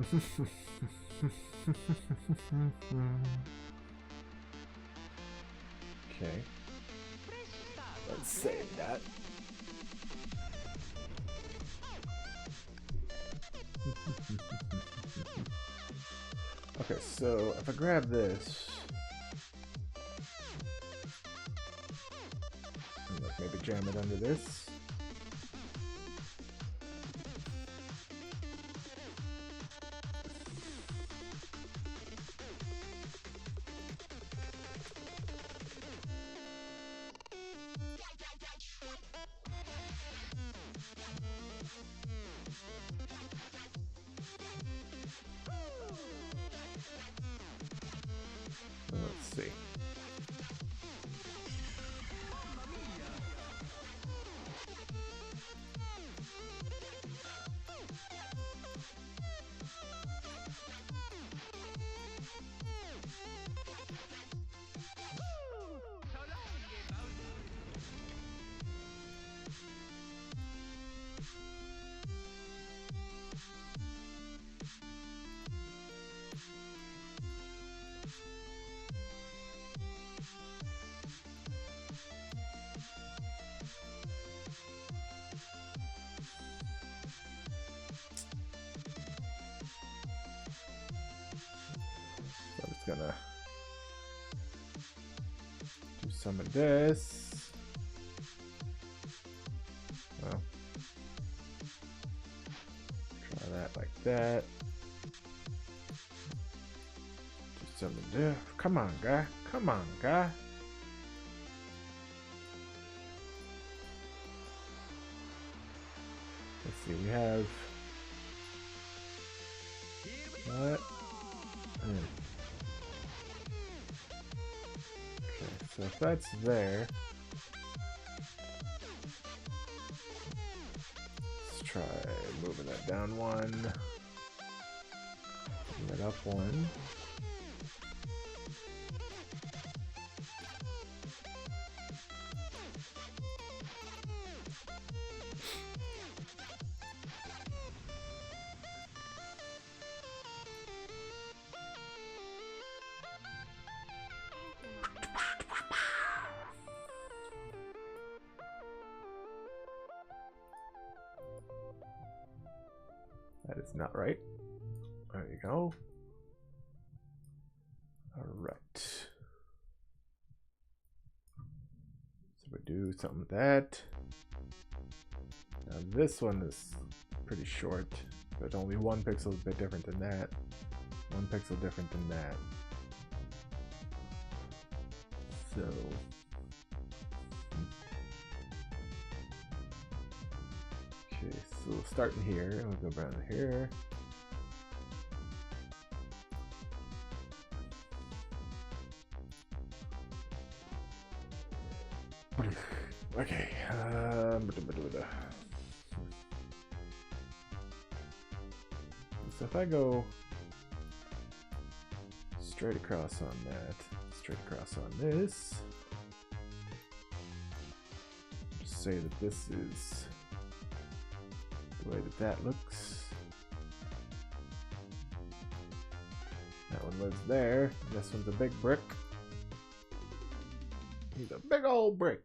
S1: Okay. Let's save that. Okay, so if I grab this, and like maybe jam it under this. Let's see. So I'm just gonna do some of this. Well, try that like that. Do some of this. Come on, guy. Come on, guy. Let's see. We have what? Okay, so if that's there, let's try moving that down one, moving that up one. That is not right. There you go. All right. So we do something with that. Now this one is pretty short, but only one pixel is a bit different than that. One pixel different than that. So okay, so we'll start in here and we'll go down to here. Okay. So if I go straight across on that, straight across on this, just say that this is the way that that looks. That one lives there. This one's a big brick. He's a big old brick.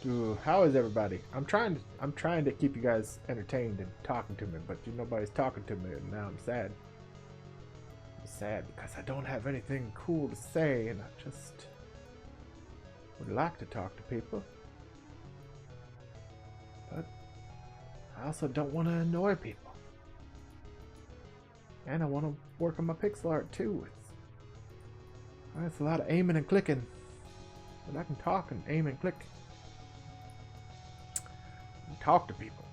S1: Dude, how is everybody? I'm trying to keep you guys entertained and talking to me, but nobody's talking to me, and now I'm sad. I'm sad because I don't have anything cool to say, and I just would like to talk to people, but I also don't want to annoy people, and I want to work on my pixel art too. It's a lot of aiming and clicking, but I can talk and aim and click and talk to people.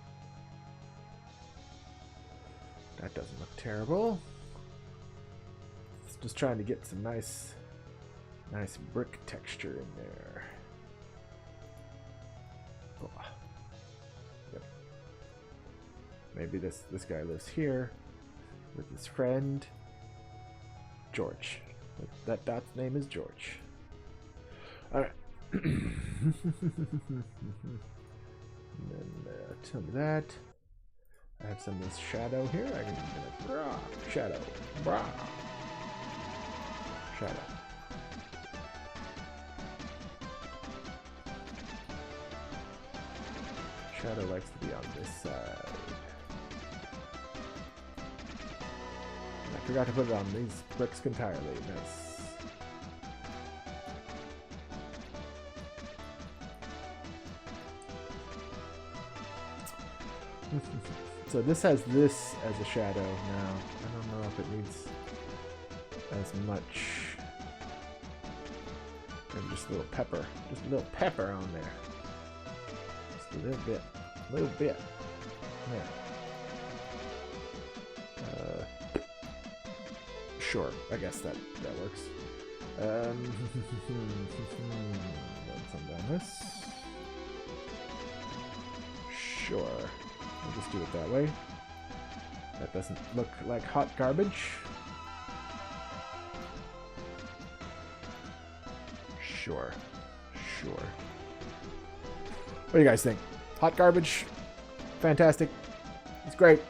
S1: That doesn't look terrible. It's just trying to get some nice brick texture in there. Oh. Yep. Maybe this guy lives here with his friend George. That dot's name is George. Alright, And then some of that. I have some of this shadow here. I can shadow, shadow. Shadow likes to be on this side. I forgot to put it on these bricks entirely. Nice. So this has this as a shadow now. I don't know if it needs as much. Maybe just a little pepper. Just a little pepper on there. Just a little bit. A little bit. There. Sure. I guess that works. Some down this. Sure. We'll just do it that way. That doesn't look like hot garbage. Sure. Sure. What do you guys think? Hot garbage? Fantastic. It's great.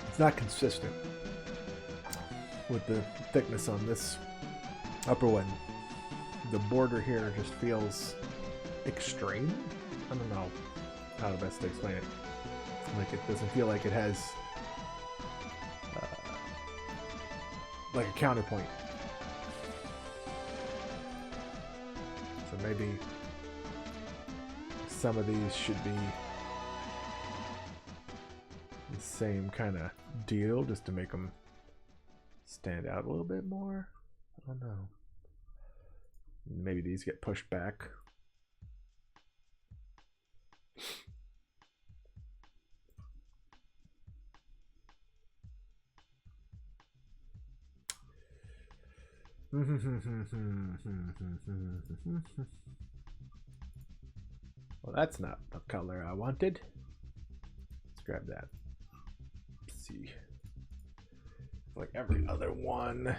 S1: It's not consistent with the thickness on this upper one. The border here just feels extreme. I don't know how to best explain it. Like it doesn't feel like it has like a counterpoint. So maybe some of these should be the same kind of deal just to make them stand out a little bit more. I don't know. Maybe these get pushed back. Well, that's not the color I wanted. Let's grab that. Let's see. Like every other one.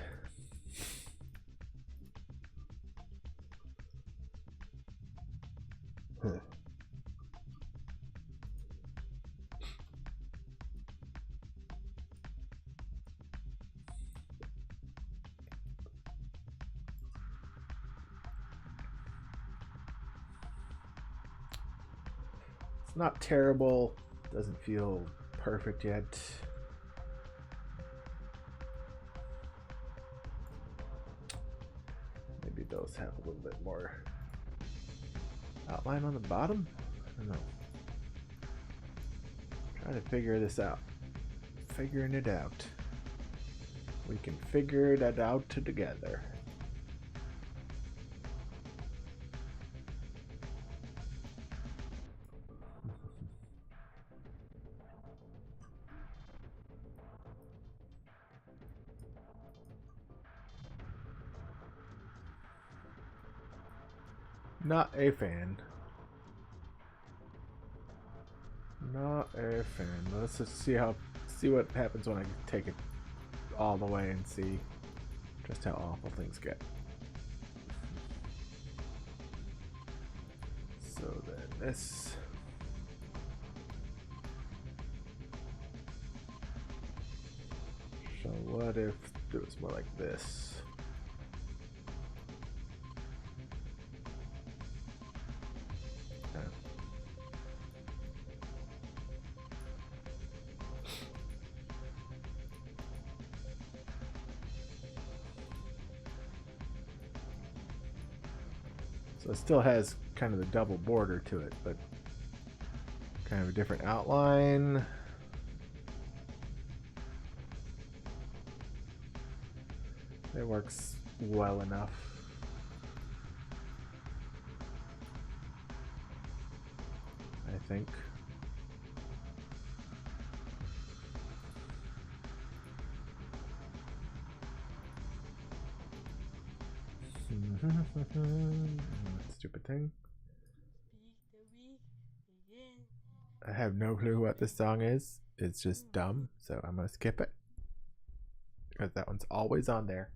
S1: Huh. It's not terrible. Doesn't feel perfect yet. Maybe those have a little bit more outline on the bottom. I don't know. Trying to figure this out. Figuring it out. We can figure it out together. Not a fan. Not a fan. Let's just see what happens when I take it all the way and see just how awful things get. So then this. So what if it was more like this? So it still has kind of the double border to it, but kind of a different outline. It works well enough. I think. Stupid thing. I have no clue what this song is. It's just dumb, so I'm gonna skip it. because that one's always on there.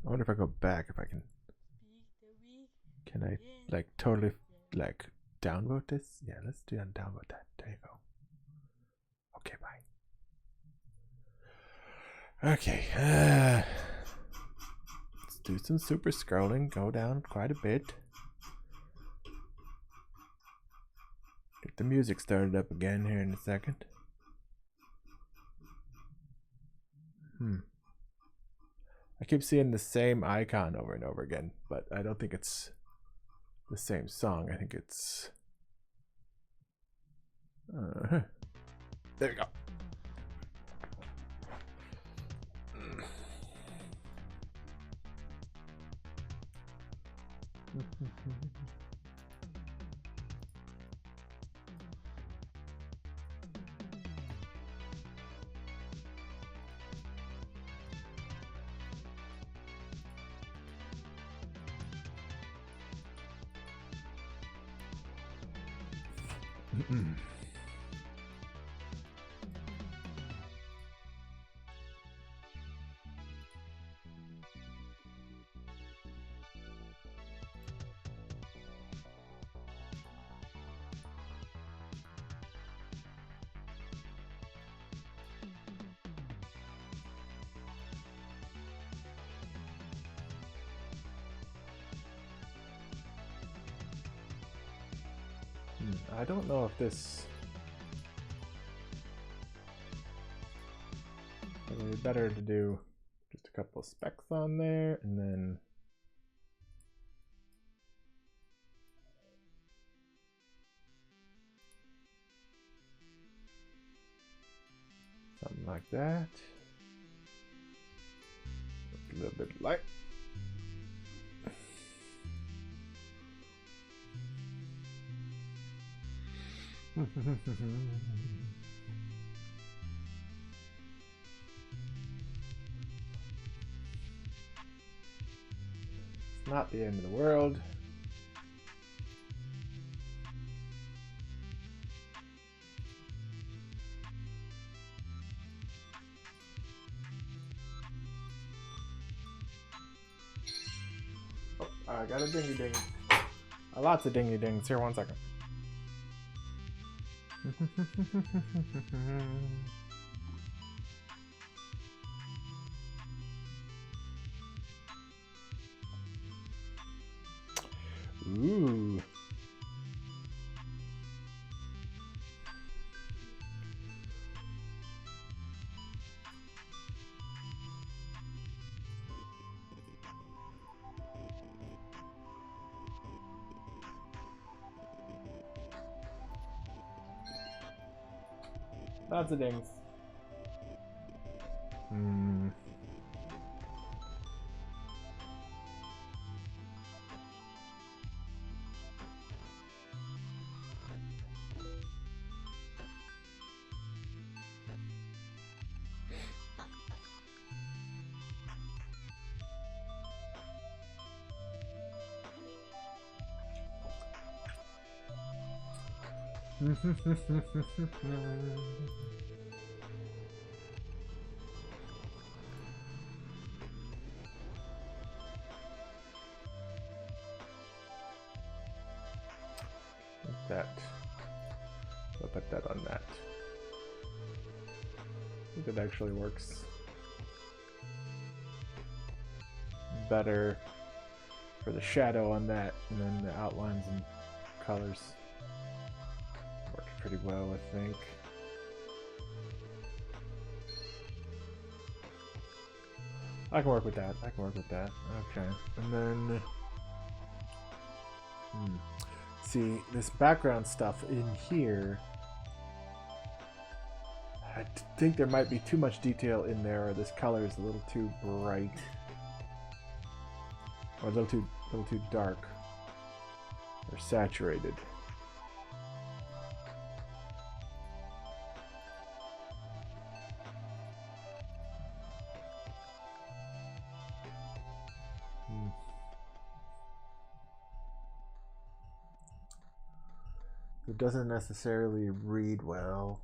S1: I wonder if I go back, if I can. Can I like totally like downvote this? Yeah, let's do downvote that. There you go. Okay, bye. Okay, let's do some super scrolling. Go down quite a bit. Get the music started up again here in a second. I keep seeing the same icon over and over again, but I don't think it's the same song. I think it's... there we go. I don't know if this... It would be better to do just a couple of specs on there and then... something like that. A little bit light. It's not the end of the world. Oh, I got a dingy ding. Lots of dingy dings. Here, 1 second. Ooh. Lots of dings. That. I'll put that on that. I think it actually works better for the shadow on that, and then the outlines and colors work pretty well, I think. I can work with that. Okay, and then see this background stuff in here. I think there might be too much detail in there, or this color is a little too bright, or a little too dark, or saturated. It doesn't necessarily read well.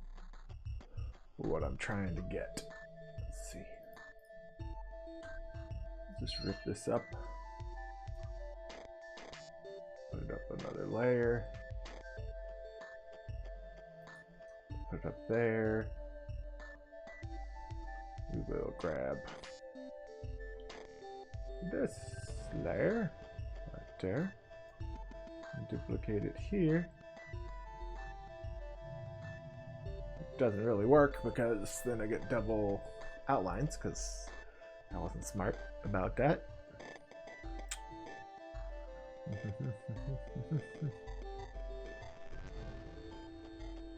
S1: what I'm trying to get. Let's see. Just rip this up. Put it up another layer. Put it up there. We will grab this layer right there. And duplicate it here. It doesn't really work because then I get double outlines because I wasn't smart about that.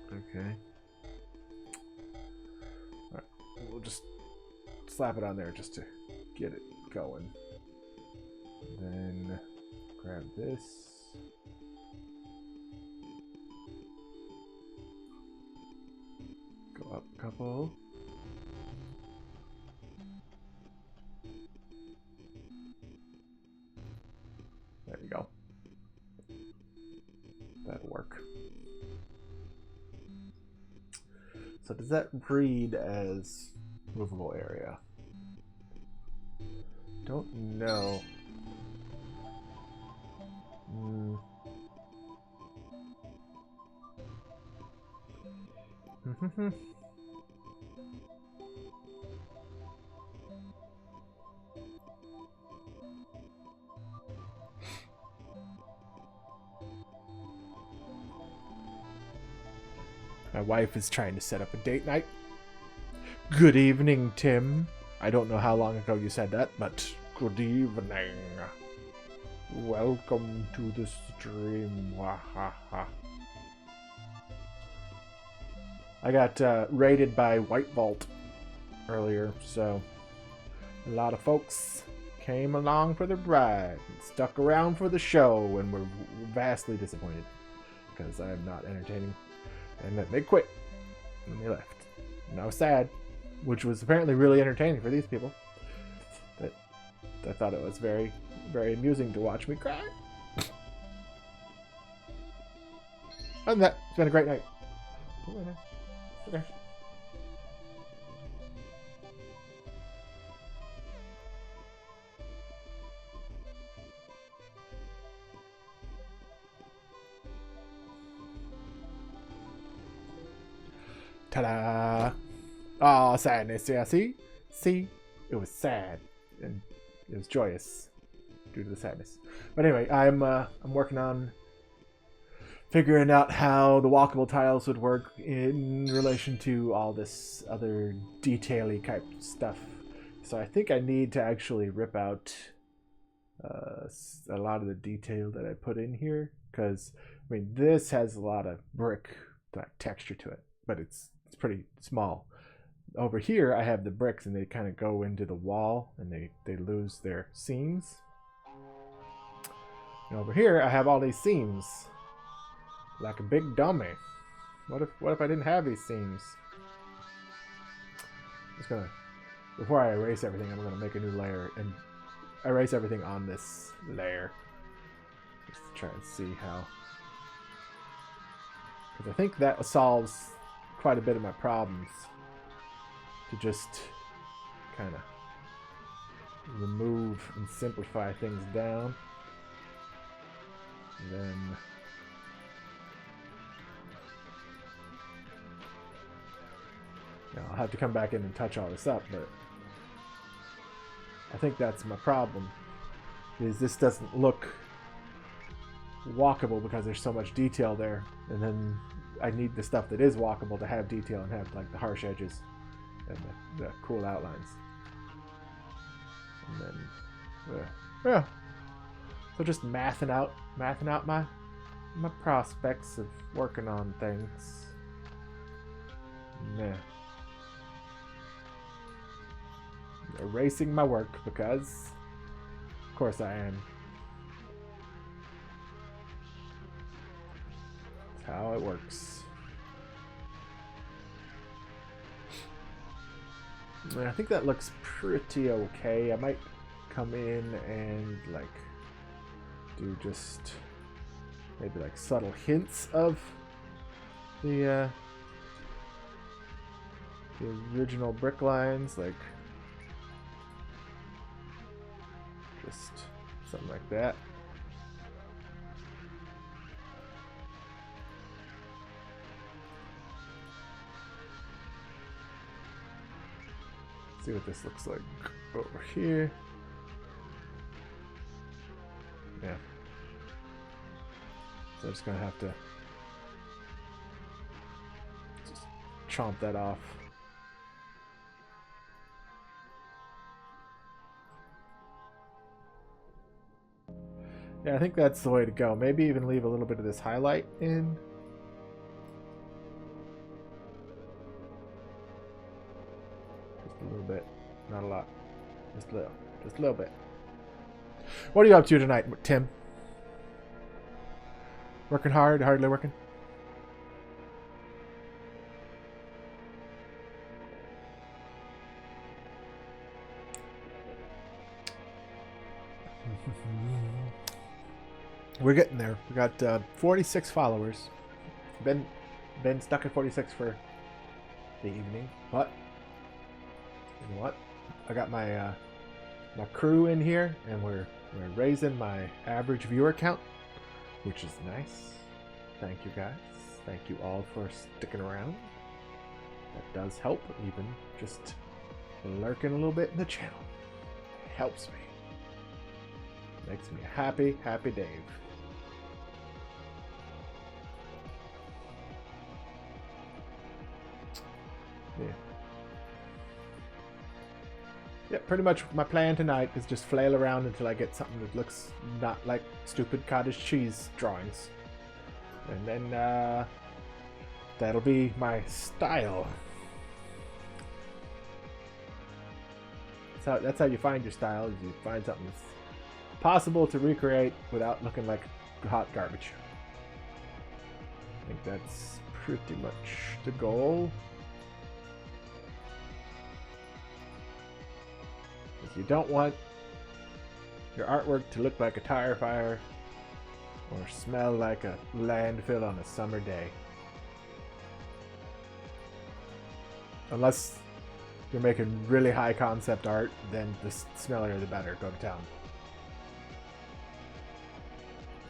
S1: Okay. Alright, we'll just slap it on there just to get it going. Then grab this. Go up a couple. There you go. That'll work. So does that read as movable area? Don't know. My wife is trying to set up a date night. Good evening, Tim. I don't know how long ago you said that, but good evening. Welcome to the stream. Wahaha. I got raided by White Vault earlier, so a lot of folks came along for the ride, and stuck around for the show, and were vastly disappointed because I am not entertaining. And then they quit, and they left. And I was sad, which was apparently really entertaining for these people. But I thought it was very, very amusing to watch me cry. Other than that, it's been a great night. Okay. Ta-da! Oh, sadness. Yeah, see? See? It was sad. And it was joyous due to the sadness. But anyway, I'm working on figuring out how the walkable tiles would work in relation to all this other detail-y type stuff. So I think I need to actually rip out a lot of the detail that I put in here. Because, I mean, this has a lot of brick texture to it. But it's pretty small. Over here, I have the bricks, and they kind of go into the wall, and they lose their seams. And over here, I have all these seams, like a big dummy. What if I didn't have these seams? Just gonna, before I erase everything, I'm gonna make a new layer and erase everything on this layer, just to try and see how. Because I think that solves quite a bit of my problems, to just kind of remove and simplify things down. And then I'll have to come back in and touch all this up, but I think that's my problem, is this doesn't look walkable because there's so much detail there, and then I need the stuff that is walkable to have detail and have like the harsh edges and the cool outlines. And then yeah, so just mathing out my prospects of working on things. Yeah. Erasing my work because of course I am. That's how it works. And I think that looks pretty okay. I might come in and like do just maybe like subtle hints of the the original brick lines, like just something like that. See what this looks like over here. Yeah. So I'm just gonna have to just chomp that off. Yeah, I think that's the way to go. Maybe even leave a little bit of this highlight in. Just a little bit. Not a lot. Just a little. Just a little bit. What are you up to tonight, Tim? Working hard? Hardly working? We're getting there. We got 46 followers. Been stuck at 46 for the evening, but you know what? I got my my crew in here, and we're raising my average viewer count, which is nice. Thank you guys. Thank you all for sticking around. That does help, even just lurking a little bit in the channel. It helps me. Makes me a happy, happy Dave. Yeah. Yeah, pretty much my plan tonight is just flail around until I get something that looks not like stupid cottage cheese drawings. And then that'll be my style. That's how you find your style, is you find something that's possible to recreate without looking like hot garbage. I think that's pretty much the goal. You don't want your artwork to look like a tire fire or smell like a landfill on a summer day. Unless you're making really high concept art, then the smellier the better. Go to town.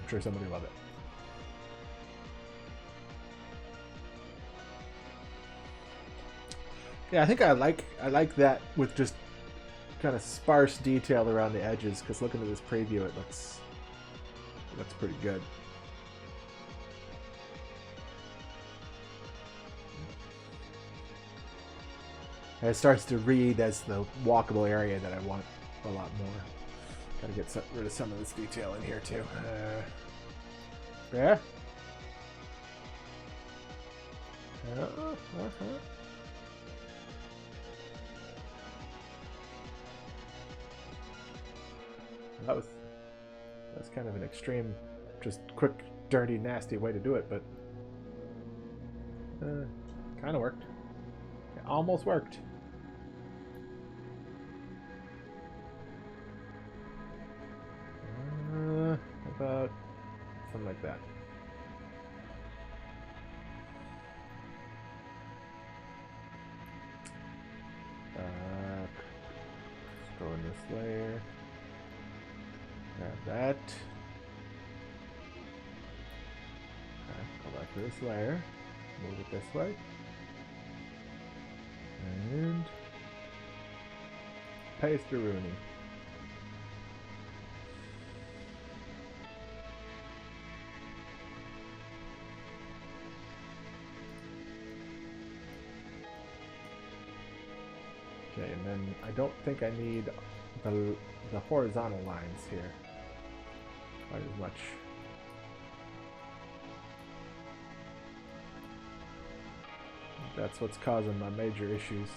S1: I'm sure somebody will love it. Yeah, I think I like that with just kind of sparse detail around the edges, because looking at this preview, it looks pretty good. And it starts to read as the walkable area that I want a lot more. Gotta get rid of some of this detail in here too. Yeah. That's kind of an extreme, just quick, dirty, nasty way to do it, but kind of worked. It almost worked. About something like that. Let's go in this layer. Grab that. Okay, go back to this layer. Move it this way. And paste the Rooney. Okay, and then I don't think I need the horizontal lines here quite as much. That's what's causing my major issues.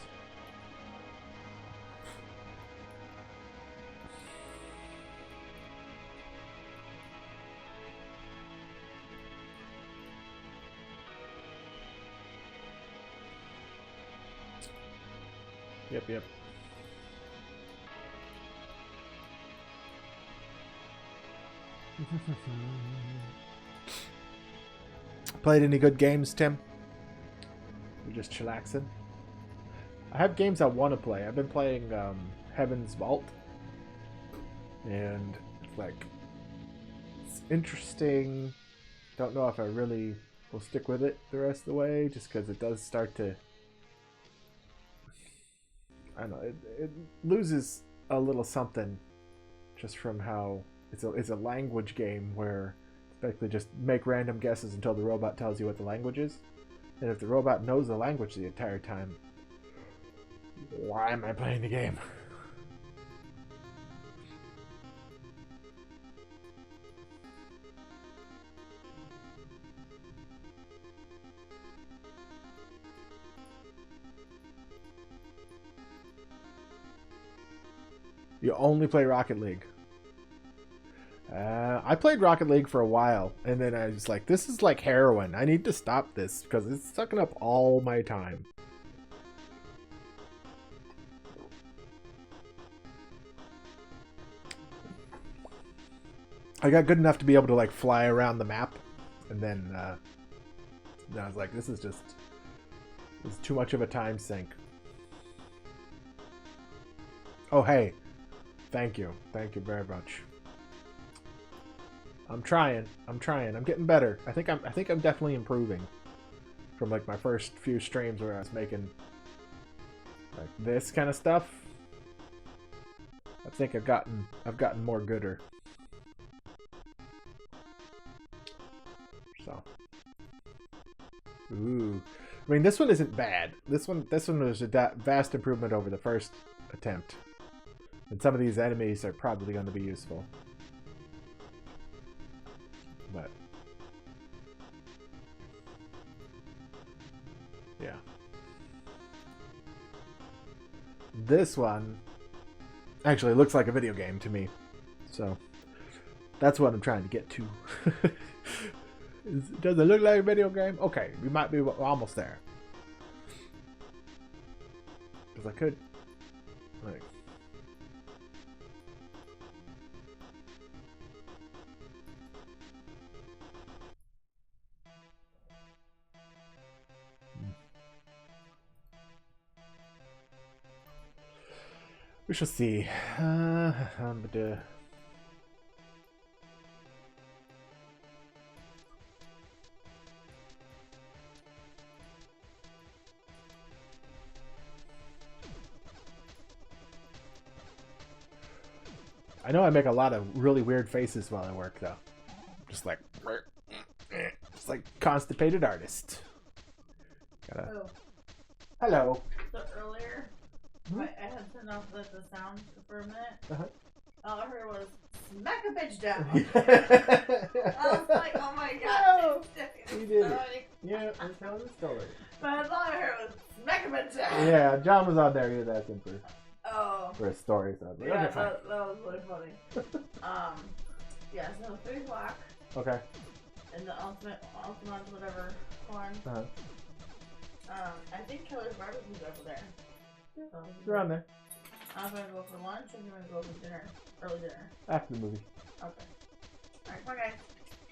S1: Yep. Played any good games, Tim? You're just chillaxing? I have games I want to play. I've been playing Heaven's Vault, and it's like it's interesting. Don't know if I really will stick with it the rest of the way, just because it does start to. I don't know. It loses a little something just from how it's a language game where basically just make random guesses until the robot tells you what the language is. And if the robot knows the language the entire time, why am I playing the game? You only play Rocket League. I played Rocket League for a while, and then I was like, this is like heroin. I need to stop this because it's sucking up all my time. I got good enough to be able to like fly around the map, and then I was like, this is too much of a time sink. Oh hey, thank you very much. I'm trying. I'm getting better. I think I'm definitely improving from like my first few streams where I was making like this kind of stuff. I think I've gotten more gooder. So, ooh, I mean this one isn't bad. This one was a vast improvement over the first attempt, and some of these enemies are probably going to be useful. But yeah, this one actually looks like a video game to me, so that's what I'm trying to get to. Does it look like a video game? Okay, we might be almost there. Because I could, like, we shall see. I know I make a lot of really weird faces while I work, though. Just like constipated artist. Gotta.
S2: Oh.
S1: Hello.
S2: So earlier, I had turned off the sound for a minute. All I heard was "smack a bitch down." I was like, "Oh my god!"
S1: He did it. Yeah, I'm telling the story.
S2: But all I heard was "smack a bitch down."
S1: Yeah, John was on there. He was asking for a story, so I was like,
S2: yeah,
S1: okay, fine.
S2: that was really funny. Yeah, so 3 o'clock.
S1: Okay.
S2: And the ultimate whatever corn. I think Keller's barbecue's over there. So,
S1: It's around there.
S2: I'm gonna go for lunch and you're gonna go for dinner. Early dinner.
S1: After the movie.
S2: Okay. Alright, come on guys.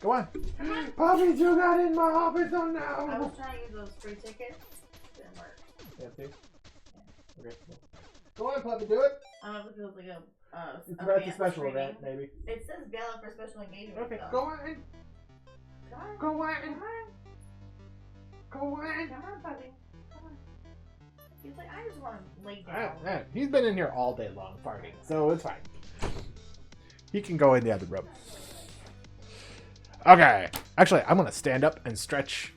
S1: Go on. Poppy, you got in my office on now.
S2: I was trying to use those free tickets. Didn't work.
S1: Yeah, see? Yeah. Okay, cool. Go on, Poppy, do it.
S2: I don't know if it feels like
S1: it's about the special
S2: streaming
S1: event, maybe.
S2: It says ballot for special engagement.
S1: Okay,
S2: though.
S1: go on.
S2: Come on.
S1: Go on.
S2: Come on.
S1: Go on.
S2: Come on, puppy. Come on. He's like, I just want to lay down.
S1: He's been in here all day long farting, so it's fine. He can go in the other room. Okay. Actually, I'm going to stand up and stretch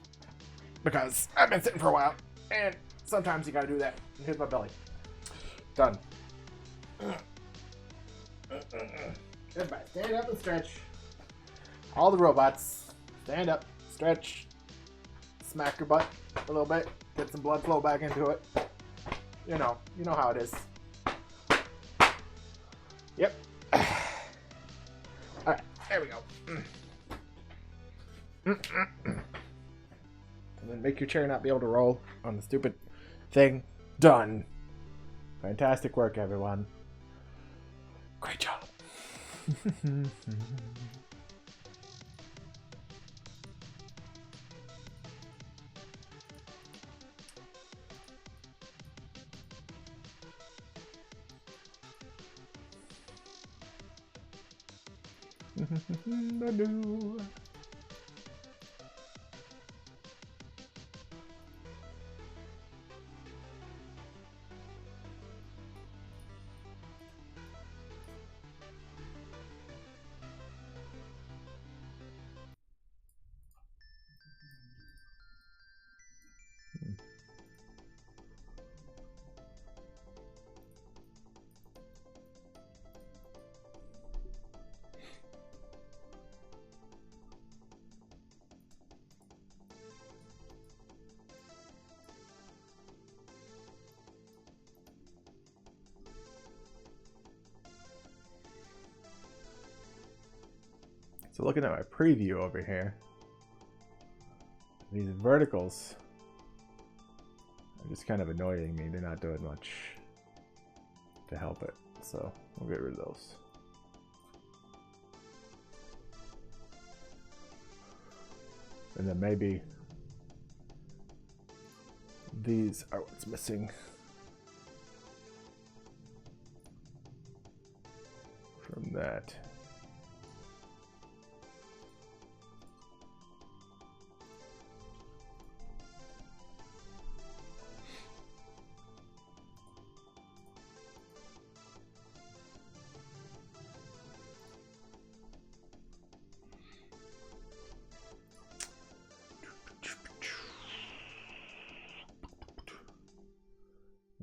S1: because I've been sitting for a while, and sometimes you got to do that. Here's my belly. Done. Everybody, stand up and stretch. All the robots, stand up, stretch, smack your butt a little bit, get some blood flow back into it. You know how it is. Yep. Alright, there we go. And then make your chair not be able to roll on the stupid thing. Done. Fantastic work, everyone. Great job. No. So looking at my preview over here, these verticals are just kind of annoying me. They're not doing much to help it. So we'll get rid of those. And then maybe these are what's missing from that.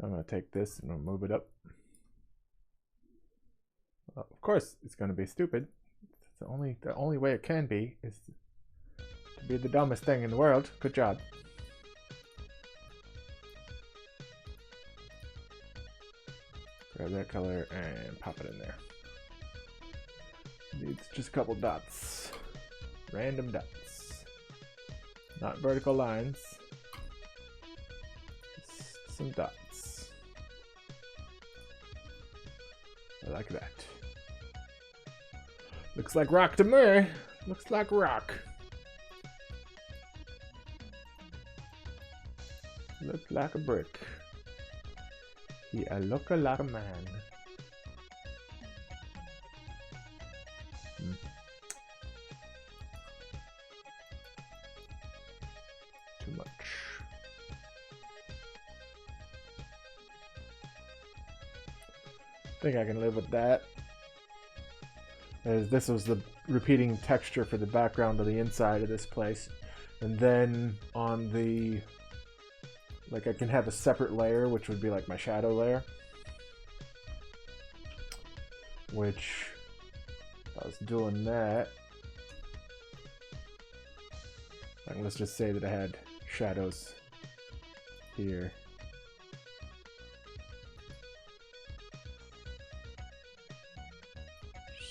S1: I'm going to take this and move it up. Well, of course, it's going to be stupid. It's the only way it can be is to be the dumbest thing in the world. Good job. Grab that color and pop it in there. Needs just a couple dots. Random dots. Not vertical lines. Just some dots. I like that. Looks like rock to me. Looks like rock. Looks like a brick. He a look like a man. Too much. I think I can live with that. As this was the repeating texture for the background of the inside of this place. And then on the, like, I can have a separate layer, which would be like my shadow layer. Which, if I was doing that, like, let's just say that I had shadows here.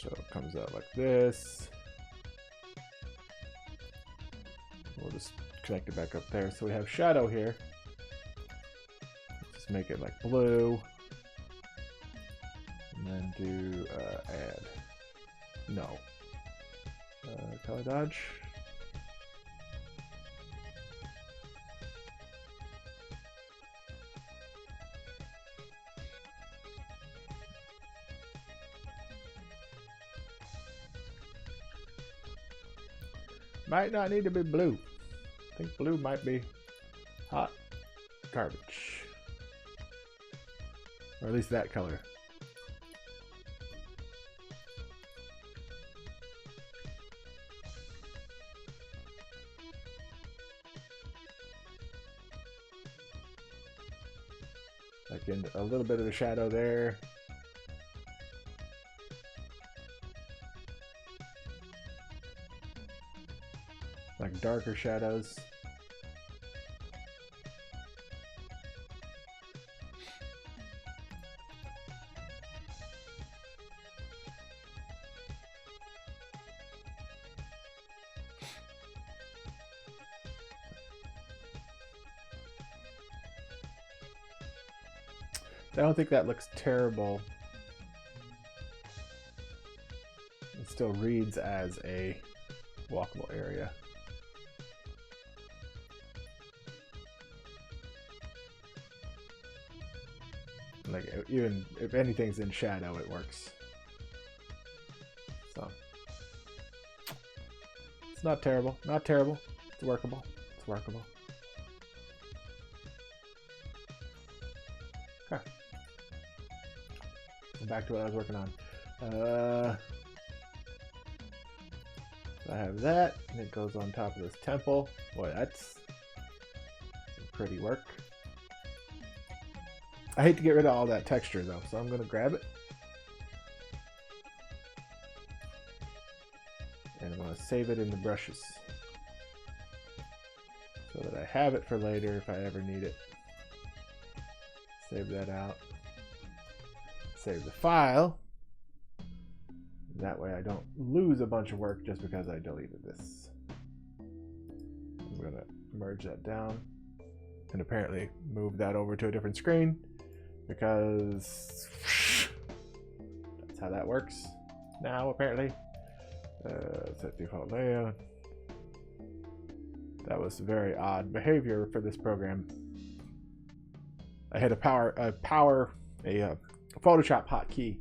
S1: So it comes out like this. We'll just connect it back up there. So we have shadow here. Just make it like blue. And then do add. No. Color dodge. Might not need to be blue. I think blue might be hot garbage. Or at least that color. Like in a little bit of a shadow there. Like darker shadows. I don't think that looks terrible. It still reads as a walkable area. Like, even if anything's in shadow, it works. So, It's not terrible. Not terrible. It's workable. It's workable. Okay. Back to what I was working on. I have that, and it goes on top of this temple. Boy, that's some pretty work. I hate to get rid of all that texture though, so I'm going to grab it. And I'm going to save it in the brushes. So that I have it for later if I ever need it. Save that out. Save the file. That way I don't lose a bunch of work just because I deleted this. I'm going to merge that down and apparently move that over to a different screen because that's how that works now apparently. Set default layout. That was very odd behavior for this program. I hit a Photoshop hotkey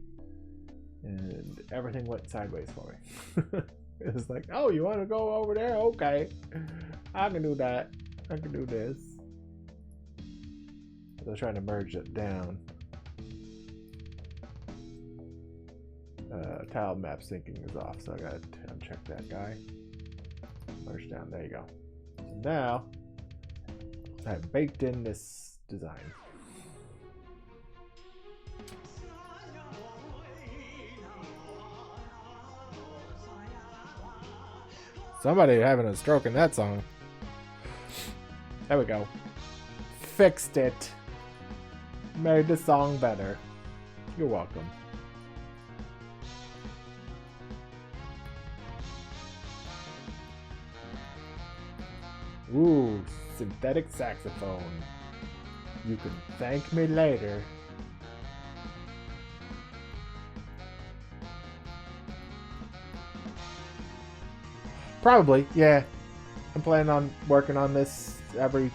S1: and everything went sideways for me. It was like, oh, you want to go over there? Okay, I can do that. I can do this. I was trying to merge it down. Tile map syncing is off, so I gotta uncheck that guy. Merge down. There you go. So now I've baked in this design. Somebody having a stroke in that song. There we go. Fixed it. Made the song better. You're welcome. Ooh, synthetic saxophone. You can thank me later. Probably, yeah. I'm planning on working on this every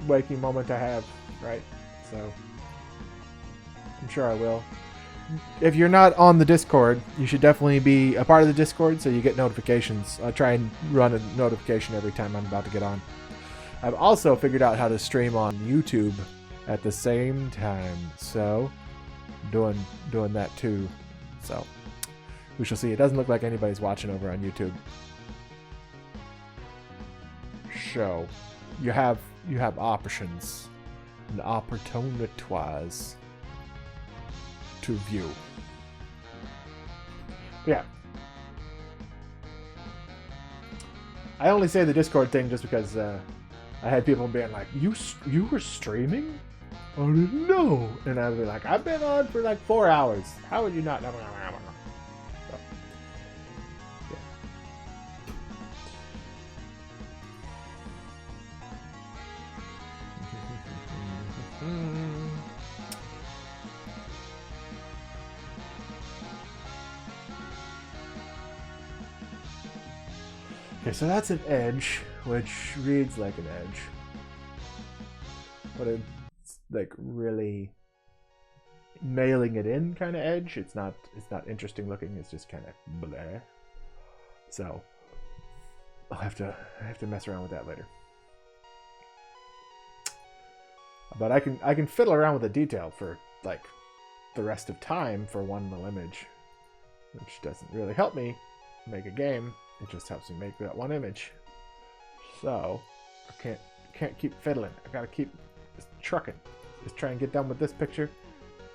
S1: waking moment I have, right? So, I'm sure I will. If you're not on the Discord, you should definitely be a part of the Discord so you get notifications. I try and run a notification every time I'm about to get on. I've also figured out how to stream on YouTube at the same time, so doing that too. So we shall see. It doesn't look like anybody's watching over on YouTube. So you have options and opportunities to view. Yeah. I only say the Discord thing just because I had people being like, you were streaming? I didn't know. And I'd be like, I've been on for like 4 hours. How would you not know? So, yeah. Okay, so that's an edge, which reads like an edge, but it's like really mailing it in kind of edge. It's not interesting looking. It's just kind of bleh. So I have to mess around with that later. But I can fiddle around with the detail for like the rest of time for one little image, which doesn't really help me make a game. It just helps me make that one image. So I can't keep fiddling. I gotta keep just trucking. Just try and get done with this picture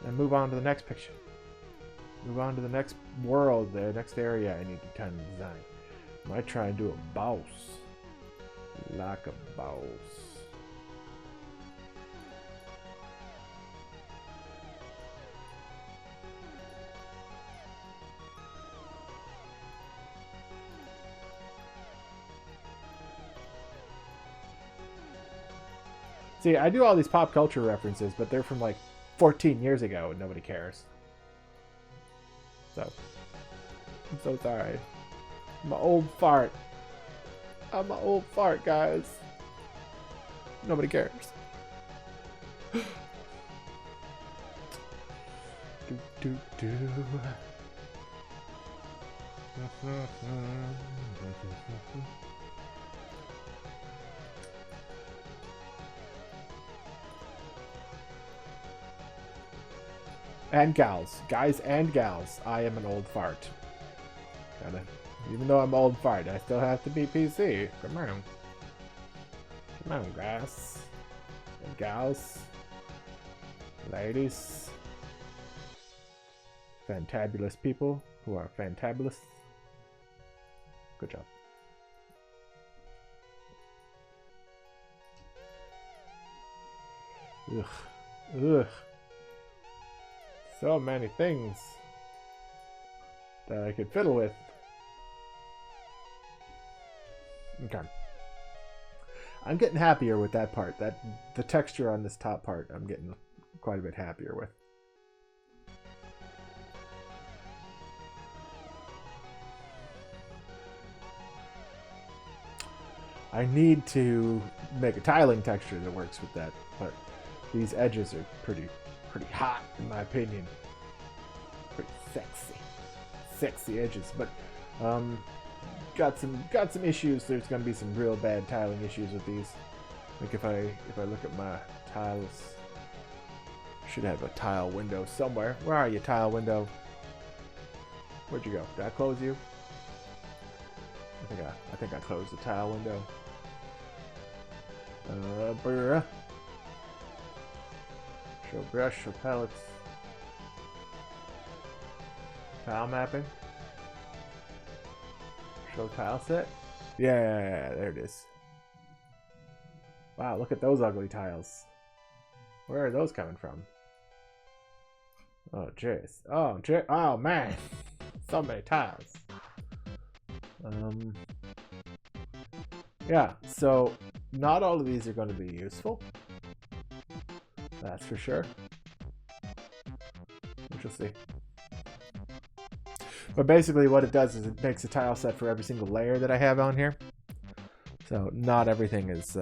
S1: and move on to the next picture. Move on to the next world, the next area I need to kind of design. I might try and do a boss. Like a boss. See, I do all these pop culture references, but they're from like 14 years ago and nobody cares. So, I'm so sorry. I'm an old fart. I'm an old fart, guys. Nobody cares. do, do, do. And gals. Guys and gals. I am an old fart. Gotta, even though I'm old fart, I still have to be PC. Come on. Come on, guys. And gals. Ladies. Fantabulous people who are fantabulous. Good job. Ugh. Ugh. So many things that I could fiddle with. Okay. I'm getting happier with that part. The texture on this top part, I'm getting quite a bit happier with. I need to make a tiling texture that works with that, but these edges are pretty hot in my opinion. Pretty sexy edges, but got some issues. There's gonna be some real bad tiling issues with these. Like if I look at my tiles, should have a tile window somewhere. Where are you, tile window? Where'd you go? Did I close you? I think I closed the tile window. Bruh. Show brush, show palettes. Tile mapping. Show tile set. Yeah, there it is. Wow, look at those ugly tiles. Where are those coming from? Oh, jeez. Oh, man. So many tiles. Yeah, so not all of these are going to be useful. That's for sure. Which we'll see. But basically what it does is it makes a tile set for every single layer that I have on here. So not everything is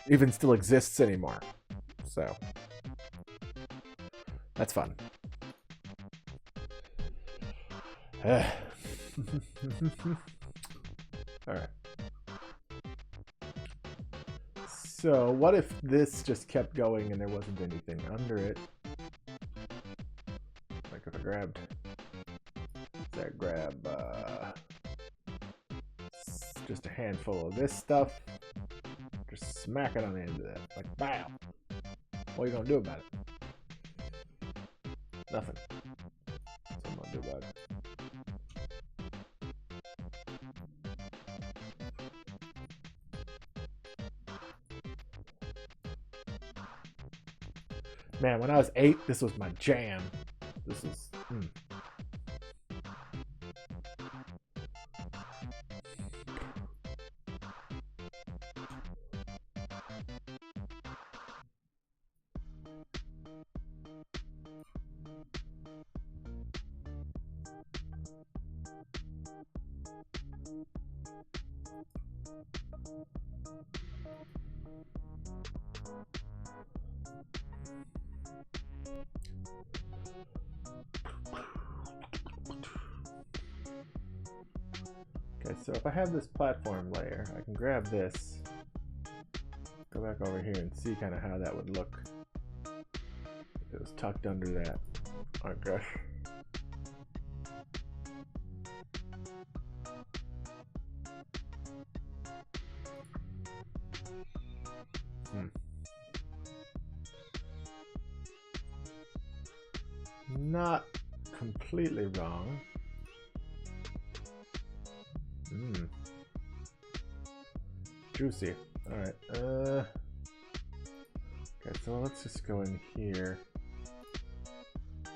S1: even still exists anymore. So that's fun. Alright. So what if this just kept going and there wasn't anything under it? Like if I grabbed just a handful of this stuff, just smack it on the end of that, like BAM! What are you gonna do about it? Nothing. That's what I'm gonna do about it. Man, when I was 8, this was my jam. This is... Okay, so if I have this platform layer, I can grab this, go back over here and see kind of how that would look if it was tucked under that. Oh gosh. Not completely wrong. Juicy. Alright. Okay, so let's just go in here.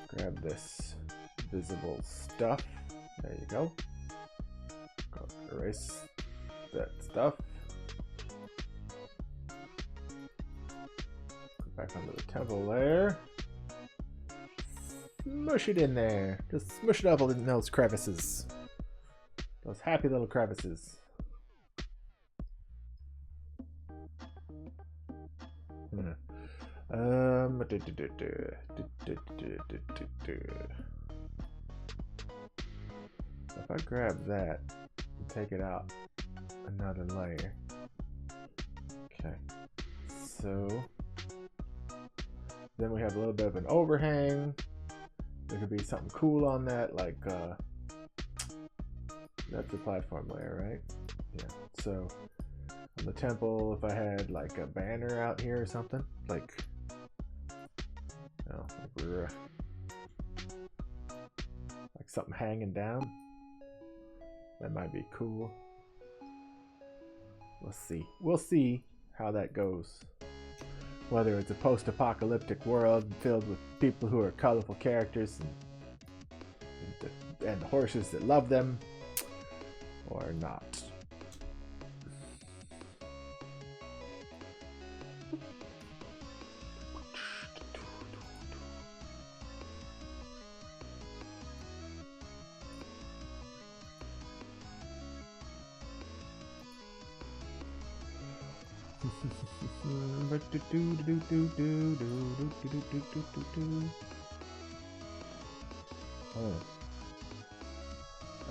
S1: Grab this visible stuff. There you go. Go erase that stuff. Go back onto the temple layer. Smush it in there. Just smush it up in those crevices. Those happy little crevices. if I grab that and take it out another layer. Okay. So then we have a little bit of an overhang. There could be something cool on that, like that's the platform layer, right? Yeah. So on the temple, if I had like a banner out here or something, like, oh, like something hanging down, that might be cool. Let's see. We'll see how that goes. Whether it's a post-apocalyptic world filled with people who are colorful characters and the horses that love them, or not.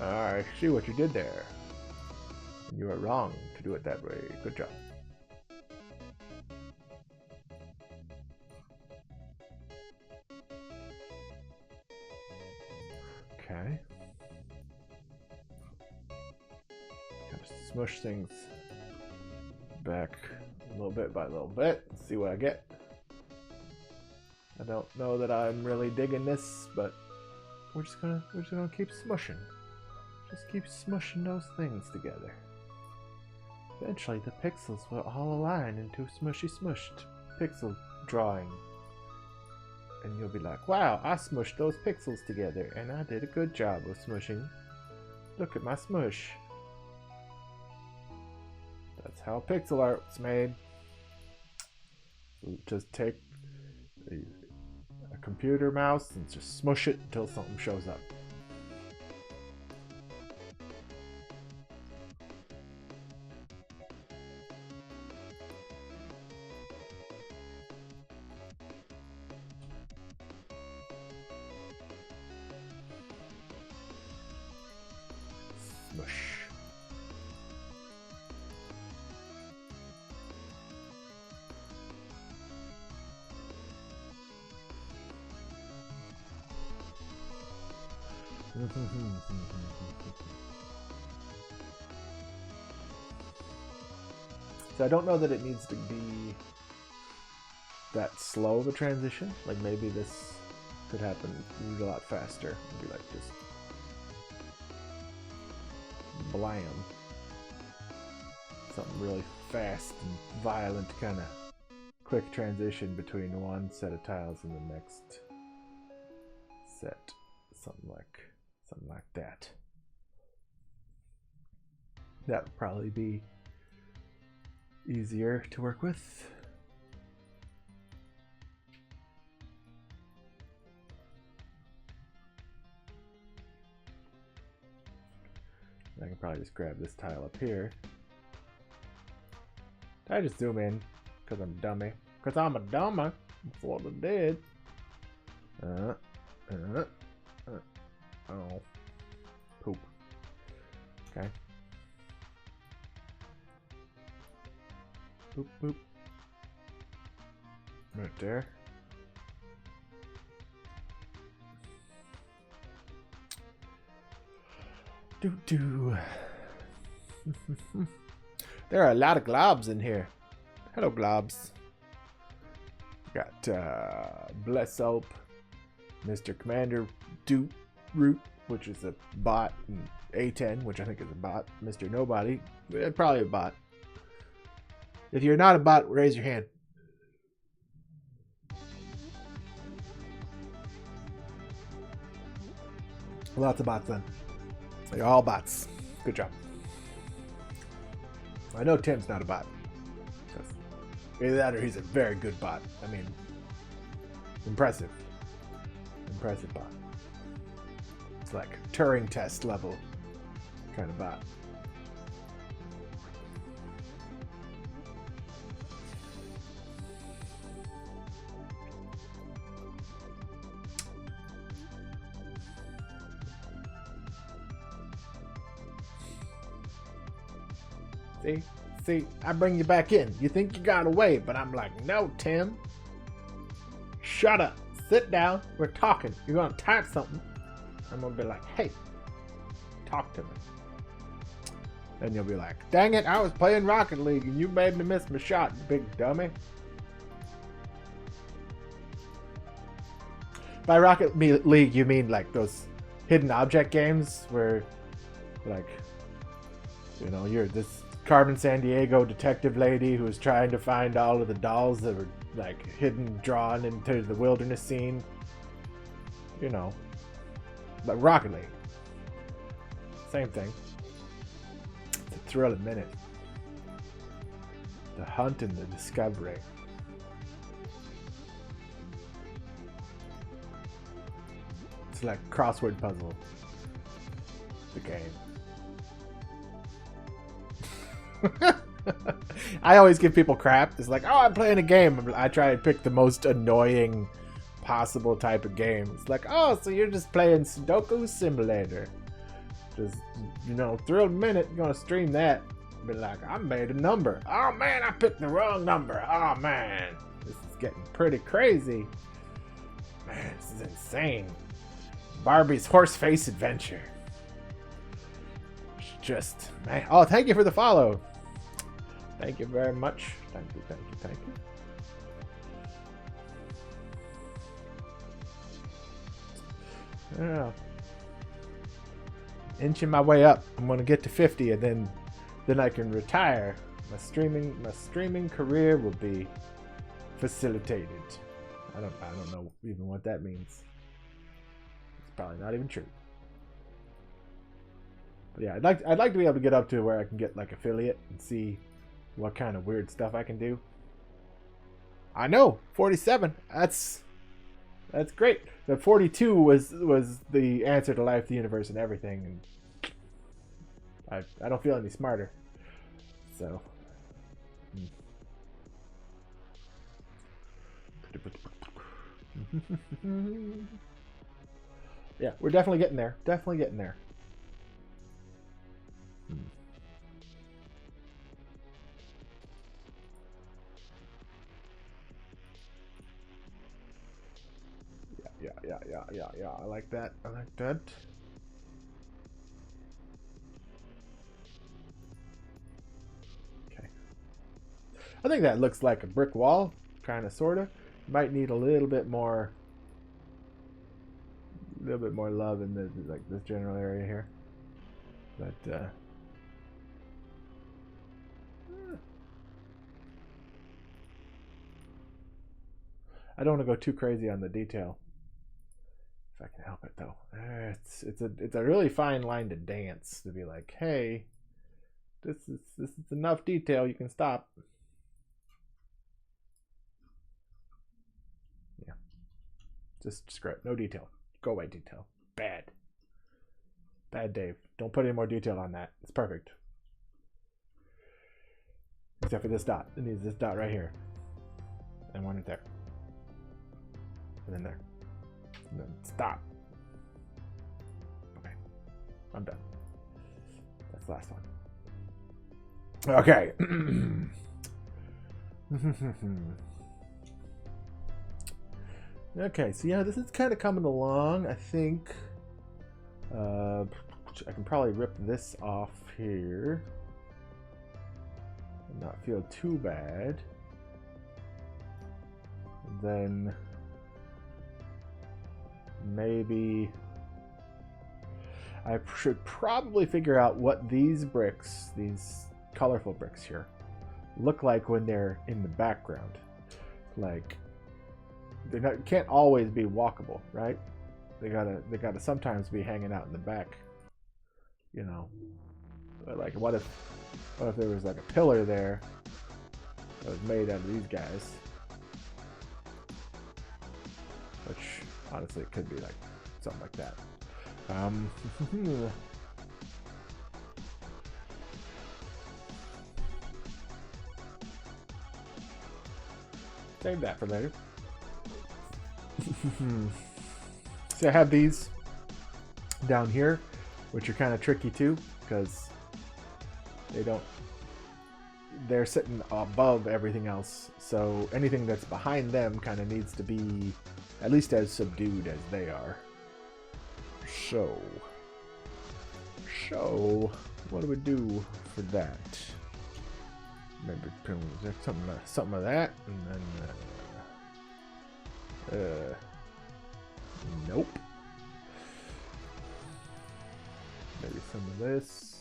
S1: I see what you did there. And you are wrong to do it that way. Good job. Okay. Kind of smush things back a little bit by a little bit. Let's see what I get. I don't know that I'm really digging this, but we're just gonna keep smushing. Just keep smushing those things together. Eventually the pixels will all align into a smushed pixel drawing. And you'll be like, wow, I smushed those pixels together and I did a good job of smushing. Look at my smush. That's how pixel art's made. So just take a computer mouse and just smush it until something shows up. Smush. So I don't know that it needs to be that slow of a transition. Like maybe this could happen a lot faster. It'd be like just blam. Something really fast and violent, kind of quick transition between one set of tiles and the next set. Something like that. That would probably be easier to work with. I can probably just grab this tile up here. Did I just zoom in? Because I'm a dummy. Because I'm a dummy. That's what I did. Oh. Poop. Okay. Boop, boop. Right there. Doo-doo. There are a lot of globs in here. Hello, globs. Got Bless Soap, Mr. Commander Dupe Root, which is a bot, and A10, which I think is a bot. Mr. Nobody, probably a bot. If you're not a bot, raise your hand. Lots of bots then. They're all bots. Good job. I know Tim's not a bot. Either that or he's a very good bot. I mean, impressive. Impressive bot. It's like Turing test level kind of bot. See, I bring you back in. You think you got away, but I'm like, no, Tim. Shut up. Sit down. We're talking. You're going to type something. I'm going to be like, hey, talk to me. Then you'll be like, dang it, I was playing Rocket League and you made me miss my shot, you big dummy. By Rocket League, you mean like those hidden object games where, like, you know, you're this Carmen Sandiego detective lady who's trying to find all of the dolls that were, like, hidden, drawn into the wilderness scene. You know. But Rocket League. Same thing. It's a thrill a minute. The hunt and the discovery. It's like crossword puzzle. The game. I always give people crap. It's like, oh, I'm playing a game. I try to pick the most annoying possible type of game. It's like, oh, so you're just playing Sudoku Simulator. Just, you know, thrill a minute. You're gonna stream that. Be like, I made a number. Oh man, I picked the wrong number. Oh man, this is getting pretty crazy. Man, this is insane. Barbie's horse face adventure. Just, man. Oh, thank you for the follow. Thank you very much. Thank you, thank you, thank you. Yeah. Inching my way up. I'm gonna get to 50 and then I can retire. My streaming career will be facilitated. I don't know even what that means. It's probably not even true. But yeah, I'd like to be able to get up to where I can get like affiliate and see what kind of weird stuff I can do. I know, 47. That's great. The 42 was the answer to life, the universe, and everything. And I don't feel any smarter. So. Yeah, we're definitely getting there. Definitely getting there. Yeah. I like that. I like that. Okay. I think that looks like a brick wall, kind of, sort of. Might need a little bit more love in the like this general area here. But I don't want to go too crazy on the detail. If I can help it, though. It's a really fine line to dance, to be like, hey, this is enough detail, you can stop. Yeah. Just screw it. No detail. Go away, detail. Bad. Bad, Dave. Don't put any more detail on that. It's perfect. Except for this dot. It needs this dot right here. And one right there. And then there. And then stop. Okay. I'm done. That's the last one. Okay. Okay, so yeah, this is kind of coming along. I think I can probably rip this off here and not feel too bad. And then maybe I should probably figure out what these bricks, these colorful bricks here, look like when they're in the background. Like, they can't always be walkable, right? They gotta sometimes be hanging out in the back. You know, like what if there was like a pillar there that was made out of these guys, which honestly it could be like something like that. Save that for later. So I have these down here, which are kind of tricky too, because they don't they're sitting above everything else, so anything that's behind them kind of needs to be at least as subdued as they are. So what do we do for that? Maybe something of that, and then nope. Maybe some of this.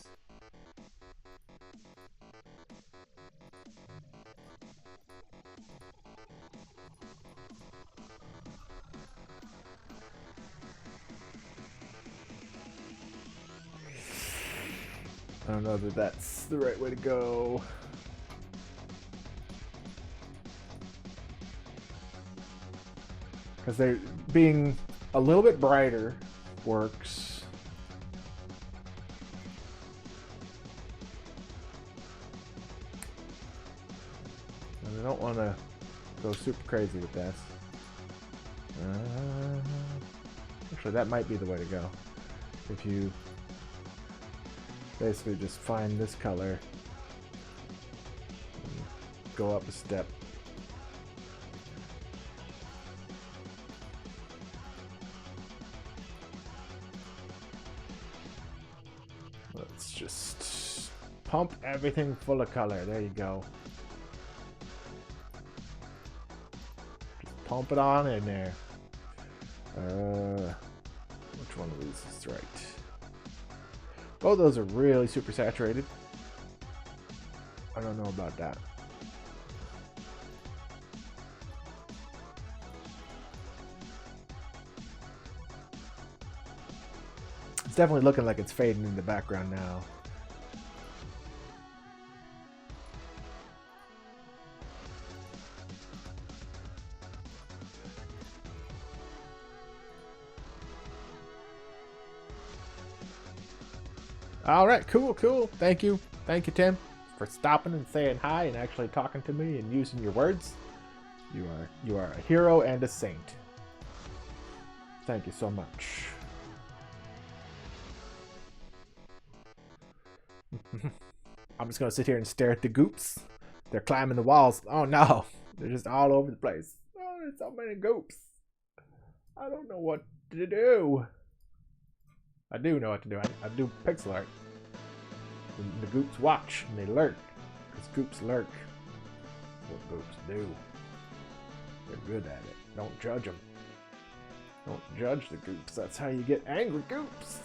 S1: I don't know that that's the right way to go. Because they're being a little bit brighter works. And I don't want to go super crazy with this. Actually, that might be the way to go. If you basically just find this color, go up a step. Let's just pump everything full of color. There you go. Just pump it on in there. Which one of these is right? Both of those are really super saturated. I don't know about that. It's definitely looking like it's fading in the background now. All right, cool. Thank you, Tim, for stopping and saying hi and actually talking to me and using your words. You are a hero and a saint. Thank you so much. I'm just gonna sit here and stare at the goops. They're climbing the walls. Oh no, they're just all over the place. Oh, there's so many goops. I don't know what to do. I do know what to do. I do pixel art. The goops watch and they lurk. Because goops lurk. That's what goops do. They're good at it. Don't judge them. Don't judge the goops. That's how you get angry goops.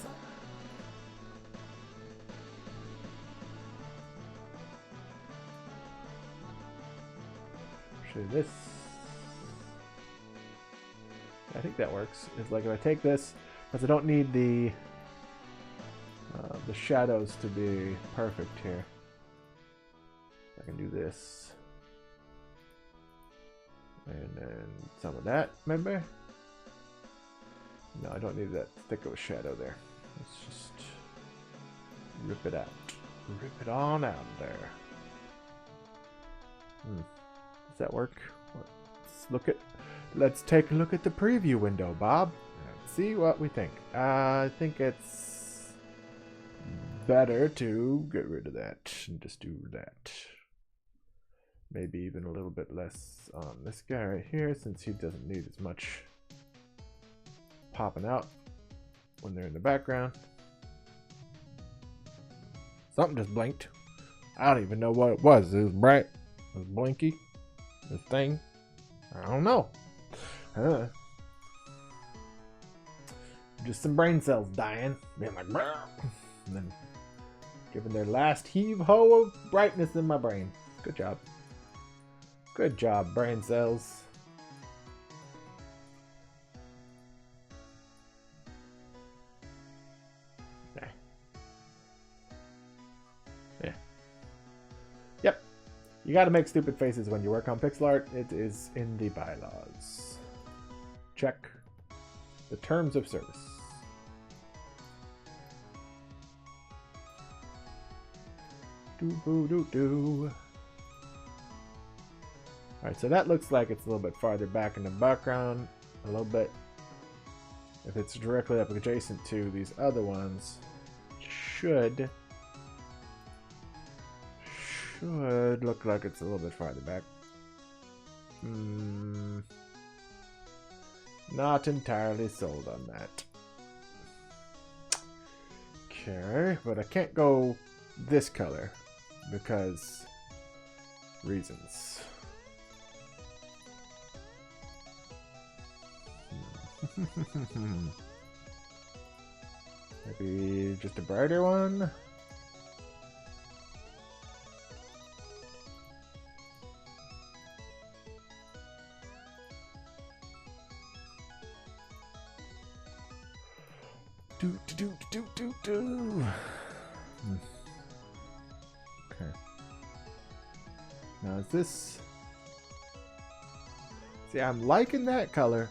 S1: Show you this. I think that works. It's like if I take this, because I don't need the shadows to be perfect here. I can do this. And then some of that, maybe? No, I don't need that thick of a shadow there. Let's just rip it out. Rip it on out of there. Does that work? Let's take a look at the preview window, Bob. Let's see what we think. I think it's better to get rid of that and just do that. Maybe even a little bit less on this guy right here, since he doesn't need as much popping out when they're in the background. Something just blinked. I don't even know what it was. It was bright. It was blinky. This thing. I don't know. Just some brain cells dying. Being like, brr, and then giving their last heave-ho of brightness in my brain. Good job. Good job, brain cells. Okay. Yeah. Yep. You gotta make stupid faces when you work on pixel art. It is in the bylaws. Check the terms of service. Alright, so that looks like it's a little bit farther back in the background. A little bit. If it's directly up adjacent to these other ones, should should look like it's a little bit farther back. Not entirely sold on that. Okay, but I can't go this color because reasons. Maybe just a brighter one. Okay. Now is this... See, I'm liking that color,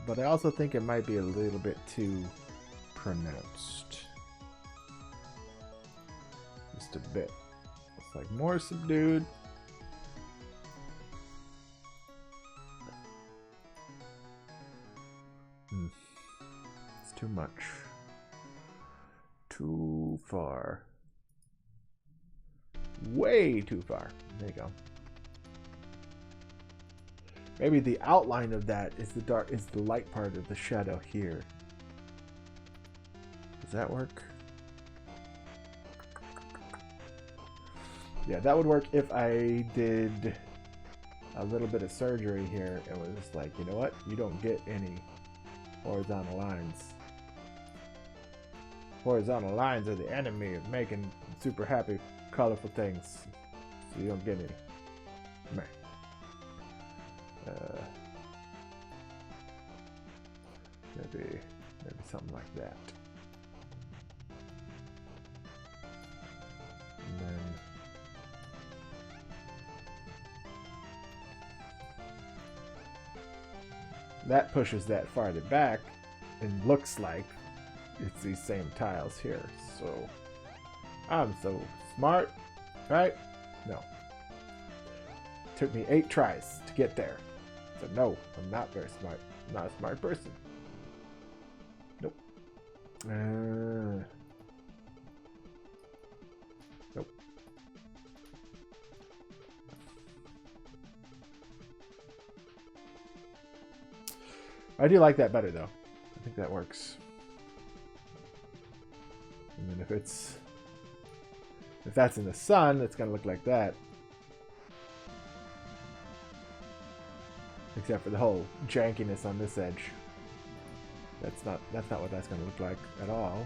S1: but I also think it might be a little bit too pronounced. Just a bit. It's like more subdued. It's too much. Too far. Way too far. There you go. Maybe the outline of that is the light part of the shadow here. Does that work? Yeah, that would work if I did a little bit of surgery here. It was like, you know what? You don't get any horizontal lines. Horizontal lines are the enemy of making super happy, colorful things. So you don't get any. Meh. Maybe something like that. And then that pushes that farther back and looks like it's these same tiles here. So I'm so smart, right? No. Took me 8 tries to get there. So no, I'm not very smart. I'm not a smart person. Nope. Nope. I do like that better though. I think that works. And then if that's in the sun, it's gonna look like that. Except for the whole jankiness on this edge. That's not what that's gonna look like at all.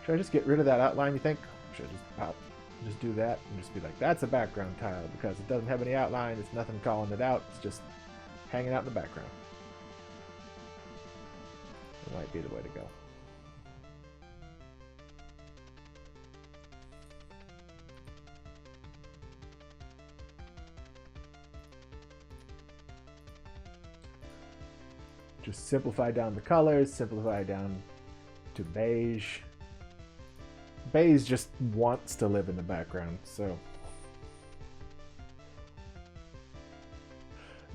S1: Should I just get rid of that outline, you think? Should I just do that and just be like, that's a background tile because it doesn't have any outline, it's nothing calling it out, it's just hanging out in the background. It might be the way to go. Just simplify down the colors, simplify down to beige. Beige just wants to live in the background, so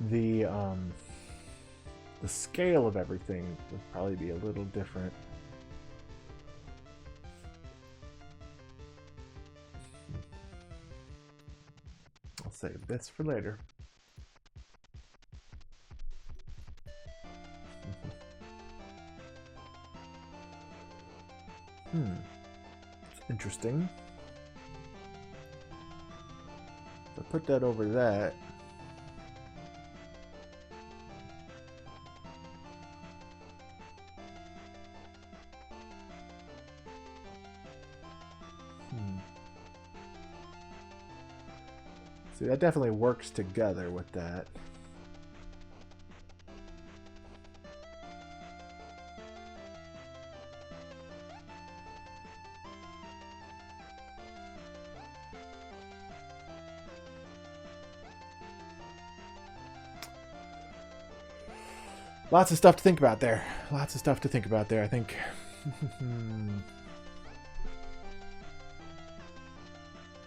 S1: the scale of everything would probably be a little different. I'll save this for later. Interesting. So put that over that. See, that definitely works together with that. Lots of stuff to think about there. Lots of stuff to think about there, I think.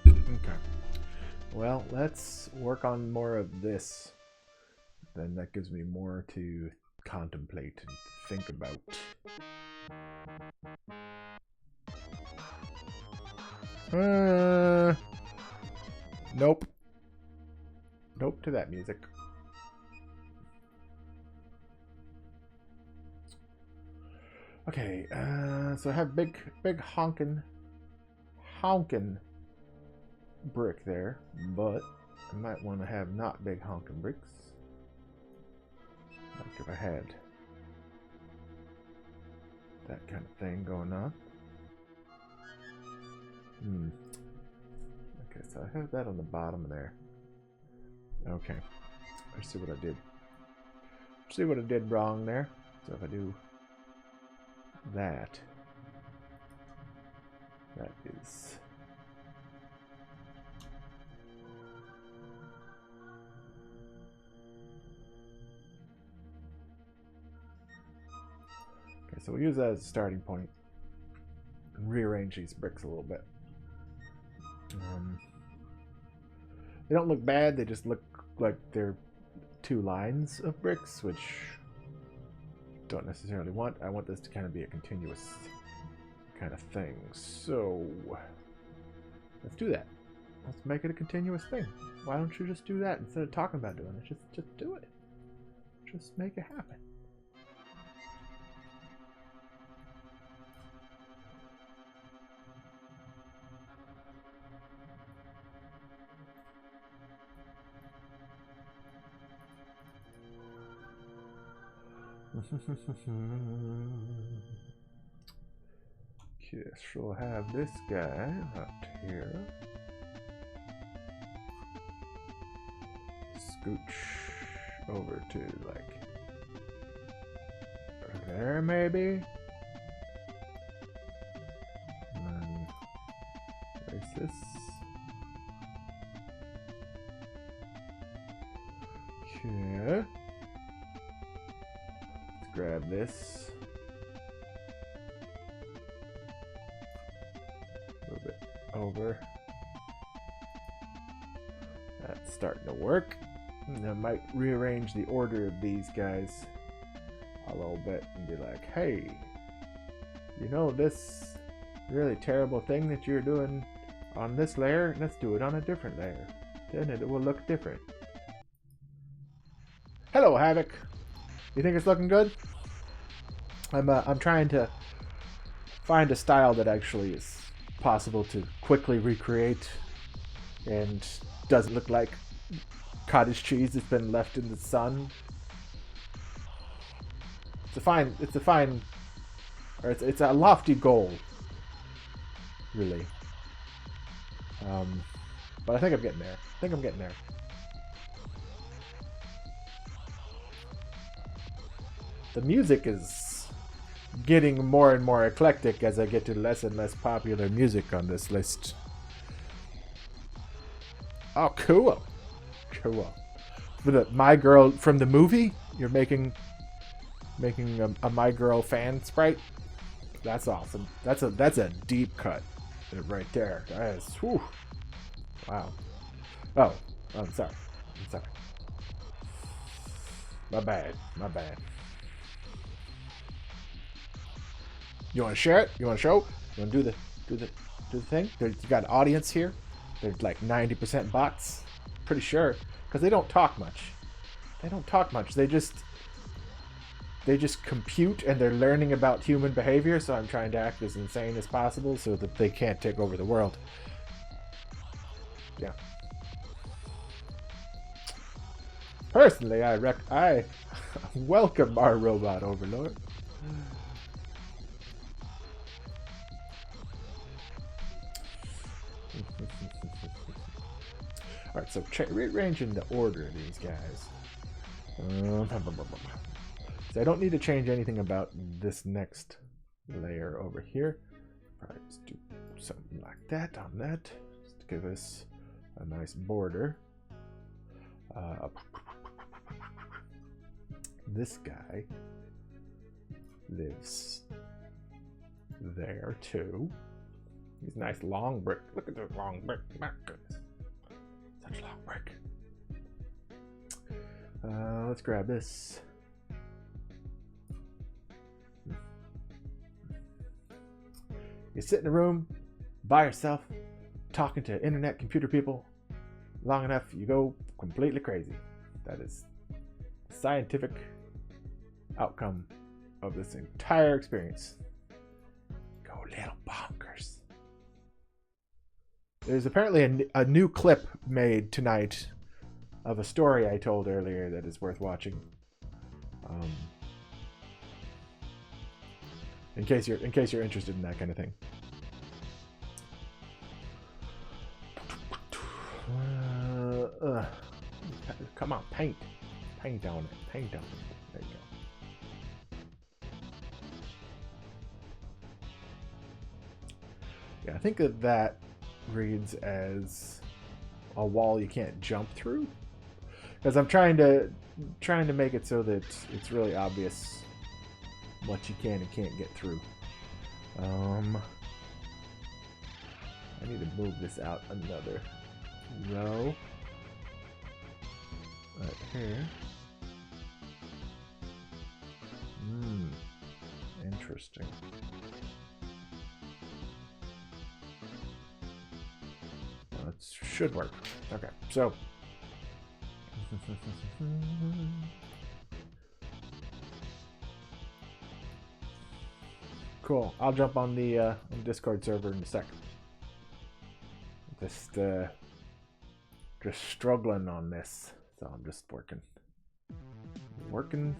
S1: Okay. Well, let's work on more of this. Then that gives me more to contemplate and think about. Nope. Nope to that music. Okay, so I have big honkin' brick there, but I might want to have not big honkin' bricks. Like if I had that kind of thing going on. Okay, so I have that on the bottom there. Okay, let's see what I did. See what I did wrong there. So if I do that, that is okay. So we'll use that as a starting point and rearrange these bricks a little bit. They don't look bad. They just look like they're two lines of bricks, which don't necessarily want. I want this to kind of be a continuous kind of thing. So let's do that. Let's make it a continuous thing. Why don't you just do that instead of talking about doing it? Just do it. Just make it happen. Okay, so we'll have this guy up here. Scooch over to like there maybe. And then place this. Okay. Let's grab this. Move it over. That's starting to work. And I might rearrange the order of these guys a little bit and be like, hey, you know this really terrible thing that you're doing on this layer? Let's do it on a different layer. Then it will look different. Hello, Havoc. You think it's looking good? I'm trying to find a style that actually is possible to quickly recreate and doesn't look like cottage cheese that's been left in the sun. It's a lofty goal, really. But I think I'm getting there. The music is getting more and more eclectic as I get to less and less popular music on this list. Oh, cool. For the My Girl from the movie, you're making a My Girl fan sprite. That's awesome. That's a deep cut right there. That is, whew. Wow. Oh, I'm sorry. My bad. You want to share it? You want to show? You want to do the thing? You got an audience here. They're like 90% bots. Pretty sure, because they don't talk much. They just compute, and they're learning about human behavior. So I'm trying to act as insane as possible so that they can't take over the world. Yeah. Personally, I welcome our robot overlord. Alright, so rearranging the order of these guys. So I don't need to change anything about this next layer over here. Probably just do something like that on that. Just to give us a nice border. This guy lives there too. He's a nice long brick. Look at the long brick. My goodness. Such a long brick. Let's grab this. You sit in a room by yourself talking to internet computer people long enough, you go completely crazy. That is the scientific outcome of this entire experience. Go little bonkers. There's apparently a new clip made tonight of a story I told earlier that is worth watching. In case you're interested in that kind of thing. Come on, paint on it. There you go. Yeah, I think that reads as a wall you can't jump through, because I'm trying to make it so that it's really obvious what you can and can't get through. I need to move this out another row right here. Interesting. Well, it should work. Okay, so cool. I'll jump on the Discord server in a sec. Just struggling on this, so I'm just working,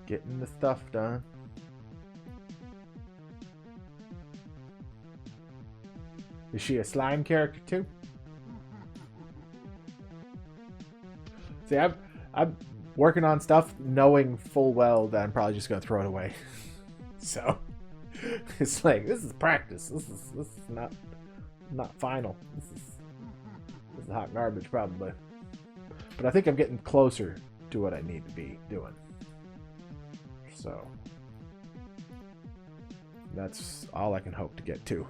S1: getting the stuff done. Is she a slime character too? See, I'm working on stuff knowing full well that I'm probably just gonna throw it away. So it's like, this is practice. This is not final. This is hot garbage probably. But I think I'm getting closer to what I need to be doing. So that's all I can hope to get to.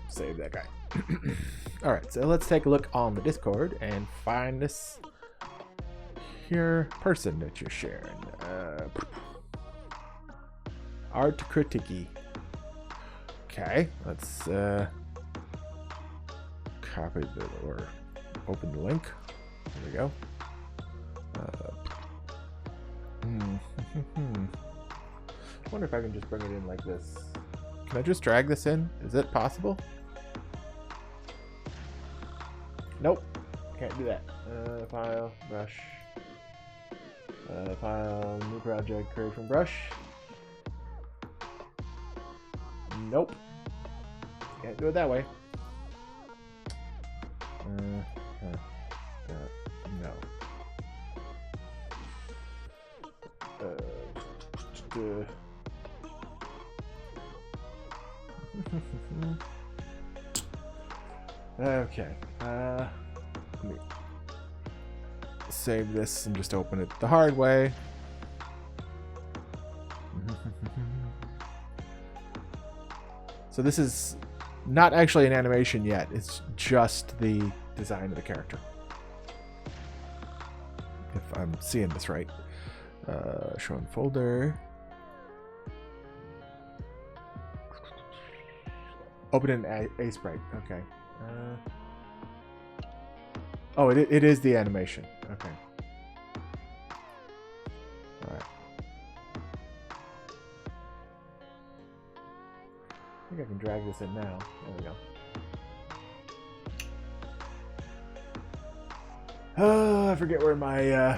S1: Save that guy. Alright, so let's take a look on the Discord and find this here person that you're sharing. Art Critique. Okay, let's copy or open the link. There we go. I wonder if I can just bring it in like this. Can I just drag this in? Is it possible? Nope. Can't do that. File, brush. File, new project, create from brush. Nope. Can't do it that way. No. Okay. Let me save this and just open it the hard way. So this is not actually an animation yet. It's just the design of the character. If I'm seeing this right. Show in folder. Open in a sprite. Okay. Oh, it is the animation. Okay. All right. I think I can drag this in now. There we go. Oh, I forget where my.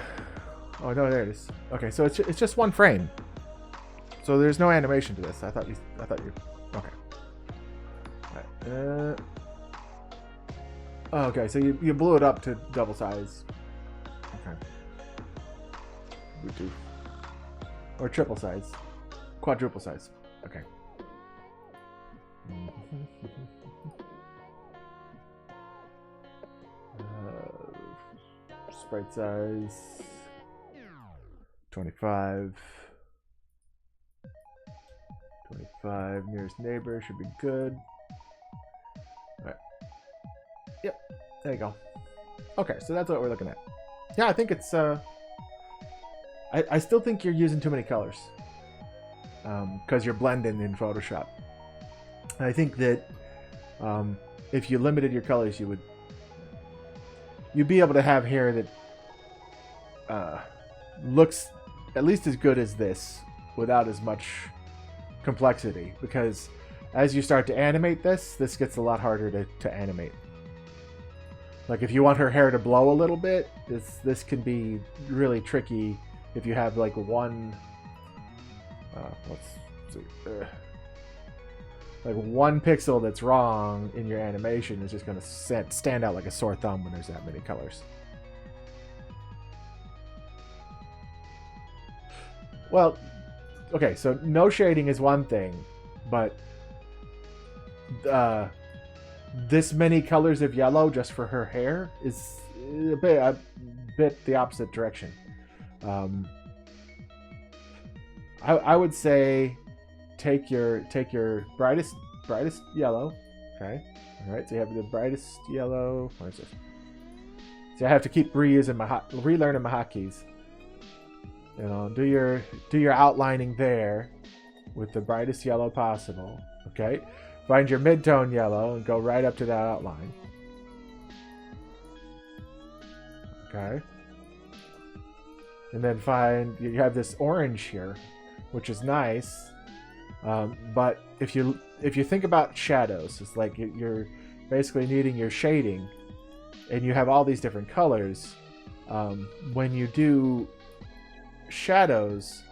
S1: Oh no, there it is. Okay, so it's just one frame. So there's no animation to this. I thought you. Okay. All right. Oh, okay, so you blew it up to double size. Okay. Bluetooth. Or triple size. Quadruple size. Okay. Sprite size. 25. 25, nearest neighbor should be good. Alright. Yep, there you go. Okay, so that's what we're looking at. Yeah, I think it's, I still think you're using too many colors. Because you're blending in Photoshop. I think that if you limited your colors, you'd be able to have hair that looks at least as good as this without as much complexity, because as you start to animate this gets a lot harder to animate. Like if you want her hair to blow a little bit, this can be really tricky if you have like one like one pixel that's wrong in your animation is just going to stand out like a sore thumb when there's that many colors. Well, okay, so no shading is one thing, but this many colors of yellow just for her hair is a bit the opposite direction. I would say take your brightest yellow. Okay, all right. So you have the brightest yellow. Where's this? So I have to keep relearning my hotkeys. You know, do your outlining there with the brightest yellow possible. Okay, find your mid-tone yellow and go right up to that outline. Okay, and then you have this orange here, which is nice, but if you think about shadows, it's like you're basically needing your shading, and you have all these different colors. When you do shadows,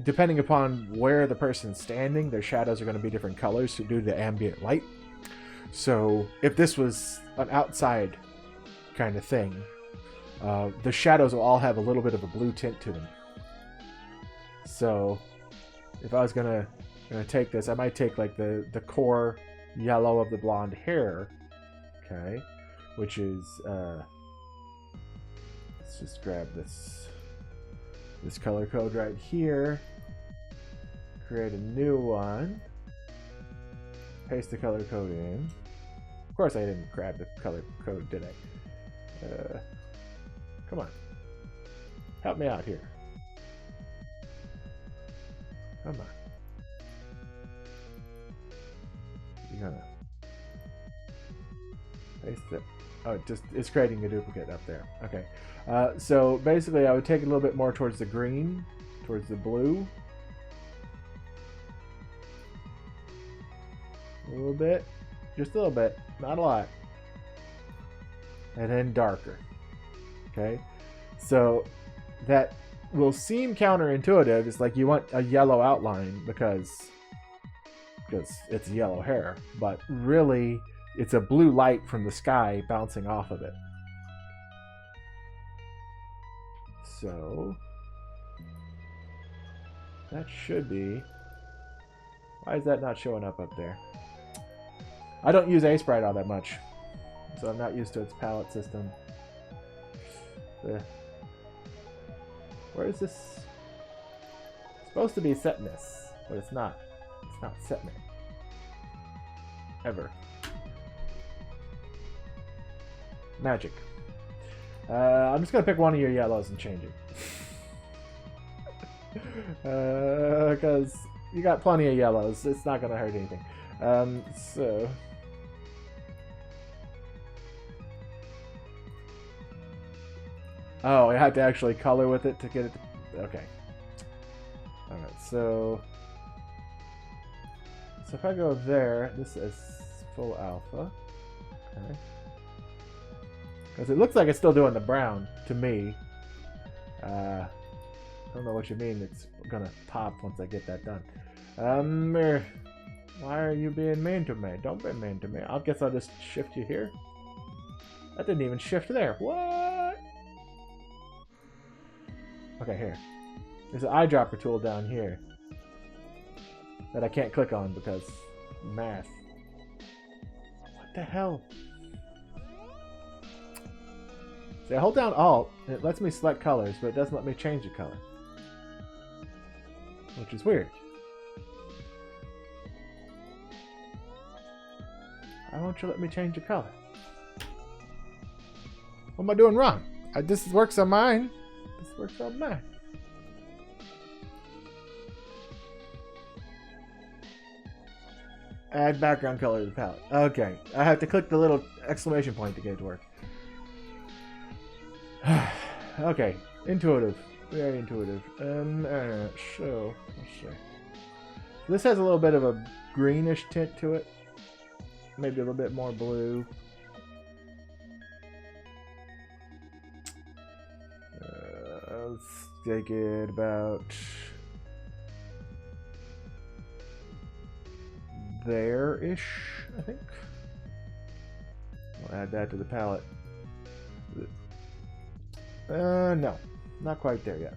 S1: depending upon where the person's standing, their shadows are going to be different colors to do the ambient light. So if this was an outside kind of thing, the shadows will all have a little bit of a blue tint to them. So if I was gonna take this, I might take like the core yellow of the blonde hair, okay, which is let's just grab this color code right here, create a new one, paste the color code in. Of course I didn't grab the color code, did I? Come on, help me out here. Come on. You're gonna paste it. Oh, it's creating a duplicate up there. Okay. So basically I would take a little bit more towards the green, towards the blue. A little bit. Just a little bit. Not a lot. And then darker. Okay. So that will seem counterintuitive. It's like you want a yellow outline because it's yellow hair, but really it's a blue light from the sky bouncing off of it. So that should be. Why is that not showing up there? I don't use Sprite all that much, so I'm not used to its palette system. Where is this? It's supposed to be setness, but it's not. It's not setting it. Ever. Magic. I'm just gonna pick one of your yellows and change it. Because you got plenty of yellows. It's not gonna hurt anything. So. Oh, I had to actually color with it to get it. Okay. Alright, so if I go there, this is full alpha. Okay. Because it looks like it's still doing the brown to me. I don't know what you mean. It's gonna pop once I get that done. Why are you being mean to me? Don't be mean to me. I guess I'll just shift you here. That didn't even shift there. What? Okay, here. There's an eyedropper tool down here that I can't click on because math. What the hell? See, I hold down Alt, and it lets me select colors, but it doesn't let me change the color. which is weird. Why won't you let me change the color? What am I doing wrong? This works on mine. This works on mine. Add background color to the palette. Okay, I have to click the little exclamation point to get it to work. Okay, intuitive, very intuitive. So let's see. This has a little bit of a greenish tint to it, maybe a little bit more blue. Let's take it about there-ish, I think. We'll add that to the palette. No, not quite there yet.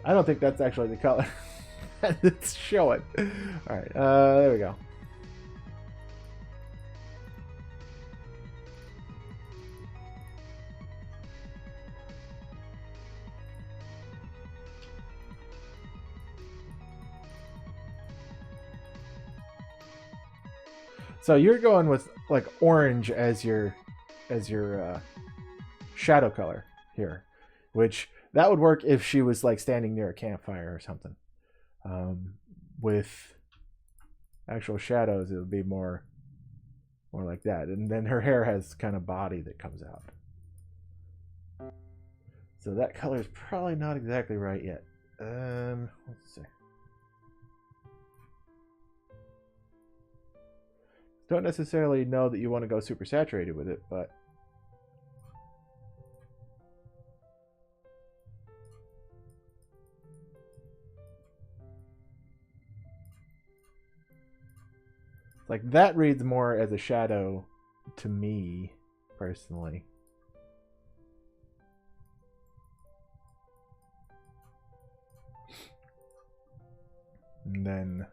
S1: I don't think that's actually the color. Let's show it. All right, there we go. So you're going with like orange as your shadow color here, which that would work if she was like standing near a campfire or something. With actual shadows, it would be more like that. And then her hair has kind of body that comes out. So that color is probably not exactly right yet. Let's see. Don't necessarily know that you want to go super saturated with it, but like that reads more as a shadow to me personally. And then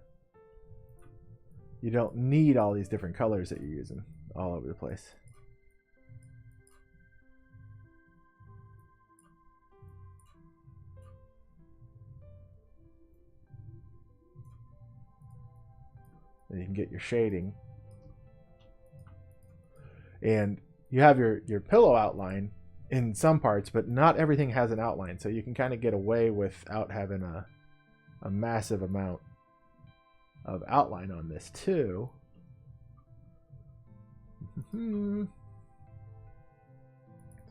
S1: you don't need all these different colors that you're using all over the place. And you can get your shading. And you have your pillow outline in some parts, but not everything has an outline. So you can kind of get away without having a massive amount of outline on this too. So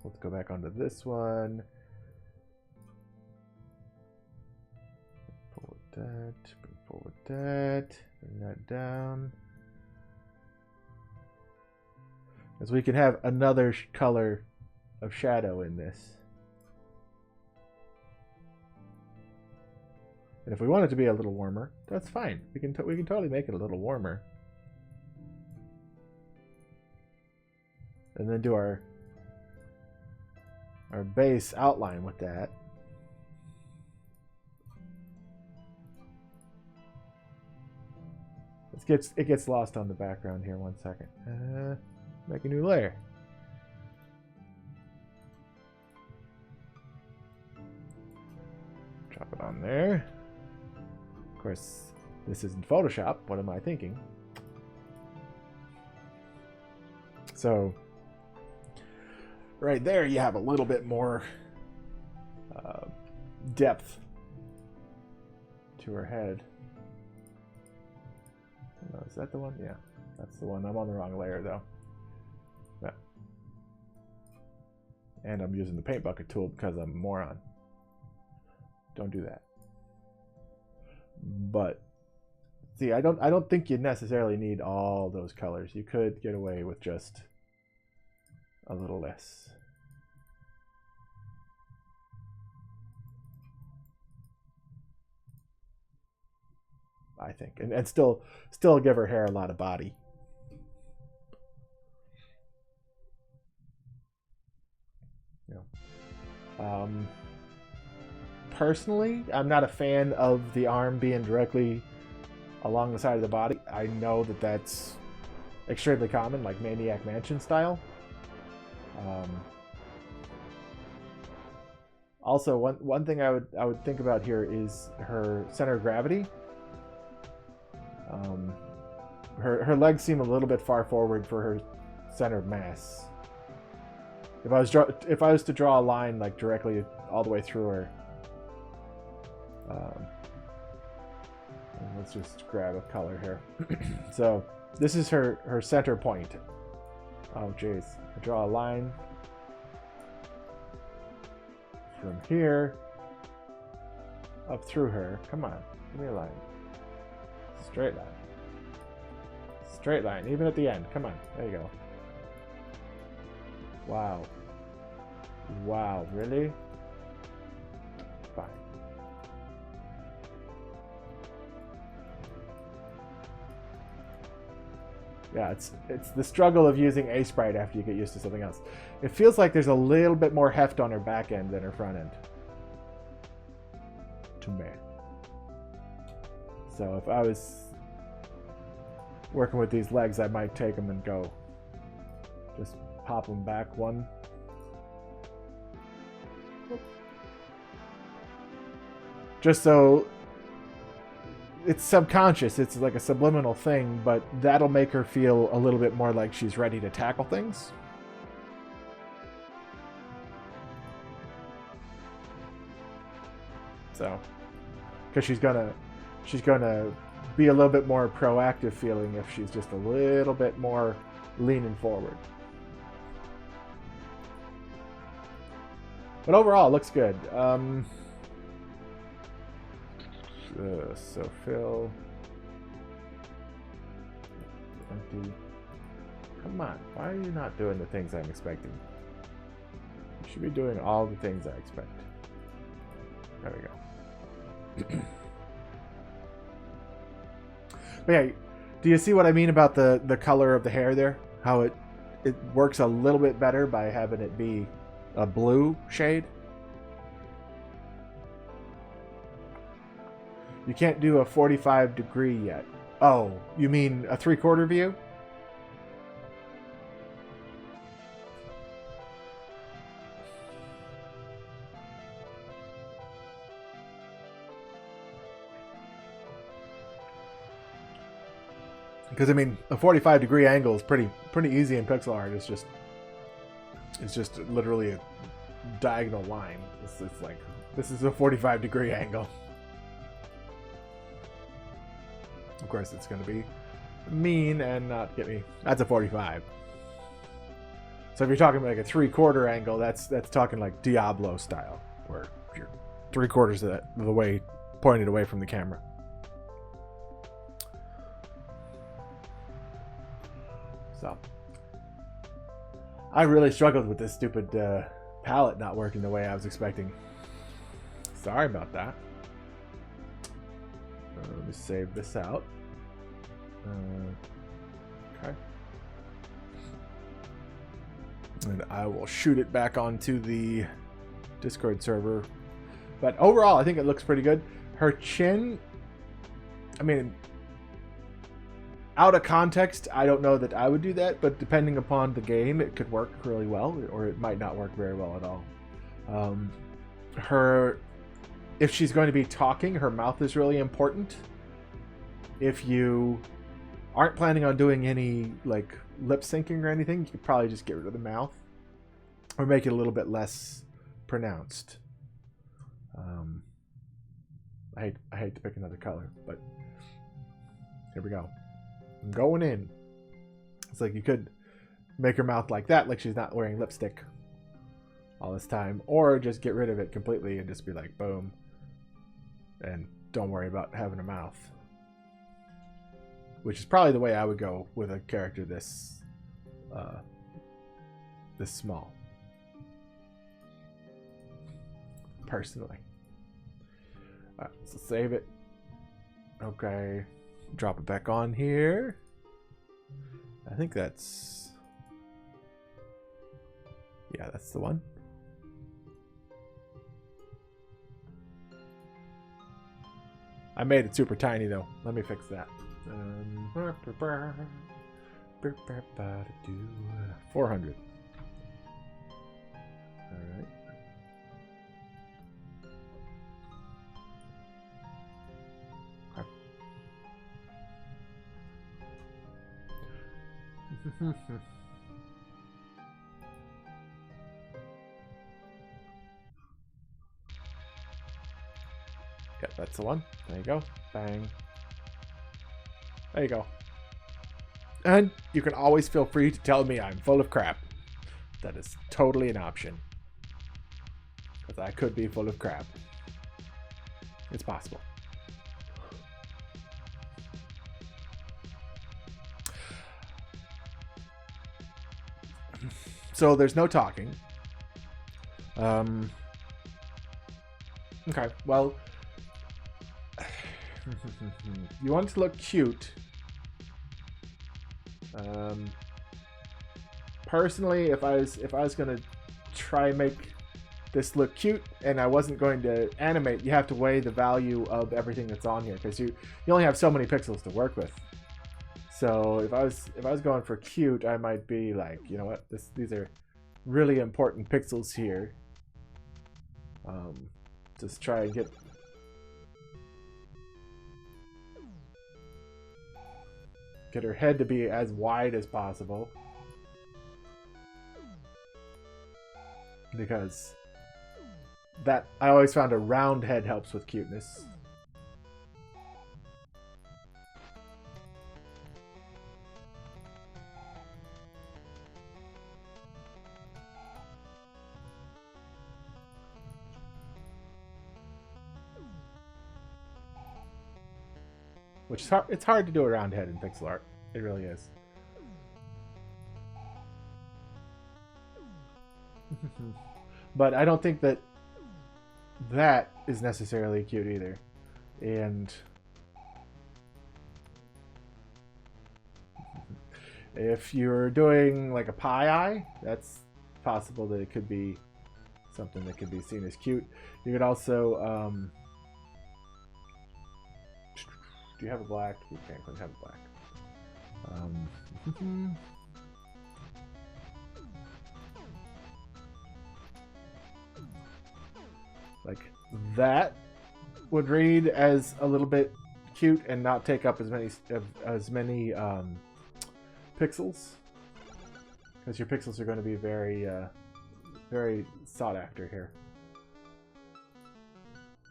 S1: let's go back onto this one. Forward that, bring forward that, bring that down. As we can have another color of shadow in this. And if we want it to be a little warmer, that's fine. We can totally make it a little warmer. And then do our base outline with that. It gets lost on the background here. 1 second. Make a new layer. Drop it on there. Of course, this isn't Photoshop. What am I thinking? So, right there, you have a little bit more depth to her head. Oh, is that the one? Yeah, that's the one. I'm on the wrong layer, though. Yeah. And I'm using the paint bucket tool because I'm a moron. Don't do that. But see, I don't think you necessarily need all those colors. You could get away with just a little less. I think, and still give her hair a lot of body. Personally, I'm not a fan of the arm being directly along the side of the body. I know that that's extremely common, like Maniac Mansion style. Also, one thing I would think about here is her center of gravity. Her legs seem a little bit far forward for her center of mass. If I was to draw a line like directly all the way through her, let's just grab a color here. So this is her center point. Oh jeez, I draw a line from here up through her. Come on, give me a line. Straight line. Straight line, even at the end. Come on, there you go. Wow. Wow, really? Fine. Yeah, it's the struggle of using a sprite after you get used to something else. It feels like there's a little bit more heft on her back end than her front end. To me. So if I was working with these legs, I might take them and go. Just pop them back one. Just so it's subconscious, it's like a subliminal thing, but that'll make her feel a little bit more like she's ready to tackle things. So, because she's gonna be a little bit more proactive feeling if she's just a little bit more leaning forward. But overall, it looks good. So fill. Empty. Come on, why are you not doing the things I'm expecting? You should be doing all the things I expect. There we go. But yeah, do you see what I mean about the color of the hair there? How it works a little bit better by having it be a blue shade? You can't do a 45-degree yet. Oh, you mean a 3/4 view? Because I mean, a 45-degree angle is pretty easy in pixel art. It's just literally a diagonal line. It's like, this is a 45-degree angle. Of course, it's going to be mean and not get me. That's a 45. So if you're talking like a 3/4 angle, that's talking like Diablo style, where you're 3/4 of the way pointed away from the camera. So I really struggled with this stupid palette not working the way I was expecting. Sorry about that. Let me save this out. Okay. And I will shoot it back onto the Discord server. But overall, I think it looks pretty good. Her chin, I mean, out of context, I don't know that I would do that, but depending upon the game, it could work really well, or it might not work very well at all. If she's going to be talking, her mouth is really important. If you aren't planning on doing any like lip syncing or anything, you could probably just get rid of the mouth or make it a little bit less pronounced. I hate to pick another color, but here we go. I'm going in. It's like you could make her mouth like that, like she's not wearing lipstick all this time, or just get rid of it completely and just be like, boom. And don't worry about having a mouth. Which is probably the way I would go with a character this small. Personally. Alright, so save it. Okay. Drop it back on here. I think that's... yeah, that's the one. I made it super tiny though. Let me fix that. 400. All right. Yeah, that's the one. There you go. Bang. There you go. And you can always feel free to tell me I'm full of crap. That is totally an option. Because I could be full of crap. It's possible. So there's no talking. Okay, well, you want it to look cute. Personally, if I was gonna try and make this look cute and I wasn't going to animate, you have to weigh the value of everything that's on here because you only have so many pixels to work with. So if I was going for cute, I might be like, you know what, these are really important pixels here. Just try and get her head to be as wide as possible, because that I always found a round head helps with cuteness. Which is hard, it's hard to do a round head in pixel art. It really is. But I don't think that is necessarily cute either. And if you're doing like a pie eye, that's possible that it could be something that could be seen as cute. You could also do you have a black? We can't quite have a black. Like that would read as a little bit cute and not take up as many pixels, because your pixels are going to be very very sought after here.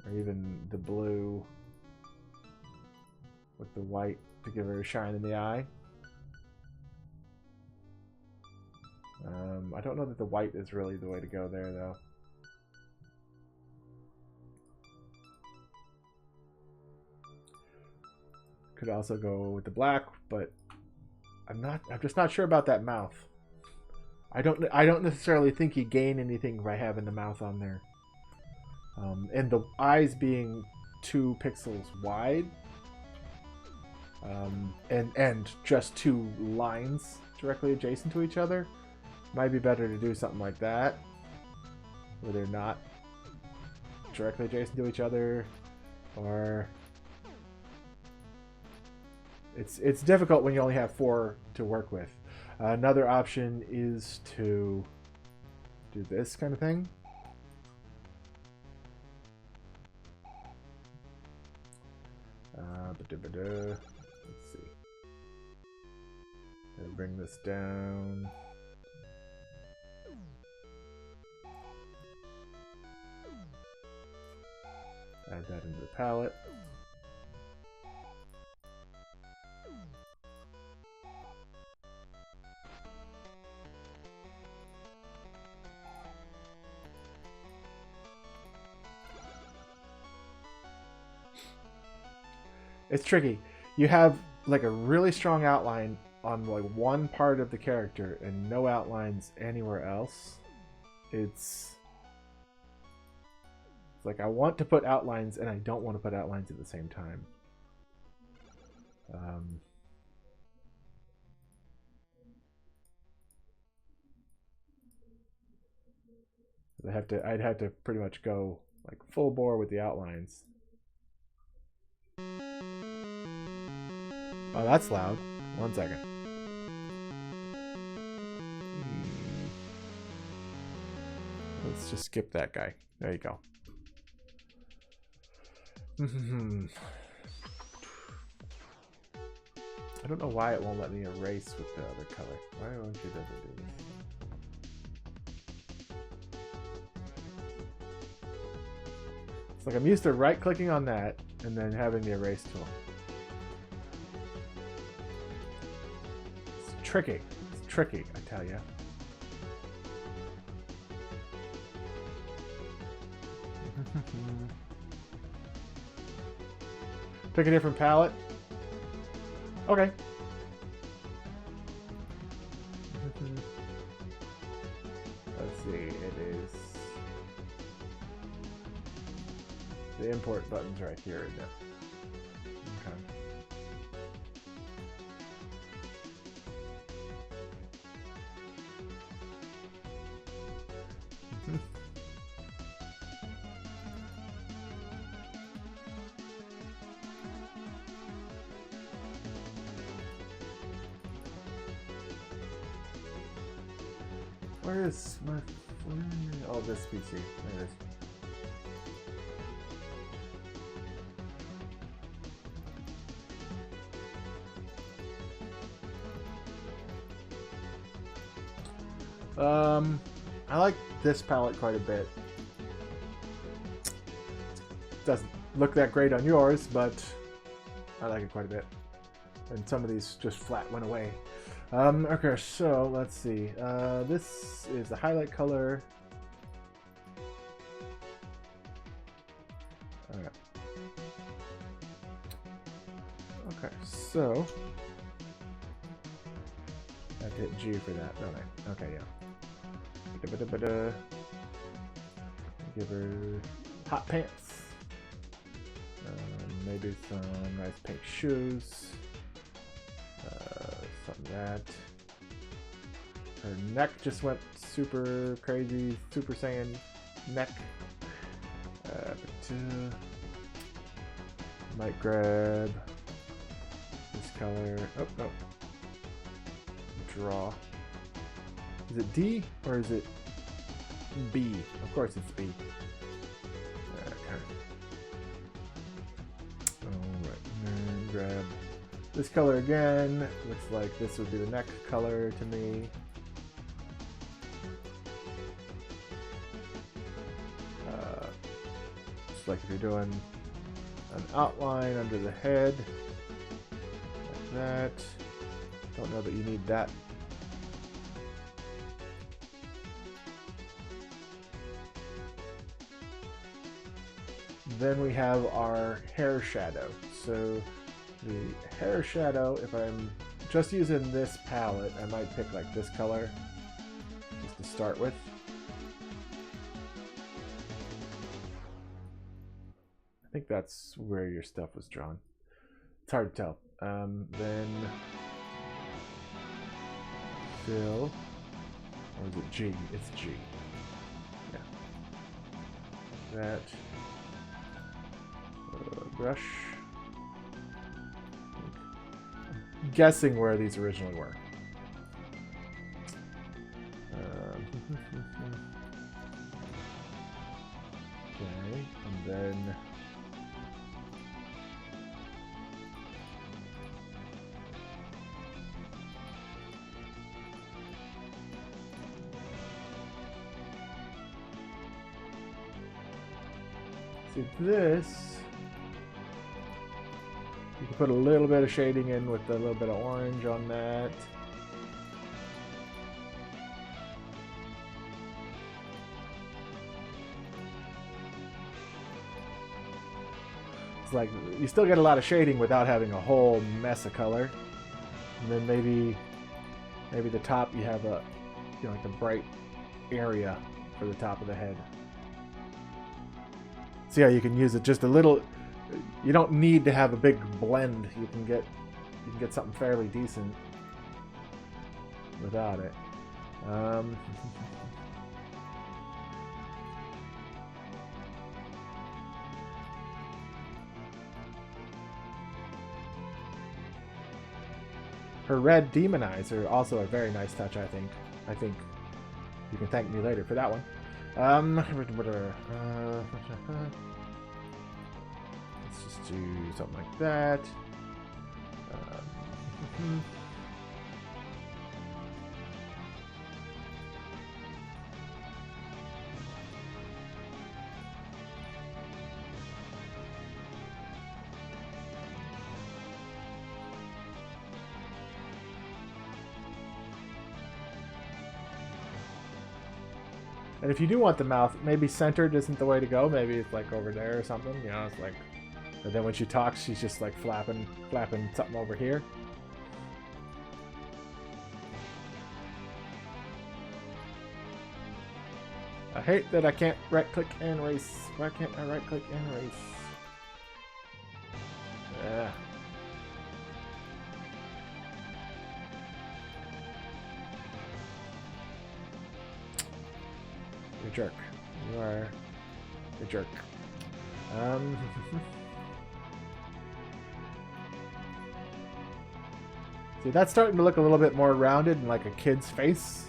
S1: Or even the blue with the white to give her a shine in the eye. I don't know that the white is really the way to go there, though. Could also go with the black, but I'm just not sure about that mouth. I don't necessarily think you gain anything by having the mouth on there. And the eyes being 2 pixels wide. And just 2 lines directly adjacent to each other, might be better to do something like that, where they're not directly adjacent to each other, or it's difficult when you only have 4 to work with. Another option is to do this kind of thing. Let's see. I'll bring this down. Add that into the palette. It's tricky. You have like a really strong outline on like one part of the character and no outlines anywhere else. It's like I want to put outlines and I don't want to put outlines at the same time. I'd have to pretty much go like full bore with the outlines. Oh, that's loud. 1 second. Let's just skip that guy. There you go. I don't know why it won't let me erase with the other color. Why won't you doesn't do this? It's like I'm used to right-clicking on that and then having the erase tool. It's tricky. It's tricky, I tell you. Pick a different palette. Okay. Let's see, it is... The import button's right here, isn't it? Okay. Where is my... Oh, this PC. There it is. I like this palette quite a bit. Doesn't look that great on yours, but I like it quite a bit. And some of these just flat went away. Okay, so let's see. This is the highlight color. Okay. Okay, so I have to hit G for that, don't I? Okay, yeah. Give her hot pants. Maybe some nice pink shoes. Something that. Her neck just went super crazy, Super Saiyan neck. Might grab this color. Oh, no. Draw. Is it D or is it B? Of course it's B. Okay. Alright, and grab this color again. Looks like this would be the neck color to me. Just like if you're doing an outline under the head, like that. Don't know that you need that. Then we have our hair shadow. So the hair shadow, if I'm just using this palette, I might pick like this color just to start with. I think that's where your stuff was drawn. It's hard to tell. Then fill, or is it G? It's G. Yeah. That. Brush. I'm guessing where these originally were. Okay, and then see this. You can put a little bit of shading in with a little bit of orange on that. It's like you still get a lot of shading without having a whole mess of color. And then maybe the top you have a, you know, like a bright area for the top of the head. See how you can use it just a little. You don't need to have a big blend. You can get something fairly decent without it. her red demon eyes are also a very nice touch, I think. I think you can thank me later for that one. Let's just do something like that. And if you do want the mouth, maybe centered isn't the way to go. Maybe it's like over there or something. You know, it's like... And then when she talks, she's just like flapping something over here. I hate that I can't right-click and erase. Why can't I right-click and erase? Yeah. You're a jerk. You are a jerk. See, that's starting to look a little bit more rounded and like a kid's face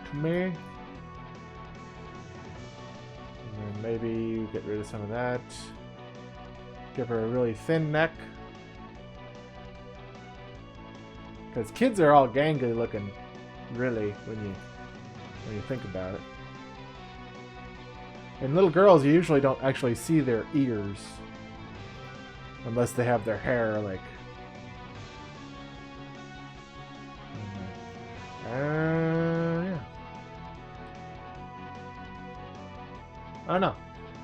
S1: to me. And then maybe get rid of some of that. Give her a really thin neck. Because kids are all gangly looking, really, when you think about it. And little girls, you usually don't actually see their ears. Unless they have their hair, like... yeah. I don't know.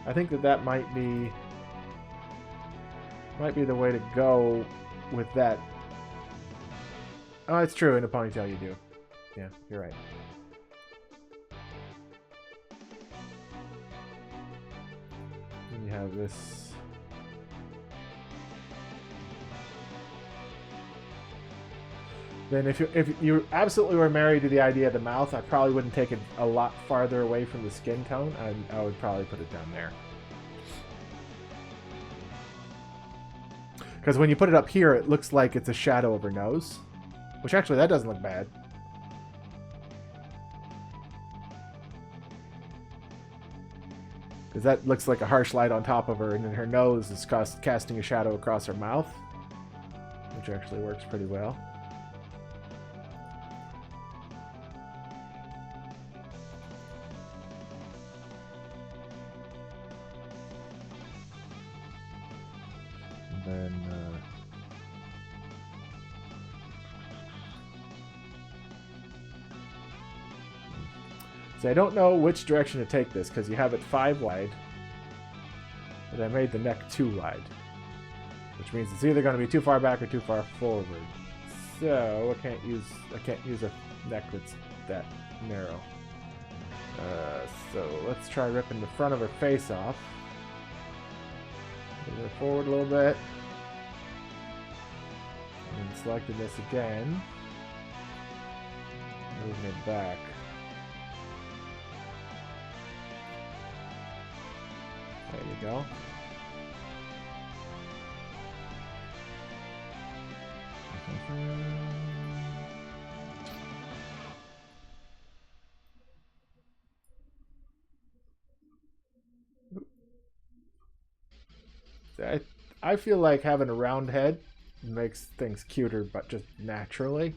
S1: I think that might be the way to go with that. Oh, it's true. In a ponytail, you do. Yeah, you're right. And you have this. Then if you absolutely were married to the idea of the mouth, I probably wouldn't take it a lot farther away from the skin tone. I would probably put it down there. Because when you put it up here, it looks like it's a shadow of her nose. Which actually, that doesn't look bad. Because that looks like a harsh light on top of her, and then her nose is casting a shadow across her mouth. Which actually works pretty well. And then... So I don't know which direction to take this, because you have it 5 wide. But I made the neck 2 wide. Which means it's either going to be too far back or too far forward. So I can't use a neck that's that narrow. So let's try ripping the front of her face off. Move it forward a little bit. And then selecting this again. Moving it back. There you go. I feel like having a round head makes things cuter, but just naturally.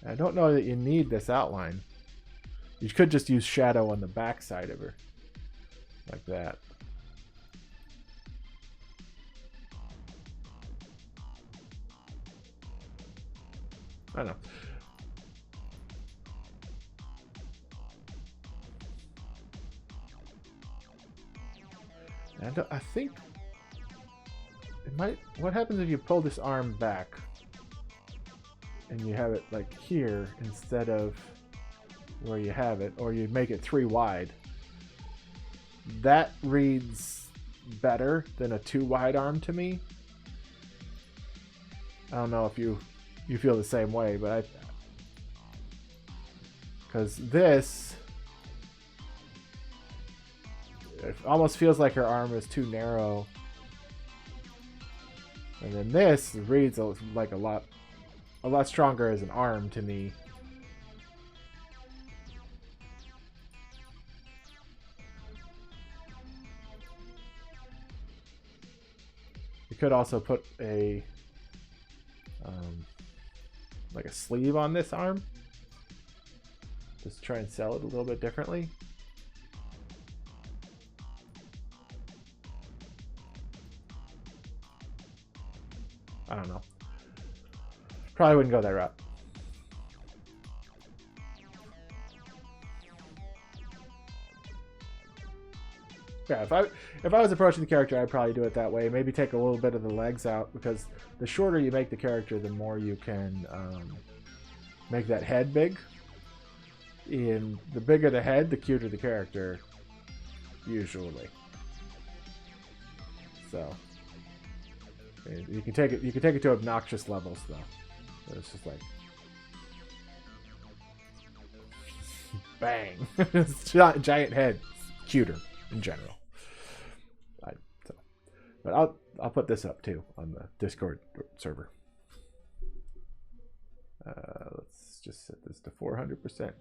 S1: I don't know that you need this outline. You could just use shadow on the back side of her. Like that. I don't know. And I think it might... What happens if you pull this arm back? And you have it like here instead of where you have it, or you make it 3 wide. That reads better than a 2 wide arm to me. I don't know if you feel the same way, but because this It almost feels like her arm is too narrow. And then this reads like a lot stronger as an arm to me. You could also put a like a sleeve on this arm. Just try and sell it a little bit differently. I don't know. Probably wouldn't go that route. Yeah, if I was approaching the character, I'd probably do it that way. Maybe take a little bit of the legs out, because the shorter you make the character, the more you can make that head big. And the bigger the head, the cuter the character, usually. So you can take it to obnoxious levels, though. So it's just like bang, giant head, cuter in general. But I'll put this up too on the Discord server. Let's just set this to 400%.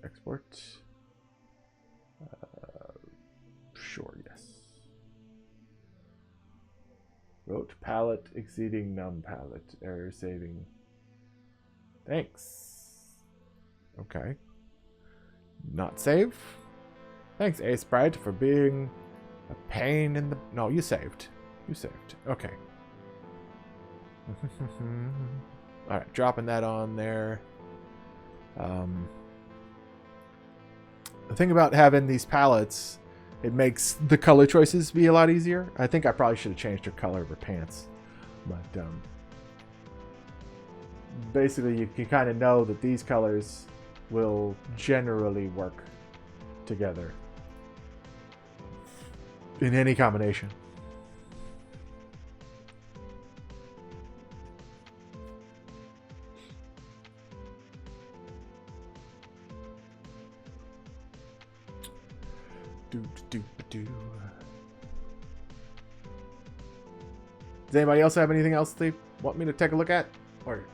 S1: Export. Sure, yes. Wrote palette exceeding num palette. Error saving. Thanks. Okay. Not save. Thanks, A-Sprite, for being a pain in the... No, you saved. You saved. Okay. Alright, dropping that on there. The thing about having these palettes, it makes the color choices be a lot easier. I think I probably should have changed her color of her pants. But basically you can kind of know that these colors will generally work together in any combination. Does anybody else have anything else they want me to take a look at? Or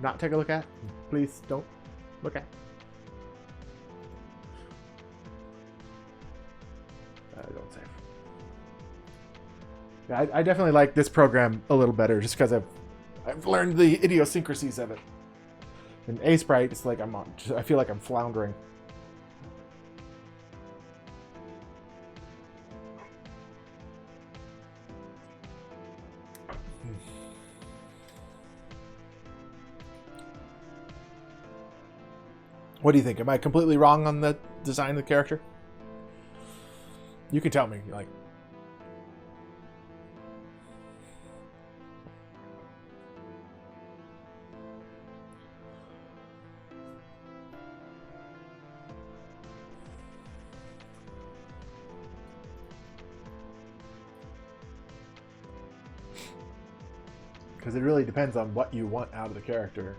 S1: not take a look at? Please don't look at. Don't save. Yeah, I definitely like this program a little better just because I've learned the idiosyncrasies of it. In A-Sprite, it's like I feel like I'm floundering. What do you think? Am I completely wrong on the design of the character? You can tell me, like. Because it really depends on what you want out of the character.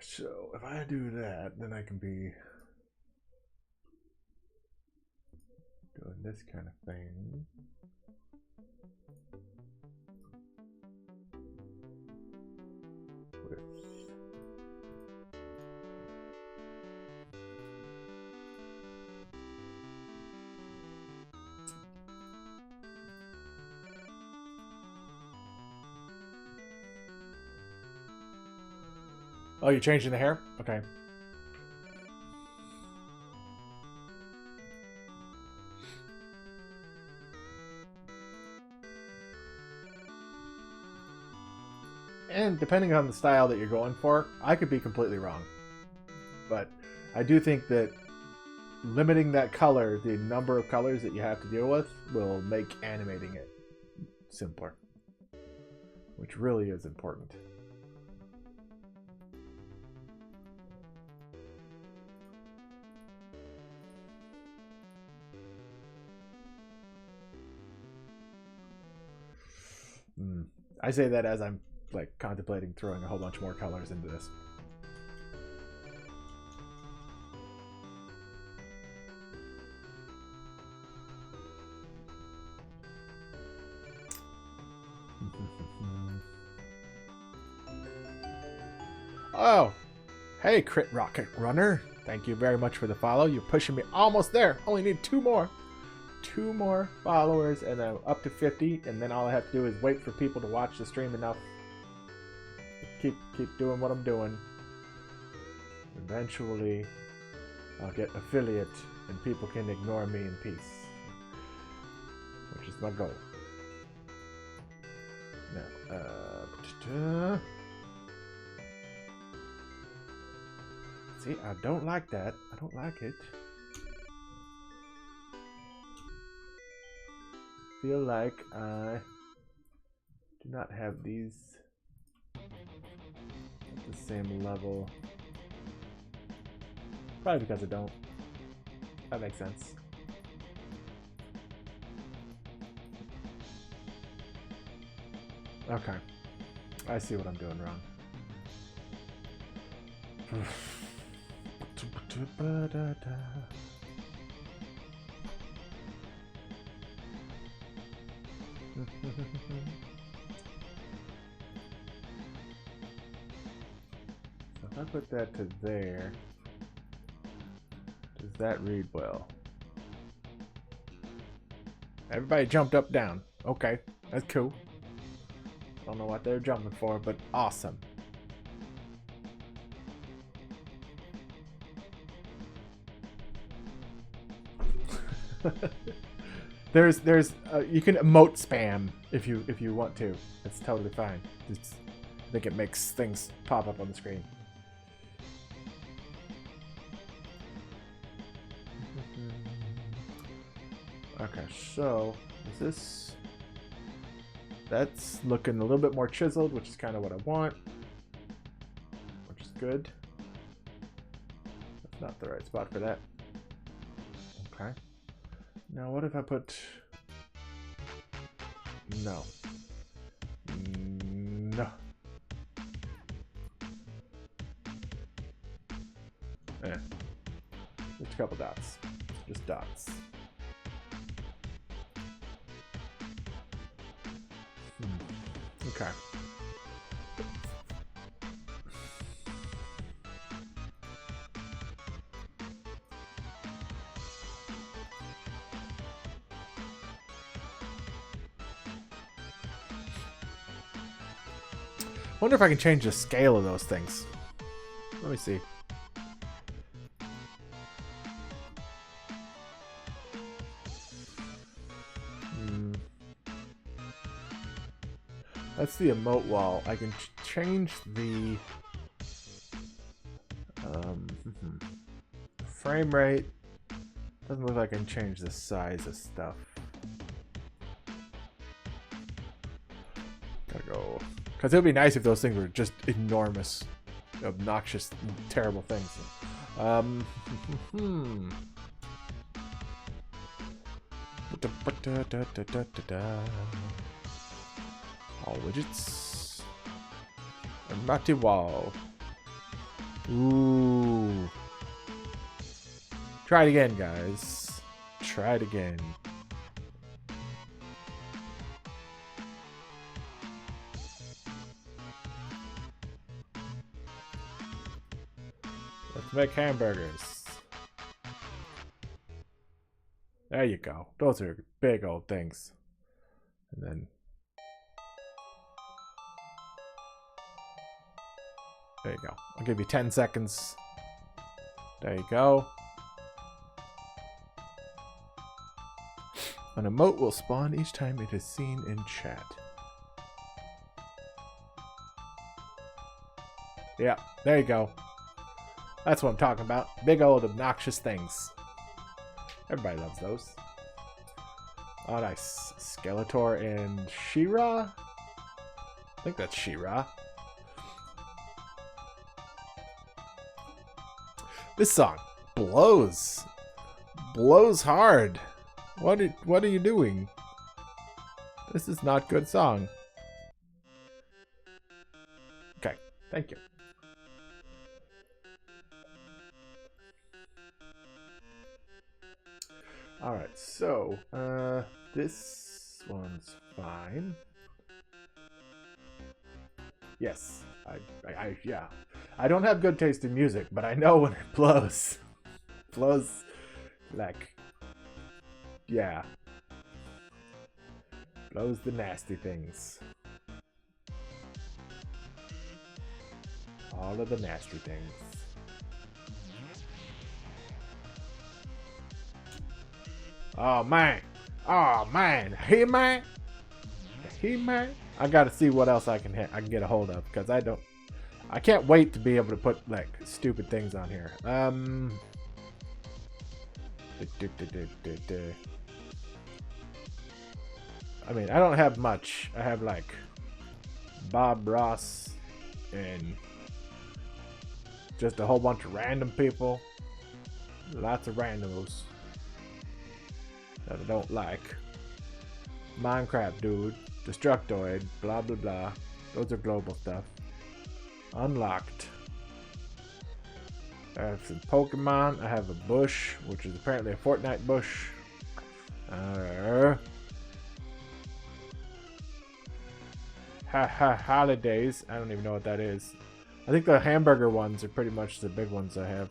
S1: So if I do that, then I can be doing this kind of thing. With oh, you're changing the hair? Okay. And depending on the style that you're going for, I could be completely wrong. But I do think that limiting that color, the number of colors that you have to deal with, will make animating it simpler. Which really is important. I say that as I'm like contemplating throwing a whole bunch more colors into this. Oh, hey, Crit Rocket Runner. Thank you very much for the follow. You're pushing me almost there. Only need 2 more. 2 more followers and I'm up to 50, and then all I have to do is wait for people to watch the stream enough. Keep doing what I'm doing. Eventually, I'll get affiliate and people can ignore me in peace. Which is my goal. Now, see, I don't like that. I don't like it. Feel like I do not have these at the same level. Probably because I don't. That makes sense. Okay. I see what I'm doing wrong. So if I put that to there, does that read well? Everybody jumped up, down. Okay, that's cool. I don't know what they're jumping for, but awesome. there's you can emote spam if you want to. It's totally fine. I think it makes things pop up on the screen. Okay, so is this? That's looking a little bit more chiseled, which is kind of what I want, which is good. That's not the right spot for that. Okay. Now what if I put... No. No. Just a couple dots. Just dots. Okay. Wonder if I can change the scale of those things. Let me see. That's the emote wall. I can change the frame rate. Doesn't look like I can change the size of stuff. Gotta go. Because it would be nice if those things were just enormous, obnoxious, terrible things. All widgets. A matty wall. Ooh. Try it again, guys. Try it again. Let's make hamburgers. There you go. Those are big old things. And then there you go. I'll give you 10 seconds. There you go. An emote will spawn each time it is seen in chat. Yeah, there you go. That's what I'm talking about. Big old obnoxious things. Everybody loves those. Oh, nice. Skeletor and She-Ra? I think that's She-Ra. This song blows. Blows hard. What are you doing? This is not good song. Thank you. Alright, so, this one's fine. Yes, yeah. I don't have good taste in music, but I know when it blows. Blows, like, yeah. Blows the nasty things. All of the nasty things. Oh man. Oh man. He-Man. He-Man. I gotta see what else I can get a hold of, because I can't wait to be able to put like stupid things on here. I mean, I don't have much. I have like Bob Ross and just a whole bunch of random people. Lots of randomos that I don't like. Minecraft dude, Destructoid, blah blah blah. Those are global stuff. Unlocked. I have some Pokemon. I have a bush, which is apparently a Fortnite bush. Holidays. I don't even know what that is. I think the hamburger ones are pretty much the big ones I have.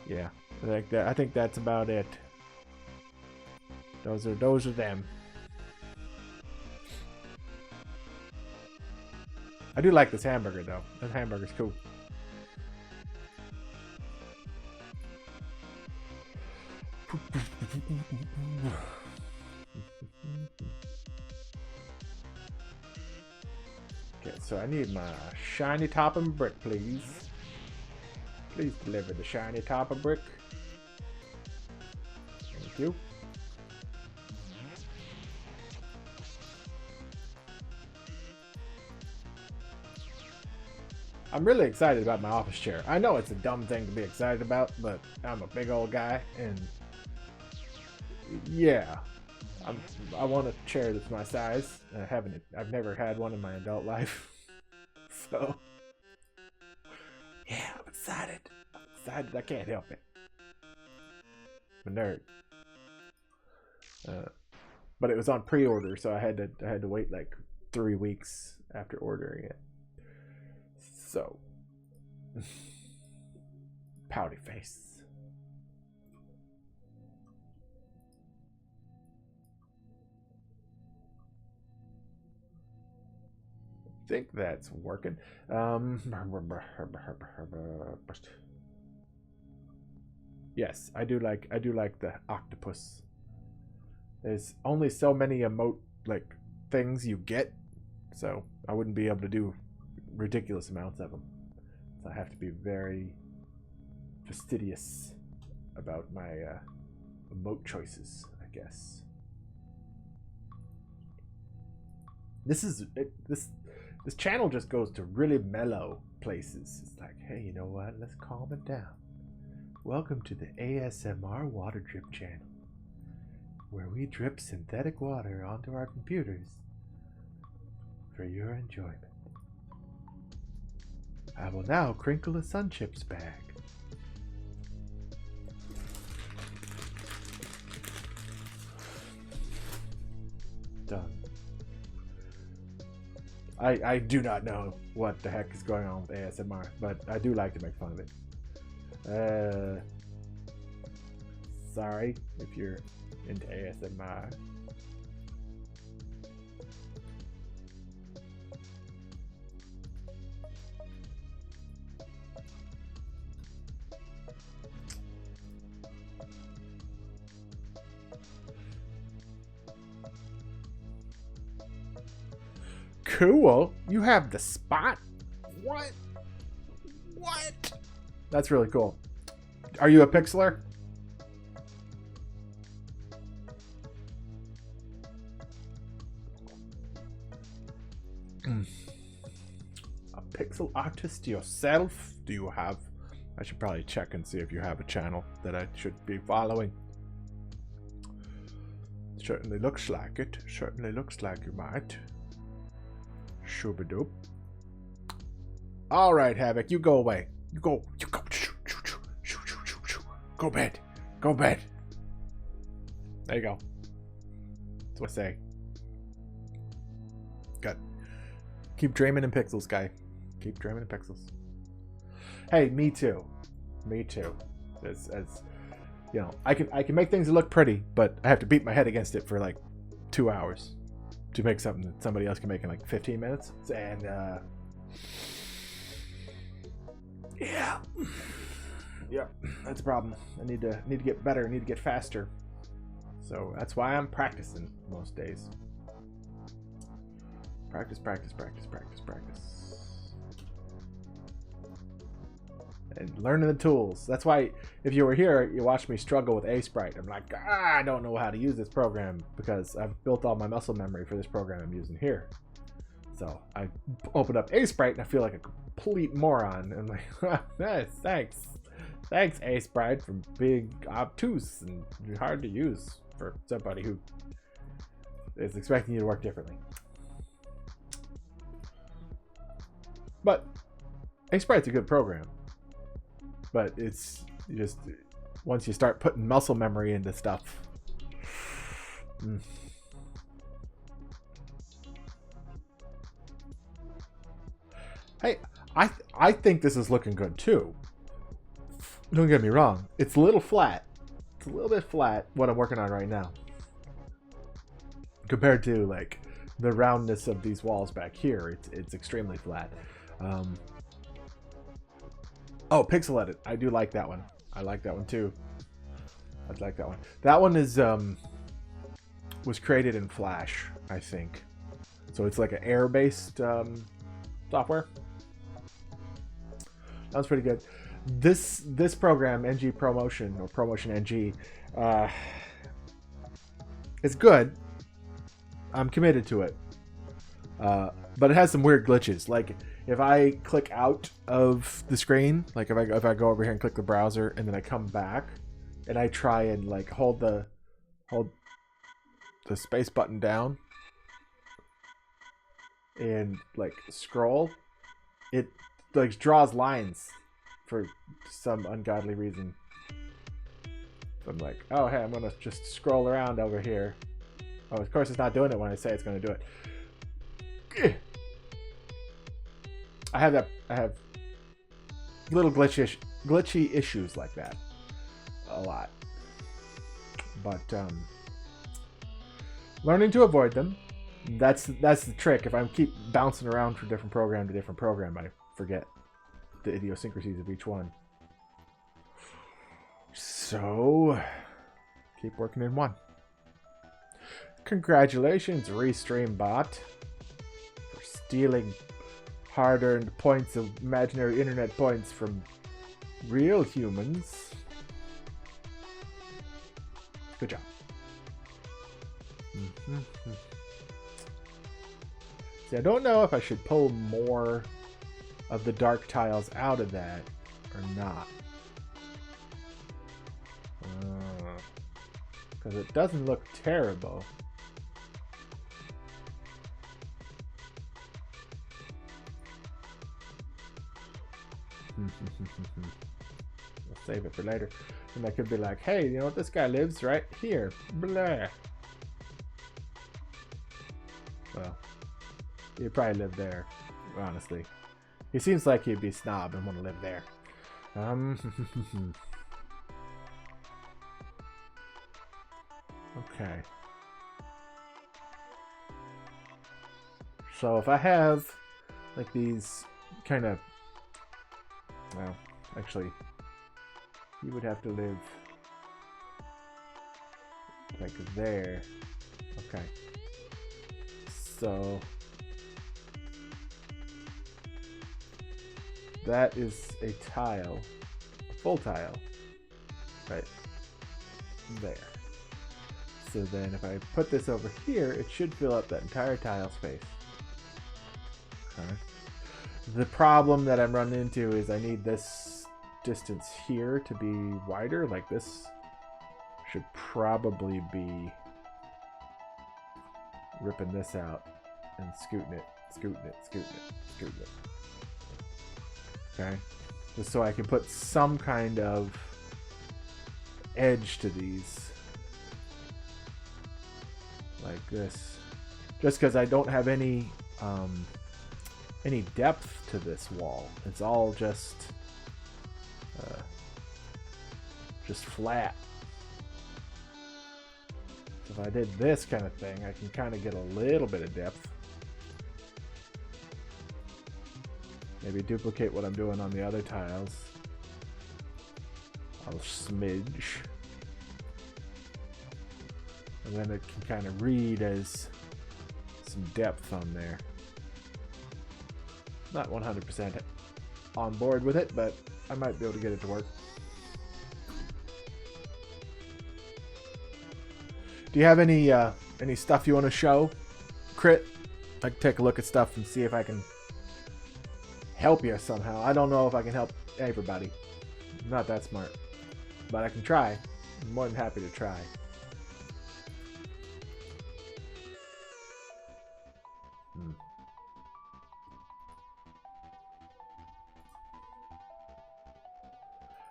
S1: Yeah, like that. I think that's about it. Those are them. I do like this hamburger though. That hamburger's cool. Okay, so I need my shiny topping brick, please. Please deliver the shiny topping brick. Thank you. I'm really excited about my office chair. I know it's a dumb thing to be excited about, but I'm a big old guy, and yeah, I want a chair that's my size. I've never had one in my adult life, so yeah, I'm excited. I'm excited. I can't help it. I'm a nerd. But it was on pre-order, so I had to wait like 3 weeks after ordering it. So, pouty face. I think that's working. Yes, I do like the octopus. There's only so many emote like things you get, so I wouldn't be able to do ridiculous amounts of them. So I have to be very fastidious about my emote choices, I guess. This channel just goes to really mellow places. It's like, hey, you know what? Let's calm it down. Welcome to the ASMR water drip channel, where we drip synthetic water onto our computers for your enjoyment. I will now crinkle a Sun Chips bag. Done. I do not know what the heck is going on with ASMR, but I do like to make fun of it. Sorry if you're into ASMR. Cool. You have the spot? What? What? That's really cool. Are you a pixeler? A pixel artist yourself? Do you have... I should probably check and see if you have a channel that I should be following. Certainly looks like it. Certainly looks like you might. Shoobadoop. All right, Havoc, you go away. You go. You go. Go bed. Go bed. There you go. That's what I say. Good. Keep dreaming in pixels, guy. Keep dreaming in pixels. Hey, me too. Me too. As you know, I can make things look pretty, but I have to beat my head against it for like 2 hours to make something that somebody else can make in like 15 minutes. And yeah. Yep, that's a problem. I need to get better. I need to get faster. So that's why I'm practicing most days. Practice, practice, practice, practice, practice. And learning the tools. That's why if you were here, you watched me struggle with A-Sprite. I'm like, I don't know how to use this program because I've built all my muscle memory for this program I'm using here. So I open up A-Sprite and I feel like a complete moron. I'm like, thanks. Thanks, A-Sprite, for being obtuse and hard to use for somebody who is expecting you to work differently. But A-Sprite's a good program. But it's just once you start putting muscle memory into stuff. Hey, I think this is looking good too. Don't get me wrong. It's a little flat. It's a little bit flat what I'm working on right now. Compared to like the roundness of these walls back here, it's extremely flat. Oh, pixel edit. I do like that one. I like that one too. I like that one. That one is was created in Flash, I think. So it's like an air-based software. That was pretty good. This program, NG Promotion or Promotion NG, it's good. I'm committed to it, but it has some weird glitches. Like if I click out of the screen, like if I go over here and click the browser and then I come back and I try and like hold the space button down and like scroll, it like draws lines for some ungodly reason. So I'm like, oh hey, I'm gonna just scroll around over here. Oh, of course it's not doing it when I say it's gonna do it. I have little glitchy issues like that a lot, but learning to avoid them. That's the trick. If I keep bouncing around from different program to different program, I forget the idiosyncrasies of each one. So keep working in one. Congratulations, Restream Bot, for stealing hard-earned points of imaginary internet points from real humans. Good job. See, I don't know if I should pull more of the dark tiles out of that or not. Because it doesn't look terrible. We'll save it for later. And I could be like, hey, you know what? This guy lives right here. Blah. Well, he'd probably live there, honestly. He seems like he'd be snob and want to live there. Okay. So if I have like these kind of, well, actually, he would have to live like there. Okay. So that is a tile, a full tile, right there. So then if I put this over here, it should fill up that entire tile space. Okay. The problem that I'm running into is I need this distance here to be wider. Like this should probably be ripping this out and scooting it. Okay? Just so I can put some kind of edge to these. Like this. Just because I don't have any depth to this wall. It's all just flat. So if I did this kind of thing, I can kind of get a little bit of depth. Maybe duplicate what I'm doing on the other tiles. I'll smidge. And then it can kind of read as some depth on there. Not 100% on board with it, but I might be able to get it to work. Do you have any stuff you want to show, Crit? I can take a look at stuff and see if I can help you somehow. I don't know if I can help everybody. I'm not that smart. But I can try. I'm more than happy to try.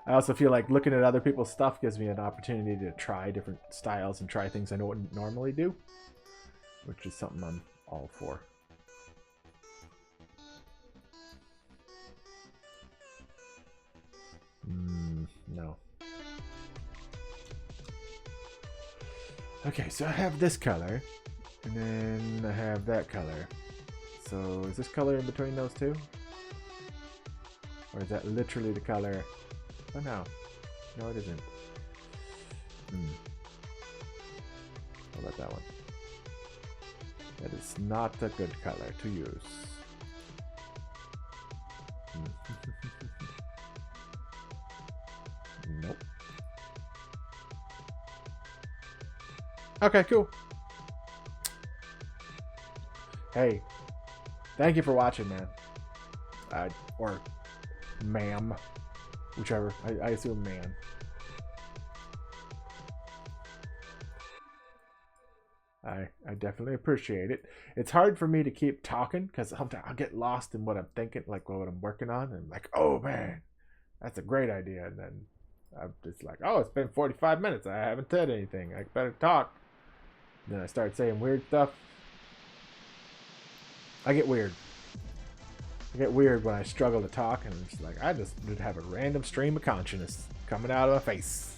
S1: I also feel like looking at other people's stuff gives me an opportunity to try different styles and try things I wouldn't normally do, which is something I'm all for. No. Okay, so I have this color, and then I have that color. So is this color in between those two? Or is that literally the color? Oh no. No, it isn't. How about that one? That is not a good color to use. Nope. Okay, cool. Hey, thank you for watching, man. Or ma'am. Whichever. I assume man. I definitely appreciate it. It's hard for me to keep talking because sometimes I'll get lost in what I'm thinking, like what I'm working on, and I'm like, oh man, that's a great idea. And then I'm just like, oh, it's been 45 minutes. I haven't said anything. I better talk. And then I start saying weird stuff. I get weird. I get weird when I struggle to talk, and it's like I just would have a random stream of consciousness coming out of my face.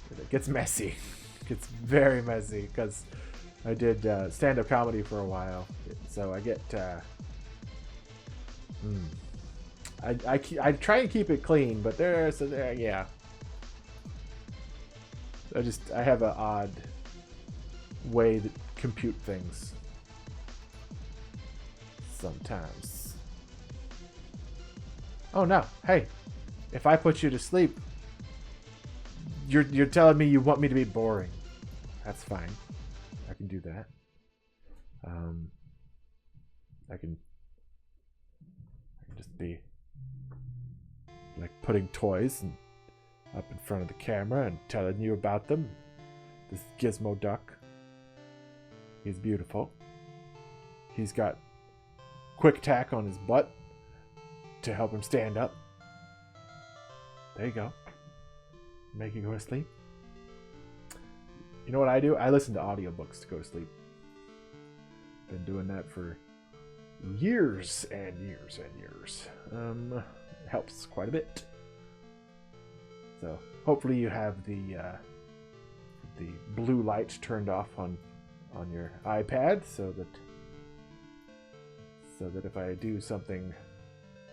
S1: It gets messy. It gets very messy because I did stand-up comedy for a while, so I get. I try and keep it clean, but yeah. I have an odd way to compute things sometimes. Oh no! Hey, if I put you to sleep, you're telling me you want me to be boring. That's fine. I can do that. I can just be like putting toys and up in front of the camera and telling you about them. This Gizmo duck. He's beautiful. He's got quick tack on his butt to help him stand up. There you go. Make you go to sleep. You know what I do? I listen to audiobooks to go to sleep. Been doing that for years and years and years. It helps quite a bit. So hopefully you have the blue light turned off on your iPad so that if I do something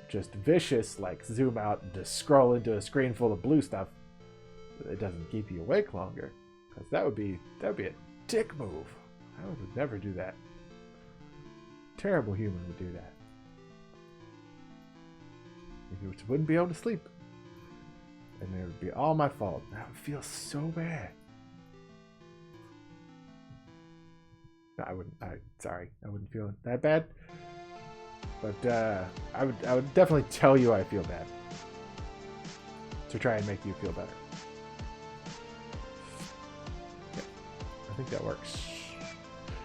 S1: just vicious like zoom out and just scroll into a screen full of blue stuff, it doesn't keep you awake longer. Because that would be a dick move. I would never do that. Terrible human would do that. You wouldn't be able to sleep. And it would be all my fault. That would feel so bad. No, I wouldn't. Sorry, I wouldn't feel that bad. But I would definitely tell you I feel bad to try and make you feel better. I think that works.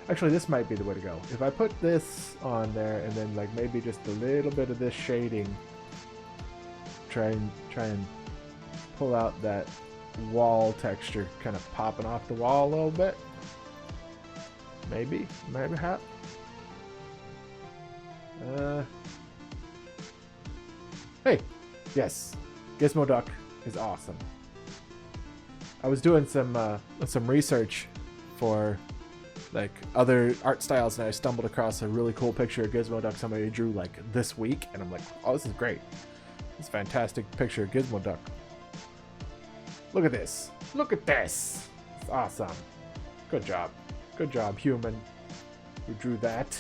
S1: Actually, this might be the way to go. If I put this on there and then like maybe just a little bit of this shading, try and pull out that wall texture kind of popping off the wall a little bit. Maybe hat. Hey, yes, Gizmo Duck is awesome. I was doing some research for like other art styles, and I stumbled across a really cool picture of Gizmo Duck somebody drew like this week, and I'm like, oh, this is great. This fantastic picture of Gizmo Duck. Look at this. Look at this. It's awesome. Good job. Good job, human. You drew that.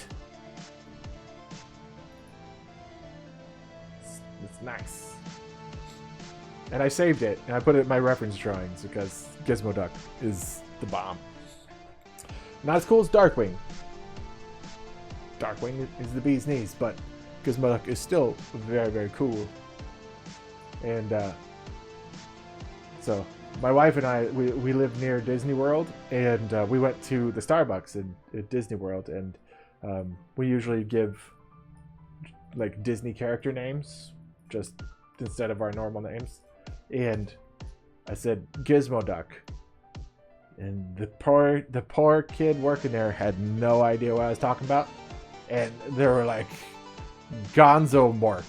S1: It's nice. And I saved it, and I put it in my reference drawings because Gizmo Duck is the bomb. Not as cool as Darkwing. Darkwing is the bee's knees, but Gizmo Duck is still very, very cool. And so my wife and I, we live near Disney World, and we went to the Starbucks at Disney World, and we usually give like Disney character names just instead of our normal names. And I said Gizmo Duck, and the poor kid working there had no idea what I was talking about, and they were like, Gonzo Mork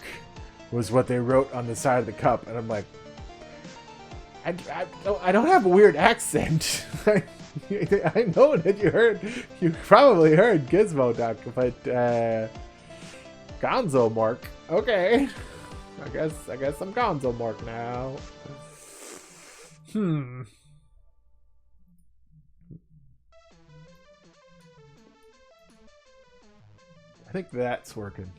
S1: was what they wrote on the side of the cup, and I'm like, I don't have a weird accent. I know that you probably heard Gizmo Duck, but Gonzo Mork. Okay, I guess I'm Gonzo Mork now. I think that's working.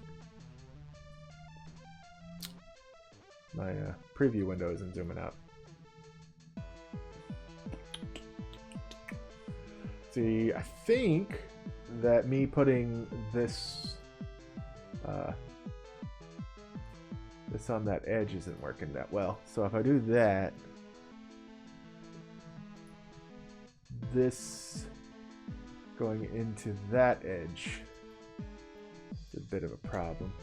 S1: My preview window isn't zooming out. See, I think that me putting this this on that edge isn't working that well. So if I do that, this going into that edge is a bit of a problem.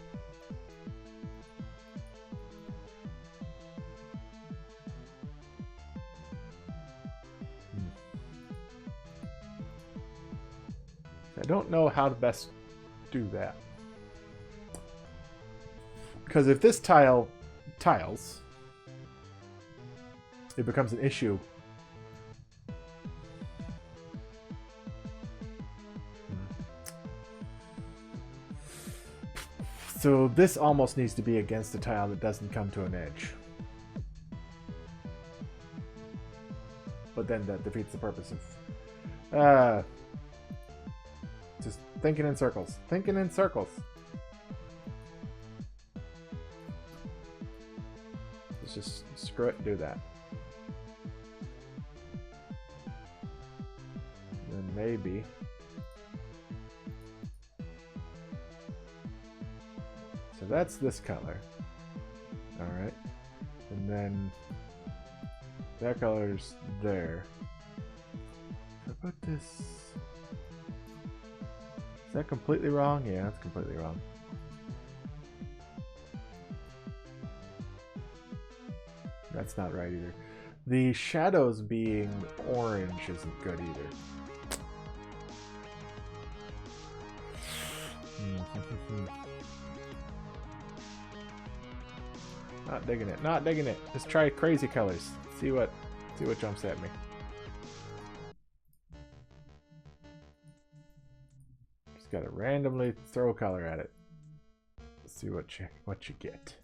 S1: I don't know how to best do that. Because if this tiles, it becomes an issue. So this almost needs to be against a tile that doesn't come to an edge. But then that defeats the purpose of... just thinking in circles. Thinking in circles. Let's just screw it and do that. And then maybe... So that's this color. Alright. And then that color's there. So I put this... Is that completely wrong? Yeah, that's completely wrong. That's not right either. The shadows being orange isn't good either. Not digging it. Not digging it. Let's try crazy colors. See what jumps at me. Just gotta randomly throw a color at it. Let's see what you get.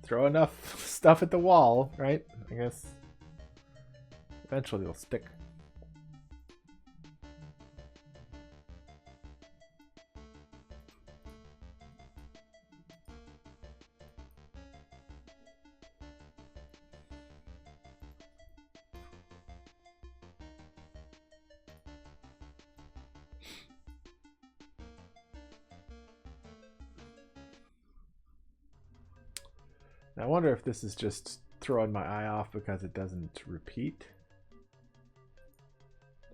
S1: Throw enough stuff at the wall, right? I guess eventually it'll stick. I wonder if this is just throwing my eye off because it doesn't repeat.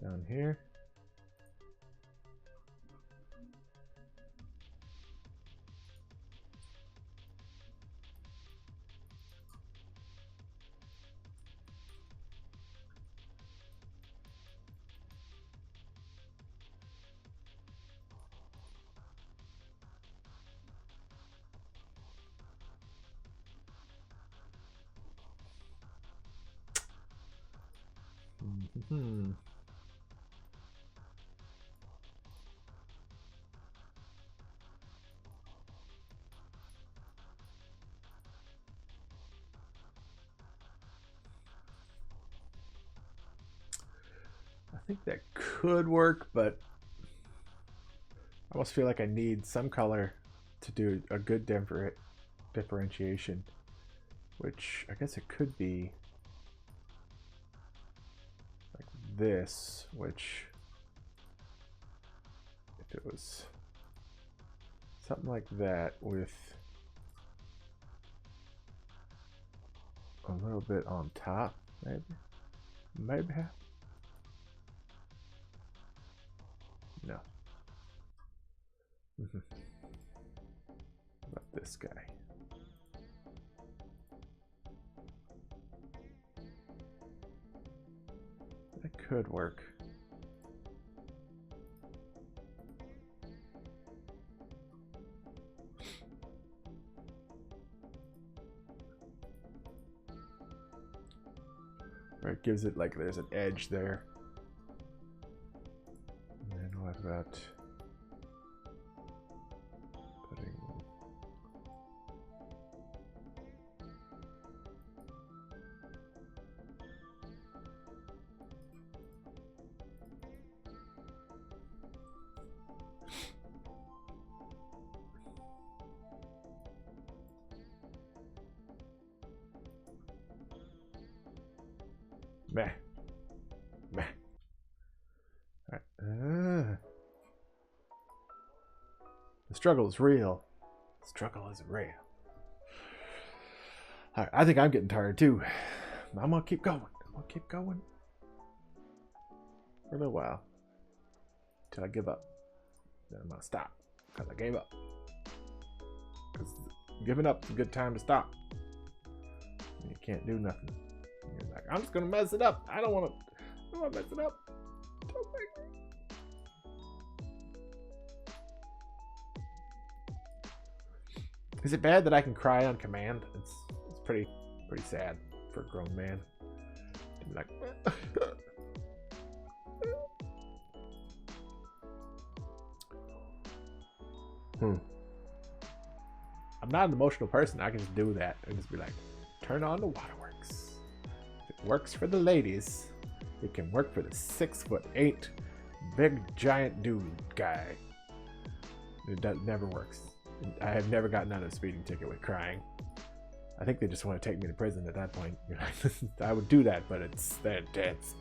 S1: Down here. Hmm. I think that could work, but I almost feel like I need some color to do a good differentiation, which I guess it could be like this, which if it was something like that with a little bit on top, maybe. No. About this guy. That could work. Or it gives it like there's an edge there. And then what about putting meh. Meh. Alright. The struggle is real. The struggle is real. Alright, I think I'm getting tired too. I'm gonna keep going. I'm gonna keep going for a little while. Till I give up. Then I'm gonna stop. Because I gave up. Because giving up is a good time to stop. You can't do nothing. You're like, I'm just gonna mess it up. I don't wanna mess it up. Don't make me. Is it bad that I can cry on command? It's pretty sad for a grown man. To be like I'm not an emotional person. I can just do that and just be like, turn on the waterworks. If it works for the ladies, it can work for the 6'8" big giant dude guy. It never works. I have never gotten out of a speeding ticket with crying. I think they just want to take me to prison at that point. I would do that, but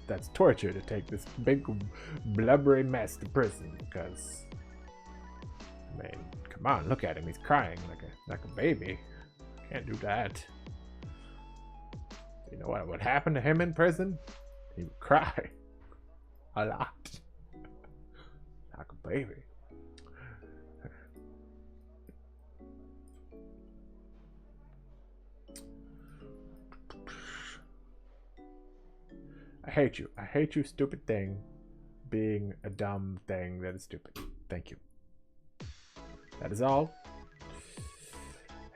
S1: that's torture to take this big blubbery mess to prison. Because, I mean, come on, look at him. He's crying like a baby. Can't do that. You know what would happen to him in prison? He would cry a lot, like a baby. I hate you. I hate you, stupid thing. Being a dumb thing that is stupid. Thank you. That is all.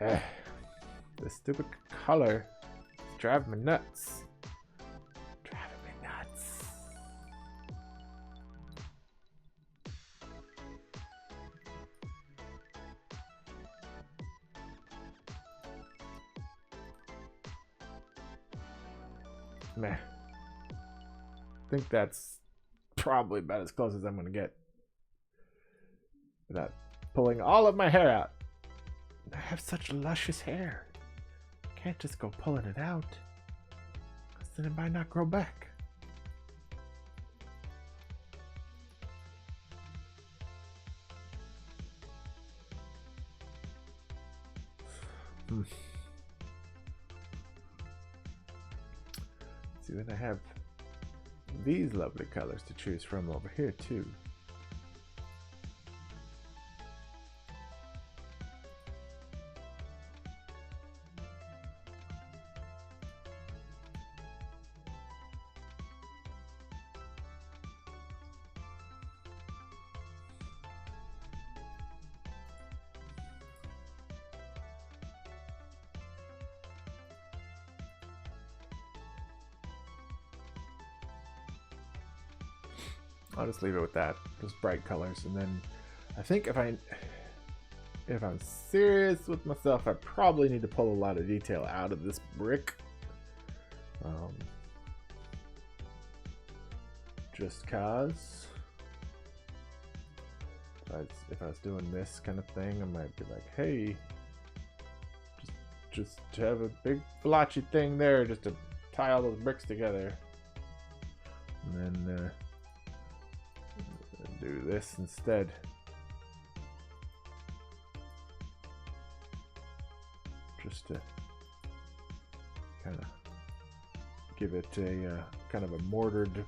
S1: This stupid color is driving me nuts. Driving me nuts. Meh. I think that's probably about as close as I'm going to get without pulling all of my hair out. I have such luscious hair. Can't just go pulling it out, because then it might not grow back. See, then I have these lovely colors to choose from over here too. I'll just leave it with that, just bright colors, and then I think if I'm serious with myself, I probably need to pull a lot of detail out of this brick. Just cause. If I was doing this kind of thing, I might be like, hey, just to have a big blotchy thing there, just to tie all those bricks together, and then do this instead. Just to kind of give it a kind of a mortared,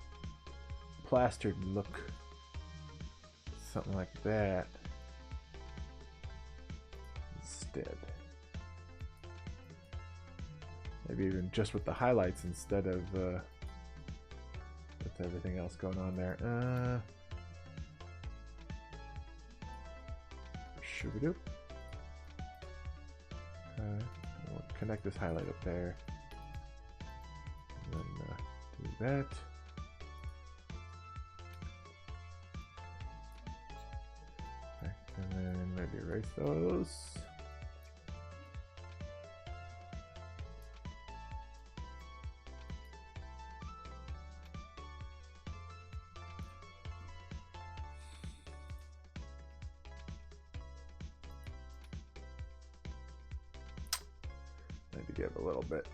S1: plastered look. Something like that instead. Maybe even just with the highlights instead of with everything else going on there. Should we do? We'll connect this highlight up there. And then do that. Okay, and then maybe erase those. Maybe give a little bit.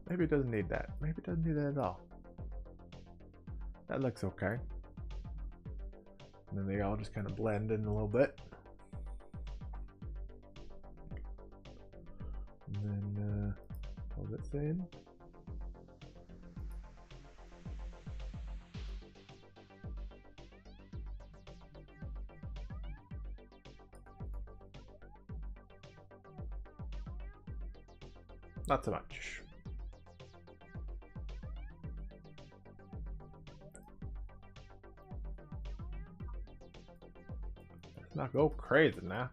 S1: Maybe it doesn't need that. Maybe it doesn't need that at all. That looks okay. And then they all just kind of blend in a little bit. And then pull this in. Not so much. Let's not go crazy now.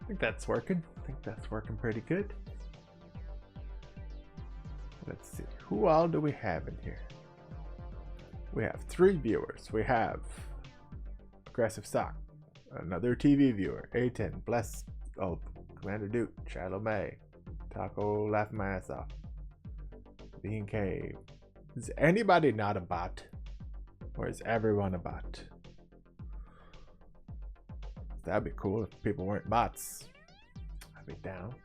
S1: I think that's working. I think that's working pretty good. Let's see. Who all do we have in here? We have 3 viewers. We have Aggressive Sock, another TV viewer, A10, Bless, oh, Commander Duke, Shadow May, Taco laughed my ass off. Bean Cave. Is anybody not a bot? Or is everyone a bot? That'd be cool if people weren't bots. I'd be down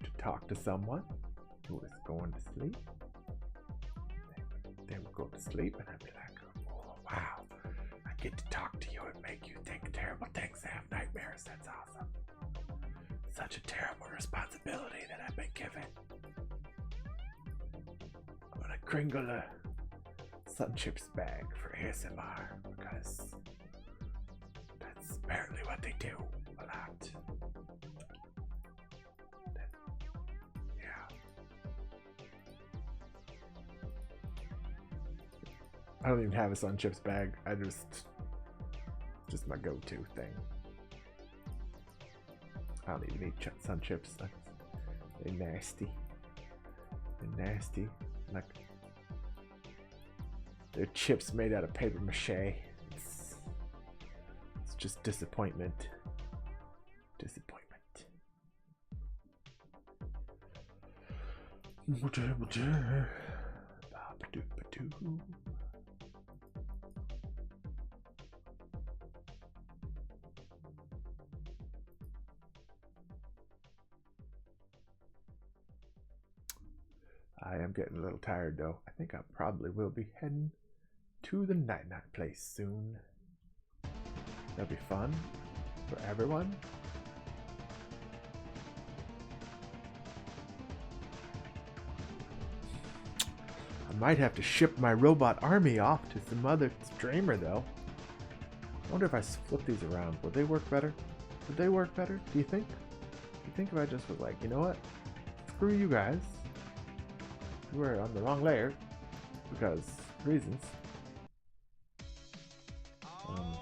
S1: to talk to someone who is going to sleep. They would go to sleep and I'd be like, oh, wow, I get to talk to you and make you think terrible things and have nightmares. That's awesome. Such a terrible responsibility that I've been given. I'm gonna kringle a Sun Chips bag for ASMR because that's apparently what they do a lot. Yeah. I don't even have a Sun Chips bag. I just my go-to thing. I don't even eat Sun Chips. They're nasty. They're nasty. Like they're chips made out of paper mache. It's just disappointment. Disappointment. I am getting a little tired though. I think I probably will be heading to the night-night place soon. That'll be fun for everyone. I might have to ship my robot army off to some other streamer though. I wonder if I flip these around, would they work better? Would they work better? Do you think? Do you think if I just was like, you know what? Screw you guys. We're on the wrong layer because reasons. I'm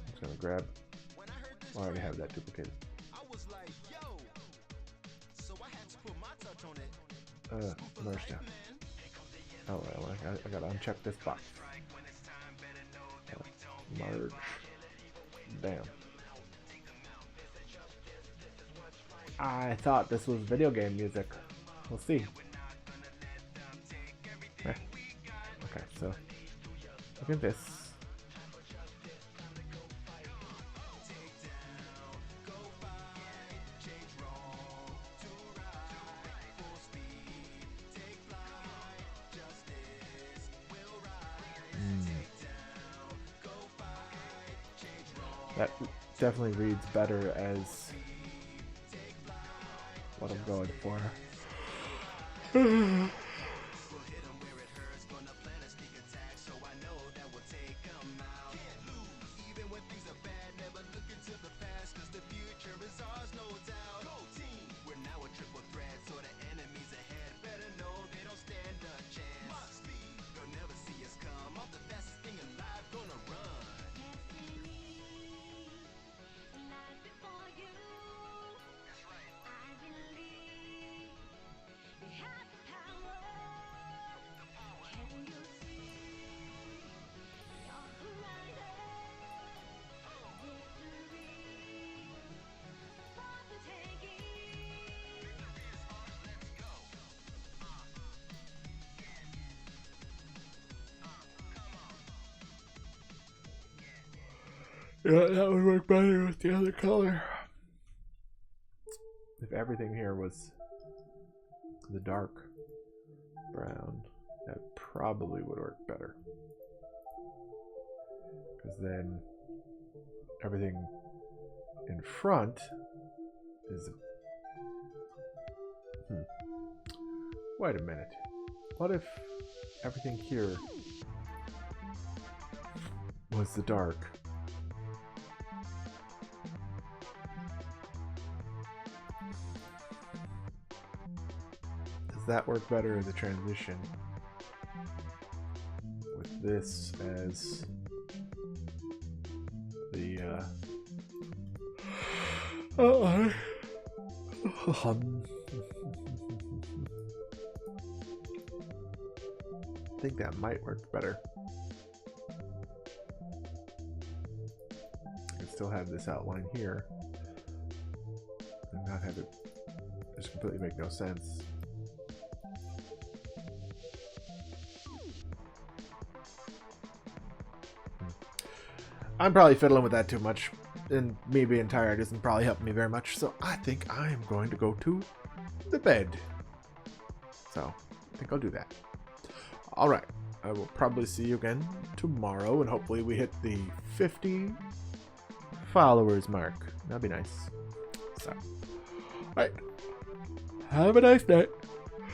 S1: just gonna grab. I already have that duplicated. Merge down. Oh, well, I gotta uncheck this box. Merge. Damn. I thought this was video game music. We'll see. Okay, so look at this. That definitely reads better as what I'm going for. Yeah, that would work better with the other color. If everything here was the dark brown, that probably would work better. Because then everything in front is... Wait a minute. What if everything here was the dark? Does that work better as a transition? With this as the I think that might work better. I can still have this outline here and not have it just completely make no sense. I'm probably fiddling with that too much, and me being tired isn't probably helping me very much, so I think I am going to go to the bed. So, I think I'll do that. Alright, I will probably see you again tomorrow, and hopefully we hit the 50 followers mark. That'd be nice. So, alright, have a nice night.